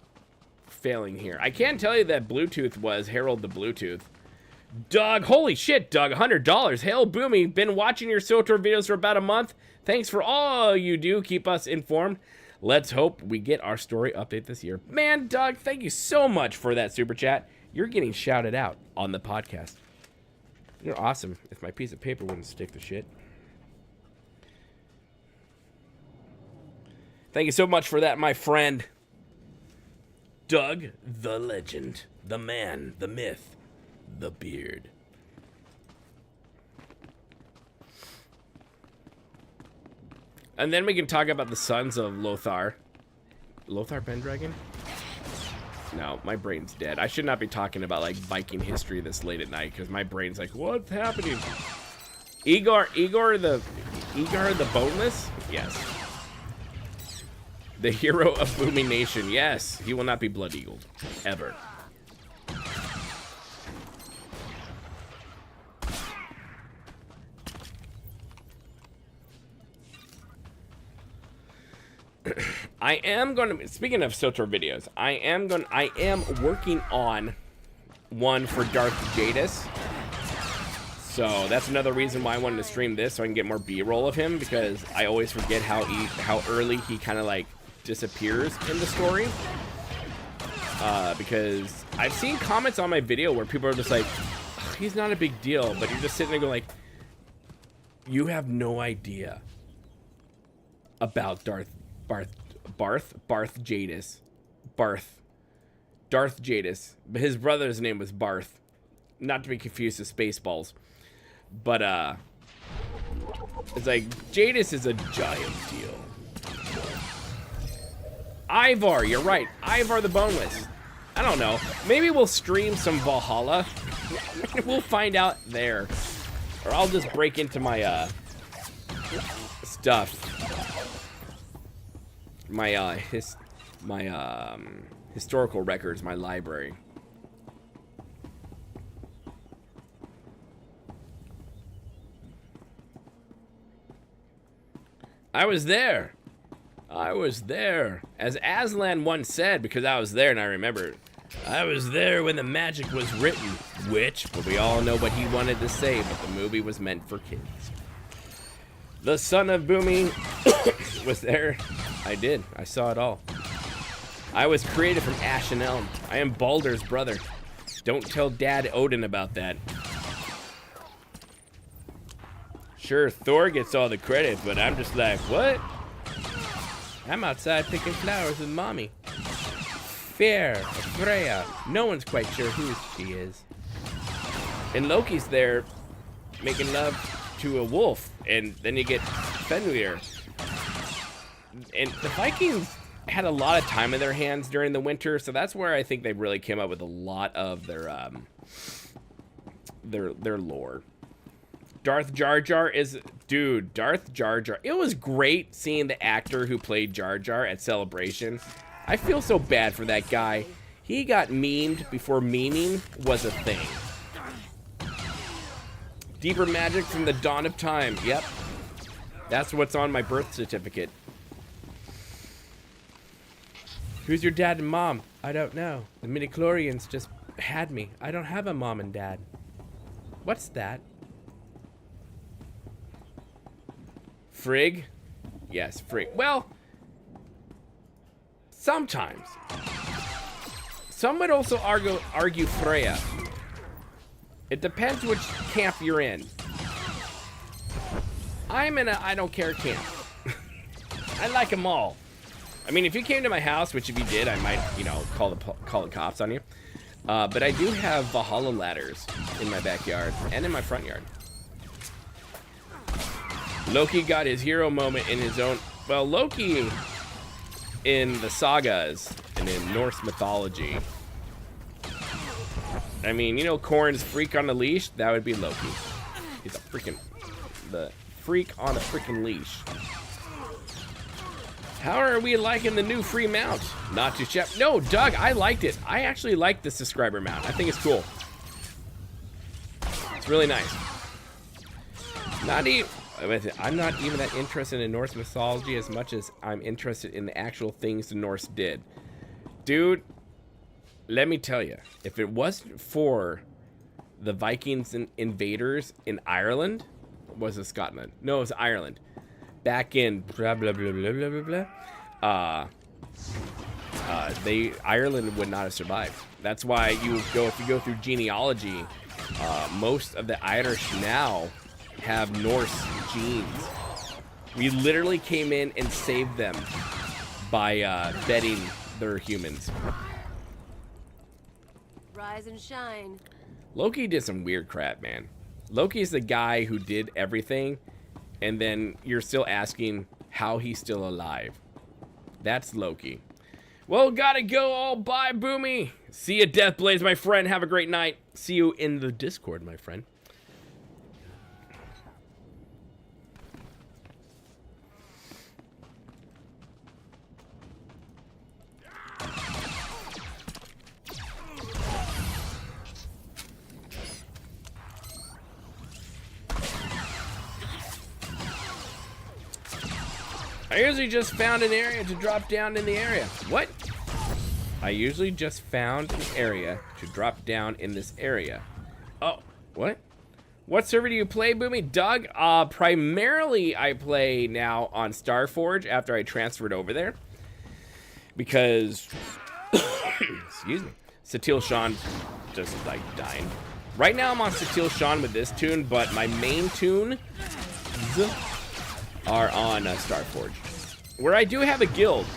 failing here. I can tell you that Bluetooth was Harold the Bluetooth. Doug, holy shit, Doug, $100. Hail, Boomy. Been watching your swtor videos for about a month. Thanks for all you do. Keep us informed. Let's hope we get our story update this year. Man, Doug, thank you so much for that super chat. You're getting shouted out on the podcast. You're awesome. If my piece of paper wouldn't stick to shit. Thank you so much for that, my friend. Doug, the legend, the man, the myth, the beard. And then we can talk about the sons of Lothar. Lothar Pendragon? No, my brain's dead. I should not be talking about like Viking history this late at night because my brain's like, what's happening? Igor the Boneless? Yes. The hero of boomynation. Yes, he will not be blood eagled ever. I am going to, speaking of swtor videos, I am working on one for Darth Jadus. So that's another reason why I wanted to stream this, so I can get more B-roll of him, because I always forget how early he kind of like disappears in the story. Because I've seen comments on my video where people are just like, he's not a big deal, but you're just sitting there going like, you have no idea about Barth Jadus. Barth. Darth Jadus. But his brother's name was Barth. Not to be confused with Spaceballs. But, it's like, Jadus is a giant deal. Ivar, you're right. Ivar the Boneless. I don't know. Maybe we'll stream some Valhalla. We'll find out there. Or I'll just break into my, stuff. My, historical records, my library. I was there. I was there. As Aslan once said, because I was there and I remembered. I was there when the magic was written. Which, well, we all know what he wanted to say, but the movie was meant for kids. The son of Boomy was there. I did. I saw it all. I was created from Ash and Elm. I am Baldur's brother. Don't tell Dad Odin about that. Sure, Thor gets all the credit, but I'm just like, what? I'm outside picking flowers with Mommy. Freya. No one's quite sure who she is. And Loki's there making love to a wolf, and then you get Fenrir. And the Vikings had a lot of time in their hands during the winter, so that's where I think they really came up with a lot of their lore. Darth Jar Jar is, dude, Darth Jar Jar. It was great seeing the actor who played Jar Jar at Celebration. I feel so bad for that guy. He got memed before memeing was a thing. Deeper magic from the dawn of time. Yep. That's what's on my birth certificate. Who's your dad and mom? I don't know. The midichlorians just had me. I don't have a mom and dad. What's that? Frigg? Yes, Frigg. Well, sometimes. Some would also argue Freya. It depends which camp you're in. I'm in a I don't care camp. I like them all. I mean, if you came to my house, which if you did, I might, you know, call the cops on you. But I do have Valhalla ladders in my backyard and in my front yard. Loki got his hero moment in his own... Well, Loki in the sagas and in Norse mythology. I mean, you know Korn's freak on a leash? That would be Loki. He's a freaking... the freak on a freaking leash. How are we liking the new free mount? Not too shabby. No, Doug, I liked it. I actually like the subscriber mount. I think it's cool. It's really nice. I'm not even that interested in Norse mythology as much as I'm interested in the actual things the Norse did. Dude, let me tell you, if it wasn't for the Vikings and invaders in Ireland, was it Scotland? No, it was Ireland. Back in blah blah blah blah blah blah blah. Ireland would not have survived. That's why if you go through genealogy, most of the Irish now have Norse genes. We literally came in and saved them by betting they're humans. Rise and shine. Loki did some weird crap, man. Loki's the guy who did everything, and then you're still asking how he's still alive. That's Loki. Well, gotta go. All bye, Boomy. See you, Deathblades, my friend. Have a great night. See you in the Discord, my friend. I usually just found an area to drop down in the area. What? I usually just found an area to drop down in this area. Oh, what? What server do you play, Boomy? Doug? Primarily I play now on Starforge after I transferred over there. Because, excuse me, Satil Sean just like dying. Right now I'm on Satil Sean with this tune, but my main tune are on Starforge, where I do have a guild.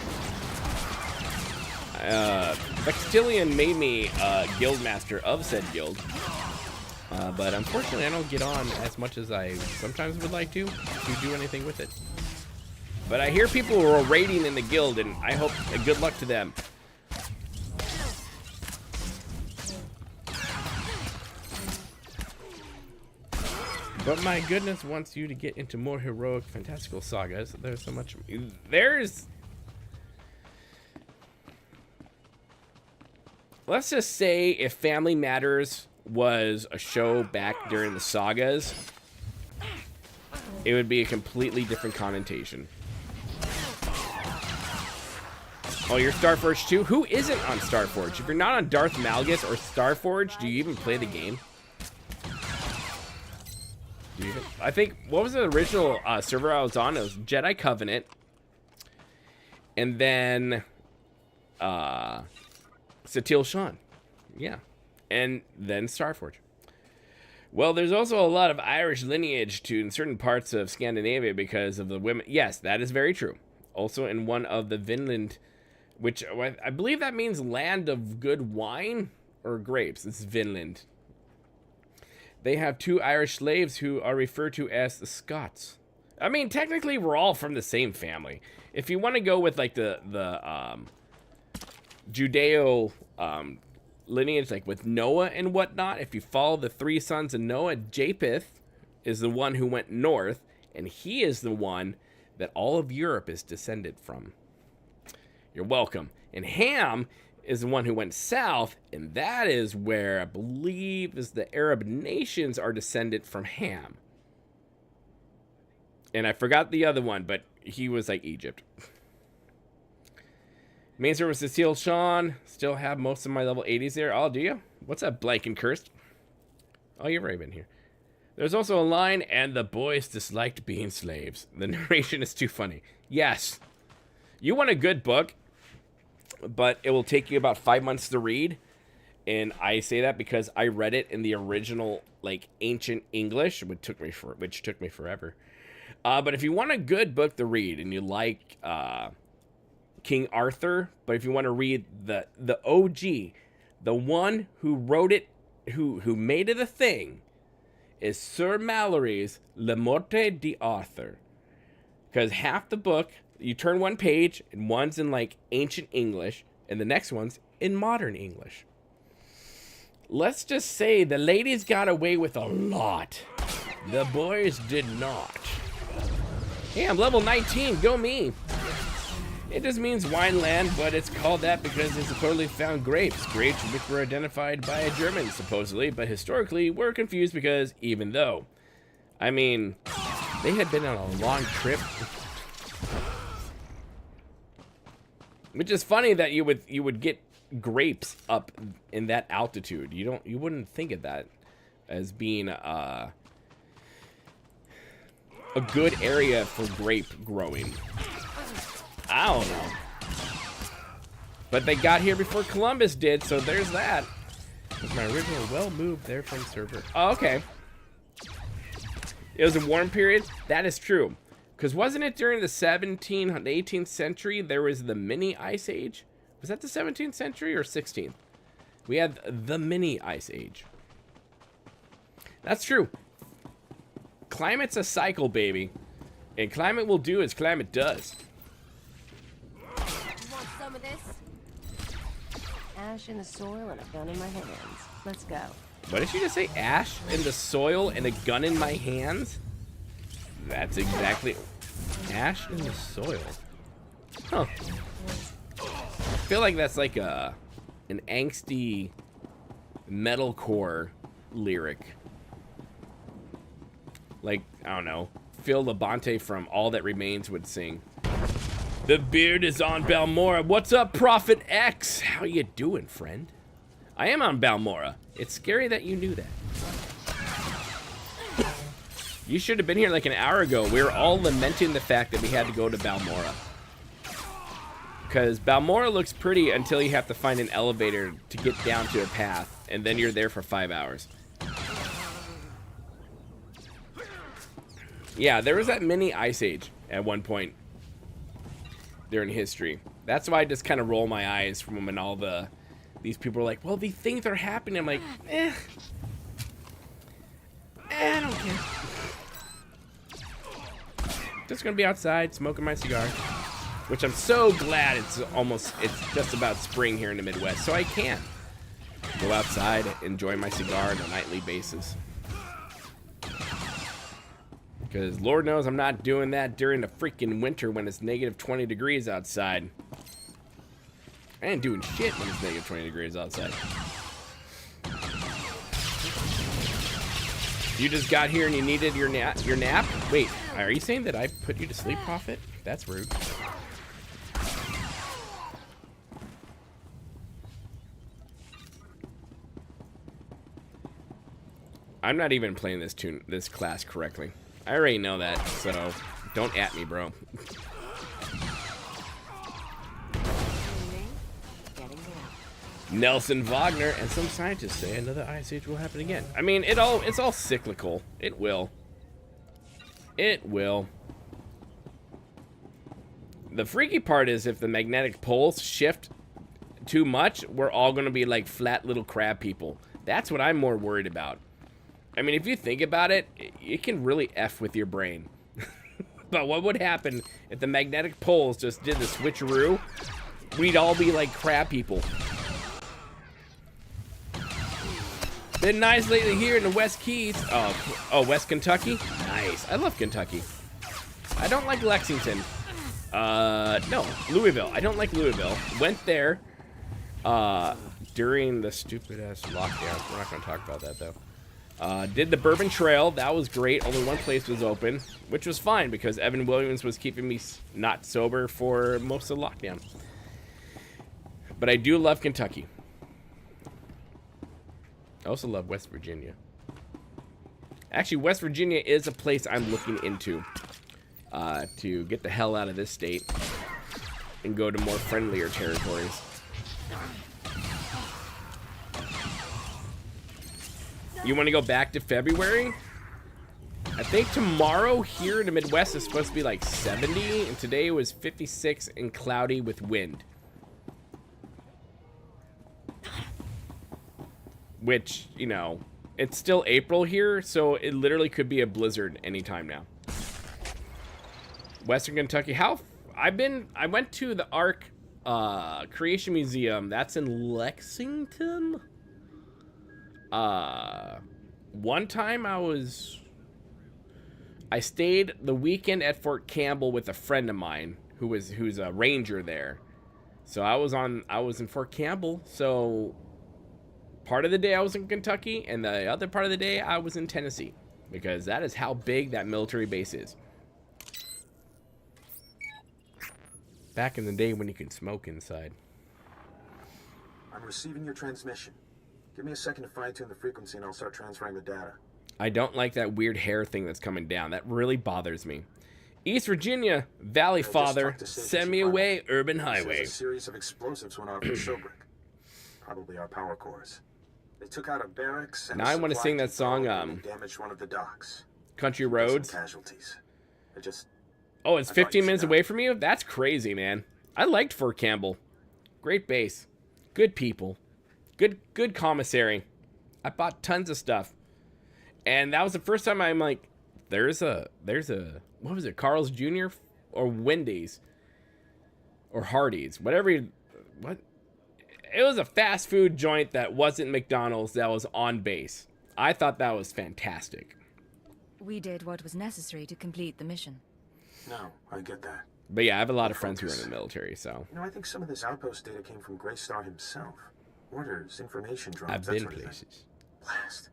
Vextillion made me guild master of said guild. But unfortunately, I don't get on as much as I sometimes would like to do anything with it. But I hear people are raiding in the guild, and I hope good luck to them. But my goodness wants you to get into more heroic, fantastical sagas. There's so much. Let's just say if Family Matters was a show back during the sagas, it would be a completely different connotation. Oh, you're Starforged too? Who isn't on Starforged? If you're not on Darth Malgus or Starforged, do you even play the game? I think, what was the original server I was on? It was Jedi Covenant. And then Satil Shan. Yeah. And then Starforge. Well, there's also a lot of Irish lineage in certain parts of Scandinavia because of the women. Yes, that is very true. Also in one of the Vinland, which I believe that means land of good wine or grapes. It's Vinland. They have 2 Irish slaves who are referred to as the Scots. I mean, technically, we're all from the same family. If you want to go with like the Judeo lineage, like with Noah and whatnot, if you follow the 3 sons of Noah, Japheth is the one who went north, and he is the one that all of Europe is descended from. You're welcome. And Ham is the one who went south, and that is where I believe is the Arab nations are descended from Ham. And I forgot the other one, but he was like Egypt. Main server Cecile Sean. Still have most of my level 80s there. Oh, do you? What's up, Blank and Cursed? Oh, you've already been here. There's also a line, and the boys disliked being slaves. The narration is too funny. Yes. You want a good book, but it will take you about 5 months to read. And I say that because I read it in the original, like, ancient English, which took me forever. But if you want a good book to read and you like King Arthur, but if you want to read the OG, the one who wrote it, who made it a thing, is Sir Mallory's Le Morte d'Arthur. Because half the book, you turn one page, and one's in like ancient English, and the next one's in modern English. Let's just say the ladies got away with a lot. The boys did not. Hey, I'm level 19, go me. It just means wine land, but it's called that because they supposedly found grapes. Grapes which were identified by a German, supposedly, but historically we're confused because even though, I mean, they had been on a long trip. Which is funny that you would get grapes up in that altitude. You wouldn't think of that as being a good area for grape growing. I don't know. But they got here before Columbus did, so there's that. That's my original well moved there from server. Oh, okay. It was a warm period? That is true. Because wasn't it during the 18th century there was the mini ice age? Was that the 17th century or 16th? We had the mini ice age. That's true. Climate's a cycle, baby. And climate will do as climate does. You want some of this? Ash in the soil and a gun in my hands. Let's go. What did she just say? Ash in the soil and a gun in my hands? That's exactly... Ash in the soil. Huh. I feel like that's like an angsty metalcore lyric. Like, I don't know, Phil Labonte from All That Remains would sing. The beard is on Balmora. What's up, Prophet X? How you doing, friend? I am on Balmora. It's scary that you knew that. You should have been here like an hour ago. We were all lamenting the fact that we had to go to Balmora. Because Balmora looks pretty until you have to find an elevator to get down to a path. And then you're there for 5 hours. Yeah, there was that mini ice age at one point during history. That's why I just kind of roll my eyes from when all these people are like, well, these things are happening. I'm like, I don't care. Just gonna be outside smoking my cigar, which I'm so glad it's just about spring here in the Midwest, so I can go outside, enjoy my cigar on a nightly basis. Because Lord knows I'm not doing that during the freaking winter when it's negative 20 degrees outside. I ain't doing shit when it's negative 20 degrees outside. You just got here and you needed your nap? Wait, are you saying that I put you to sleep, Prophet? That's rude. I'm not even playing this class correctly. I already know that, so don't at me, bro. Nelson Wagner, and some scientists say another ice age will happen again. I mean, it's all cyclical. It will. It will. The freaky part is if the magnetic poles shift too much, we're all going to be like flat little crab people. That's what I'm more worried about. I mean, if you think about it, it can really F with your brain. But what would happen if the magnetic poles just did the switcheroo? We'd all be like crab people. Been nice lately here in the West Keys. Oh, West Kentucky? Nice. I love Kentucky. I don't like Lexington. No, Louisville. I don't like Louisville. Went there during the stupid ass lockdown. We're not going to talk about that though. Did the Bourbon Trail. That was great. Only one place was open, which was fine because Evan Williams was keeping me not sober for most of the lockdown. But I do love Kentucky. I also love West Virginia. Actually, West Virginia is a place I'm looking into to get the hell out of this state and go to more friendlier territories. You want to go back to February? I think tomorrow here in the Midwest is supposed to be like 70, and today was 56 and cloudy with wind. Which, you know, it's still April here, so it literally could be a blizzard anytime now. Western Kentucky, I went to the Ark Creation Museum. That's in Lexington. One time I stayed the weekend at Fort Campbell with a friend of mine who's a ranger there. So I was in Fort Campbell, so part of the day I was in Kentucky, and the other part of the day I was in Tennessee, because that is how big that military base is. Back in the day when you could smoke inside. I'm receiving your transmission. Give me a second to fine-tune the frequency and I'll start transferring the data. I don't like that weird hair thing that's coming down. That really bothers me. East Virginia, Valley Father, send me away, Urban Highway. A series of explosives went off in Showbrick. Probably our power cores. They took out a barracks and now I want to sing that song, damaged one of the docks. Country Roads. Casualties. Oh, it's 15 minutes away from you? That's crazy, man. I liked Fort Campbell. Great base. Good people. Good commissary. I bought tons of stuff. And that was the first time I'm like, there's a what was it, Carl's Jr. or Wendy's or Hardee's, whatever. It was a fast food joint that wasn't McDonald's, that was on base. I thought that was fantastic. We did what was necessary to complete the mission. No, I get that. But yeah, I have a lot of friends who are in the military, so. You know, I think some of this outpost data came from Greystar himself. Orders, information drops, I've been places. Blast.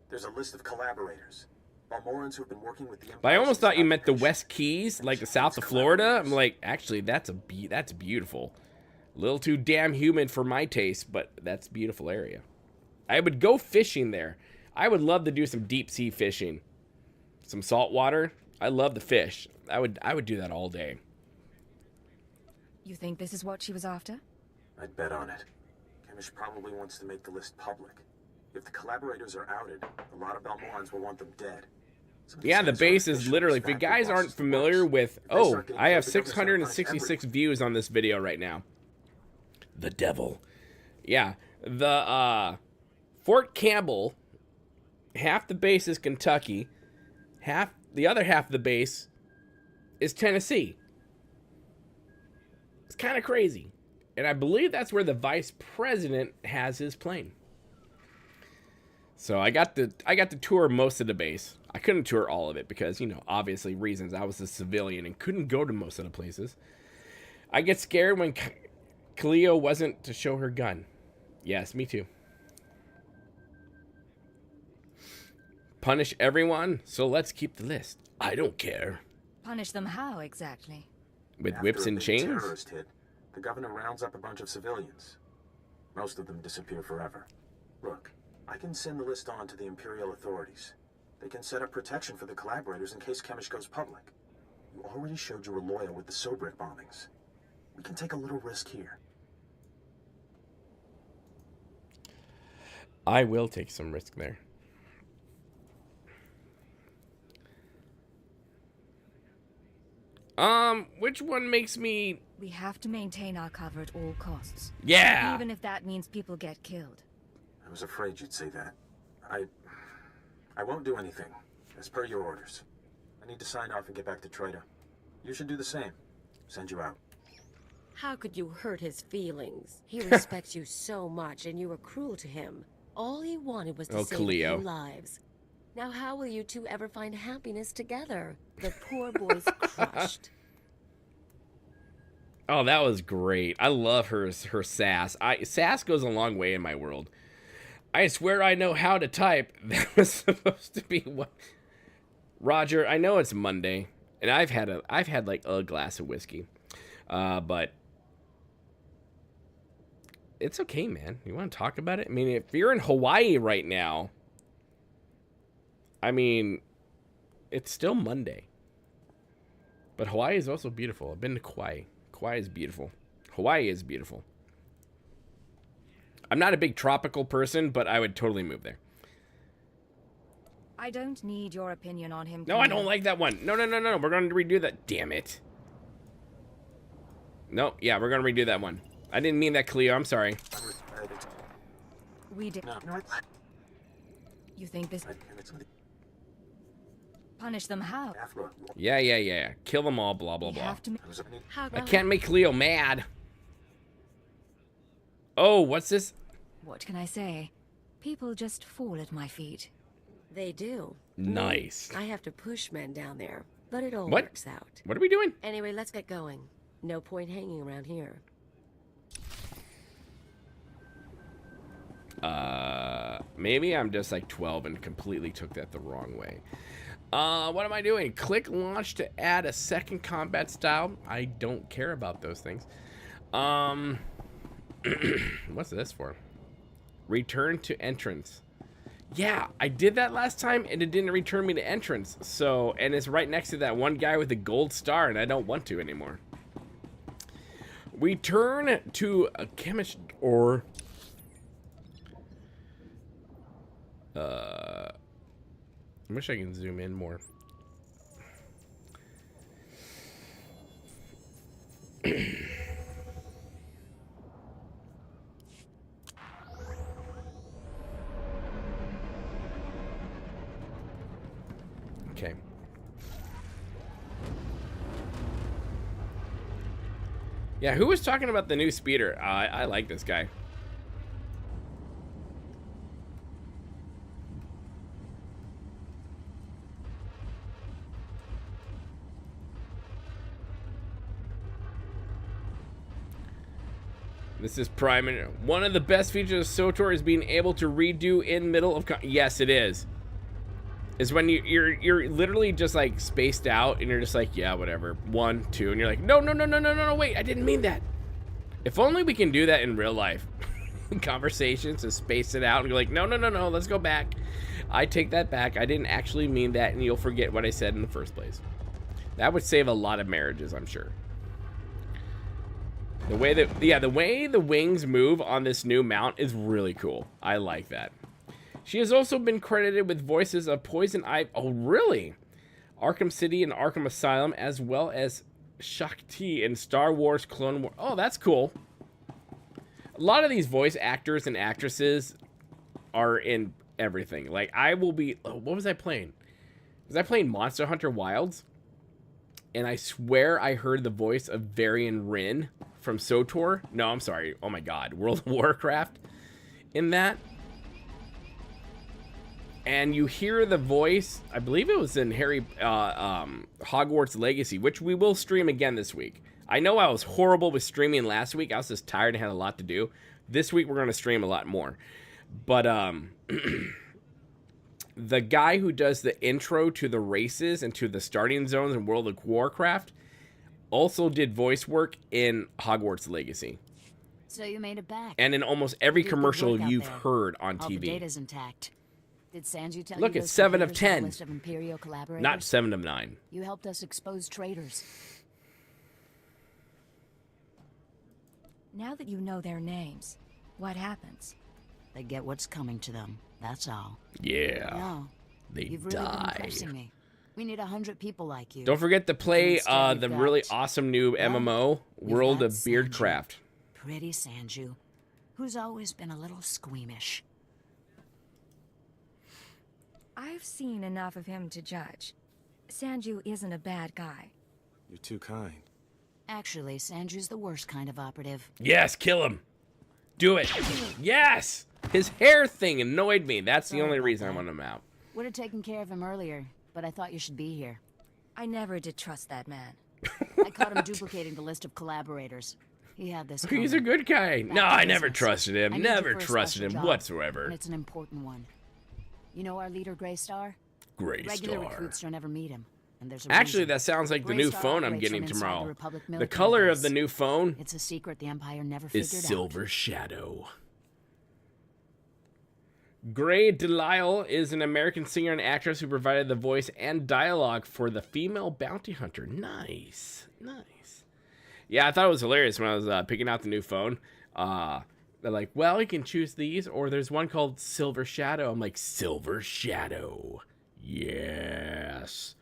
There's a list of collaborators. Balmorans who've been working with the But I almost thought you meant the West Keys, like the south of Florida. I'm like, actually, that's beautiful. A little too damn humid for my taste, but that's a beautiful area. I would go fishing there. I would love to do some deep sea fishing. Some salt water. I love the fish. I would do that all day. You think this is what she was after? I'd bet on it. Kemish probably wants to make the list public. If the collaborators are outed, a lot of Balmorans will want them dead. Yeah, the base is literally, if you guys aren't familiar with, oh, I have 666 views on this video right now. The devil. Yeah, the Fort Campbell, half the base is Kentucky, the other half of the base is Tennessee. It's kind of crazy. And I believe that's where the vice president has his plane. So I got to tour most of the base. I couldn't tour all of it because, you know, obviously reasons. I was a civilian and couldn't go to most of the places. I get scared when Cleo wasn't to show her gun. Yes, me too. Punish everyone, so let's keep the list. I don't care. Punish them how, exactly? With After whips a and big chains? terrorist hit, the governor rounds up a bunch of civilians. Most of them disappear forever. Look, I can send the list on to the Imperial authorities. They can set up protection for the collaborators in case Chemish goes public. You already showed you were loyal with the Sobrik bombings. We can take a little risk here. I will take some risk there. Which one makes me... We have to maintain our cover at all costs. Yeah! Even if that means people get killed. I was afraid you'd say that. I won't do anything, as per your orders. I need to sign off and get back to Troida. You should do the same. Send you out. How could you hurt his feelings? He respects you so much, and you were cruel to him. All he wanted was to save a few lives. Now how will you two ever find happiness together? The poor boy's crushed. Oh, that was great. I love her sass. Sass goes a long way in my world. I swear I know how to type. That was supposed to be what... Roger, I know it's Monday, and I've had like a glass of whiskey. But it's okay, man. You want to talk about it? I mean, if you're in Hawaii right now, I mean, it's still Monday. But Hawaii is also beautiful. I've been to Kauai. Kauai is beautiful. Hawaii is beautiful. I'm not a big tropical person, but I would totally move there. I don't need your opinion on him. No, I don't like that one. No. We're going to redo that. Damn it. No, yeah, we're going to redo that one. I didn't mean that, Cleo. I'm sorry. We did. You think this... Punish them how? Yeah. Kill them all, blah, blah, blah. How... I can't make Cleo mad. Oh, what's this? What can I say? People just fall at my feet. They do. Nice. I have to push men down there, but it all What? works out. What are we doing? Anyway, let's get going. No point hanging around here. Maybe I'm just like 12 and completely took that the wrong way. What am I doing? Click launch to add a second combat style. I don't care about those things. What's this for? Return to entrance. Yeah, I did that last time and it didn't return me to entrance. So, and it's right next to that one guy with the gold star and I don't want to anymore. Return to a chemist or... I wish I can zoom in more. Okay. Yeah, who was talking about the new speeder? I like this guy. This is prime. One of the best features of swtor is being able to redo in middle of... Yes, it is. Is when you're literally just like spaced out and you're just like, yeah, whatever. 1, 2, and you're like, no, wait, I didn't mean that. If only we can do that in real life. Conversations, to space it out and you're like, no, let's go back. I take that back. I didn't actually mean that, and you'll forget what I said in the first place. That would save a lot of marriages, I'm sure. The way that, yeah, the way the wings move on this new mount is really cool. I like that. She has also been credited with voices of Poison Ivy. Oh, really? Arkham City and Arkham Asylum, as well as Shakti in Star Wars Clone Wars. Oh, that's cool. A lot of these voice actors and actresses are in everything. Like, I will be... Oh, what was I playing? Was I playing Monster Hunter Wilds? And I swear I heard the voice of Varian Rin from SWTOR. No, I'm sorry. Oh my god. World of Warcraft in that. And you hear the voice, I believe it was in Hogwarts Legacy, which we will stream again this week. I know I was horrible with streaming last week. I was just tired and had a lot to do. This week we're going to stream a lot more. But the guy who does the intro to the races and to the starting zones in World of Warcraft also did voice work in Hogwarts Legacy. So you made it back. And in almost every You did good commercial work out you've there. heard on All TV. the data's intact. Did Sanju tell Look, you it's those 7 of computers have a 10. list of Imperial collaborators? Not 7 of 9. You helped us expose traitors. Now that you know their names, what happens? They get what's coming to them. That's all. Yeah. No, They you've really been die. impressing me. We need 100 people like you. Don't forget to play Instead, the we've really got- awesome new MMO, we've World got of Beardcraft. Pretty Sanju, who's always been a little squeamish. I've seen enough of him to judge. Sanju isn't a bad guy. You're too kind. Actually, Sanju's the worst kind of operative. Yes, kill him. Do it. Yes! His hair thing annoyed me. That's the Sorry only about reason I that. want him out. Would have taken care of him earlier, but I thought you should be here. I never did trust that man. I caught him duplicating the list of collaborators. He had this. He's a coming. good guy. Back No, to I never business. trusted him. I need you Never for a trusted special him job, whatsoever. And it's an important one. You know our leader, Greystar? Greystar. Regular recruits don't ever meet him. And there's a Actually, reason. that sounds like the new Greystar phone I'm operates getting from inside tomorrow. the Republic The military color of base. the new phone It's a secret the Empire never is figured out. Silver Shadow. Gray Delisle is an American singer and actress who provided the voice and dialogue for the female bounty hunter. Nice. Nice. Yeah, I thought it was hilarious when I was picking out the new phone. They're like, well, you can choose these, or there's one called Silver Shadow. I'm like, Silver Shadow. Yes.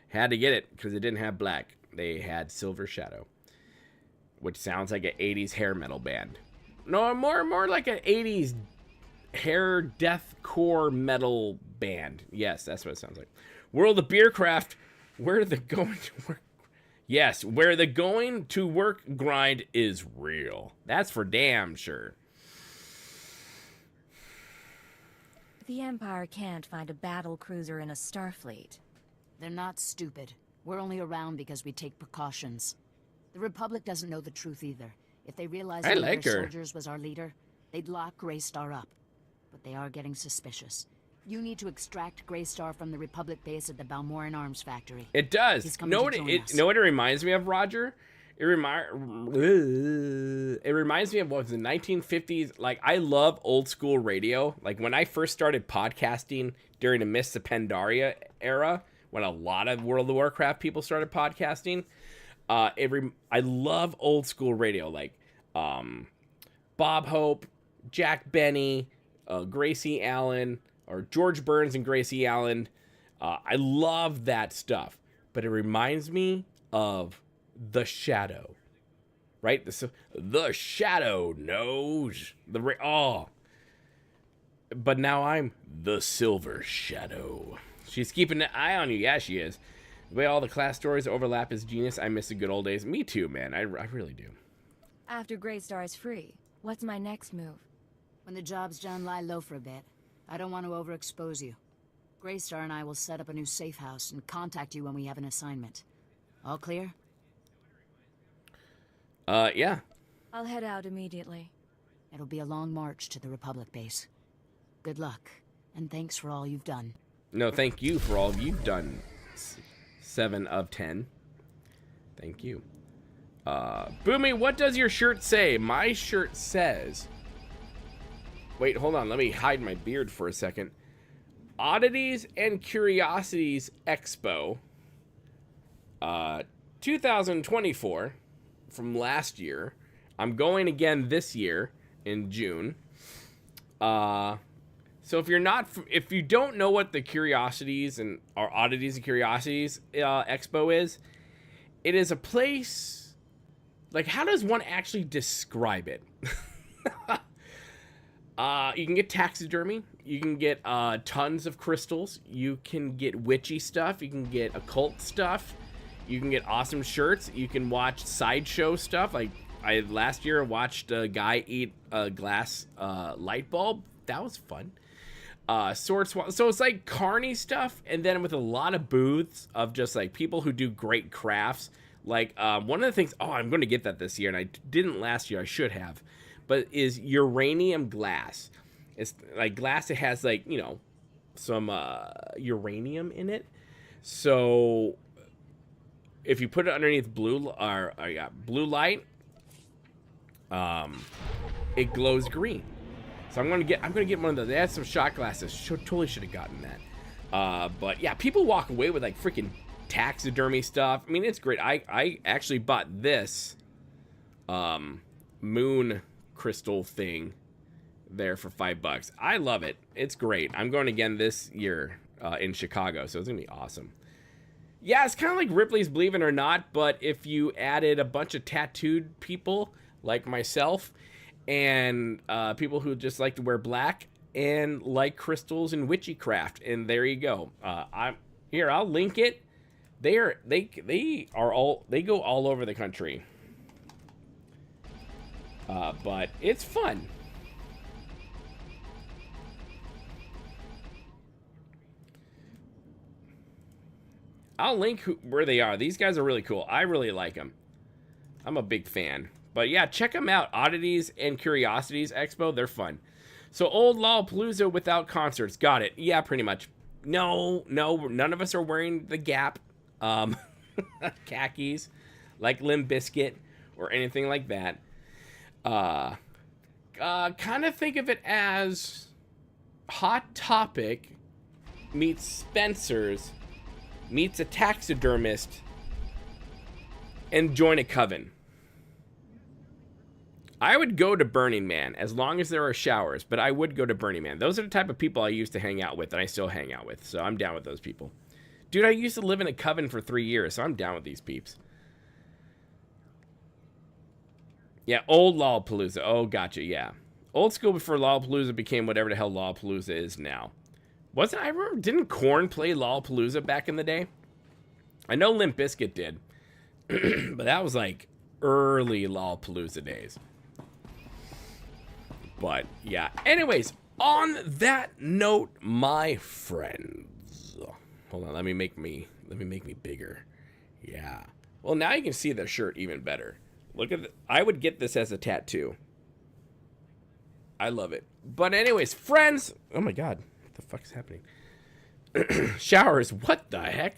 Had to get it because it didn't have black. They had Silver Shadow, which sounds like an 80s hair metal band. No, more like an 80s hair deathcore metal band. Yes, that's what it sounds like. World of Beercraft, where the going to work. Yes, where the going to work grind is real. That's for damn sure. The Empire can't find a battle cruiser in a Starfleet. They're not stupid. We're only around because we take precautions. The Republic doesn't know the truth either. If they realized I one of like their her. soldiers was our leader, they'd lock Greystar up. But they are getting suspicious. You need to extract Greystar from the Republic base at the Balmora Arms Factory. It does. He's coming Know to what join it us. know what it reminds me of, Roger? It reminds me of what was the 1950s. Like, I love old school radio. Like, when I first started podcasting during the Mists of Pandaria era, when a lot of World of Warcraft people started podcasting, I love old school radio. Like, Bob Hope, Jack Benny, Gracie Allen, or George Burns and Gracie Allen. I love that stuff. But it reminds me of The Shadow. Right? The Shadow knows. But now I'm the Silver Shadow. She's keeping an eye on you. Yeah, she is. The way all the class stories overlap is genius. I miss the good old days. Me too, man. I really do. After Greystar is free, what's my next move? When the job's done, lie low for a bit. I don't want to overexpose you. Greystar and I will set up a new safe house and contact you when we have an assignment. All clear? Yeah. I'll head out immediately. It'll be a long march to the Republic base. Good luck, and thanks for all you've done. No, thank you for all you've done. 7 of 10. Thank you. Boomy, what does your shirt say? My shirt says... Wait, hold on. Let me hide my beard for a second. Oddities and Curiosities Expo 2024 from last year. I'm going again this year in June. So if you don't know what the Curiosities and or Oddities and Curiosities Expo is, it is a place. Like, how does one actually describe it? You can get taxidermy. You can get tons of crystals. You can get witchy stuff. You can get occult stuff. You can get awesome shirts. You can watch sideshow stuff. Like, last year watched a guy eat a glass light bulb. That was fun. Sword swap. So it's like carny stuff, and then with a lot of booths of just like people who do great crafts. Like one of the things, I'm going to get that this year, and I didn't last year. I should have, but is uranium glass. It's like glass that has like, you know, some uranium in it. So if you put it underneath blue light, it glows green. So I'm gonna get one of those. They had some shot glasses. Totally should have gotten that. But yeah, people walk away with like freaking taxidermy stuff. I mean, it's great. I actually bought this moon crystal thing there for $5. I love it. It's great. I'm going again this year in Chicago, so it's gonna be awesome. Yeah, it's kind of like Ripley's Believe It or Not, but if you added a bunch of tattooed people like myself, and people who just like to wear black and like crystals and witchcraft, and there you go. I'll link it. They go all over the country. But it's fun. I'll link where they are. These guys are really cool. I really like them. I'm a big fan. But yeah, check them out. Oddities and Curiosities Expo. They're fun. So old Lollapalooza without concerts. Got it. Yeah, pretty much. No, none of us are wearing the Gap khakis like Limp Bizkit or anything like that. Kind of think of it as Hot Topic meets Spencer's meets a taxidermist and join a coven. I would go to Burning Man as long as there are showers, but I would go to Burning Man. Those are the type of people I used to hang out with and I still hang out with, so I'm down with those people. Dude, I used to live in a coven for 3 years, so I'm down with these peeps. Yeah, old Lollapalooza. Oh, gotcha, yeah. Old school before Lollapalooza became whatever the hell Lollapalooza is now. I remember, didn't Korn play Lollapalooza back in the day? I know Limp Bizkit did, but that was like early Lollapalooza days. But yeah, anyways, on that note, my friends, hold on, let me make me bigger. Yeah. Well, now you can see the shirt even better. Look at I would get this as a tattoo. I love it. But anyways, friends, oh my god, what the fuck is happening? Showers, what the heck?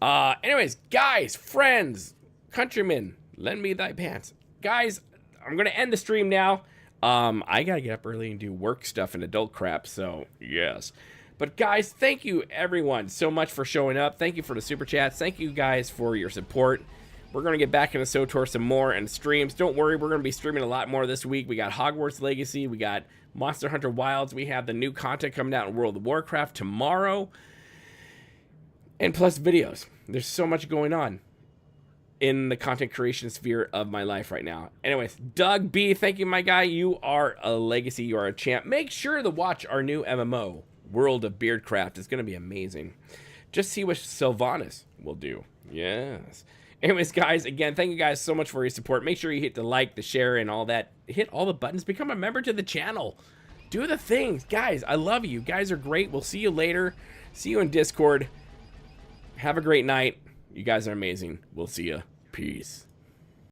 Anyways, guys, friends, countrymen, lend me thy pants. Guys, I'm gonna end the stream now. I gotta get up early and do work stuff and adult crap, so yes. But guys, thank you everyone so much for showing up. Thank you for the super chats. Thank you guys for your support. We're gonna get back into SWTOR some more and streams. Don't worry, we're gonna be streaming a lot more this week. We got Hogwarts Legacy, we got Monster Hunter Wilds, we have the new content coming out in World of Warcraft tomorrow, and plus videos. There's so much going on in the content creation sphere of my life right now. Anyways, Doug B, thank you, my guy. You are a legacy. You are a champ. Make sure to watch our new MMO, World of Beardcraft. It's going to be amazing. Just see what Sylvanas will do. Yes. Anyways, guys, again, thank you guys so much for your support. Make sure you hit the like, the share, and all that. Hit all the buttons. Become a member to the channel. Do the things. Guys, I love you. You guys are great. We'll see you later. See you in Discord. Have a great night. You guys are amazing. We'll see ya. Peace.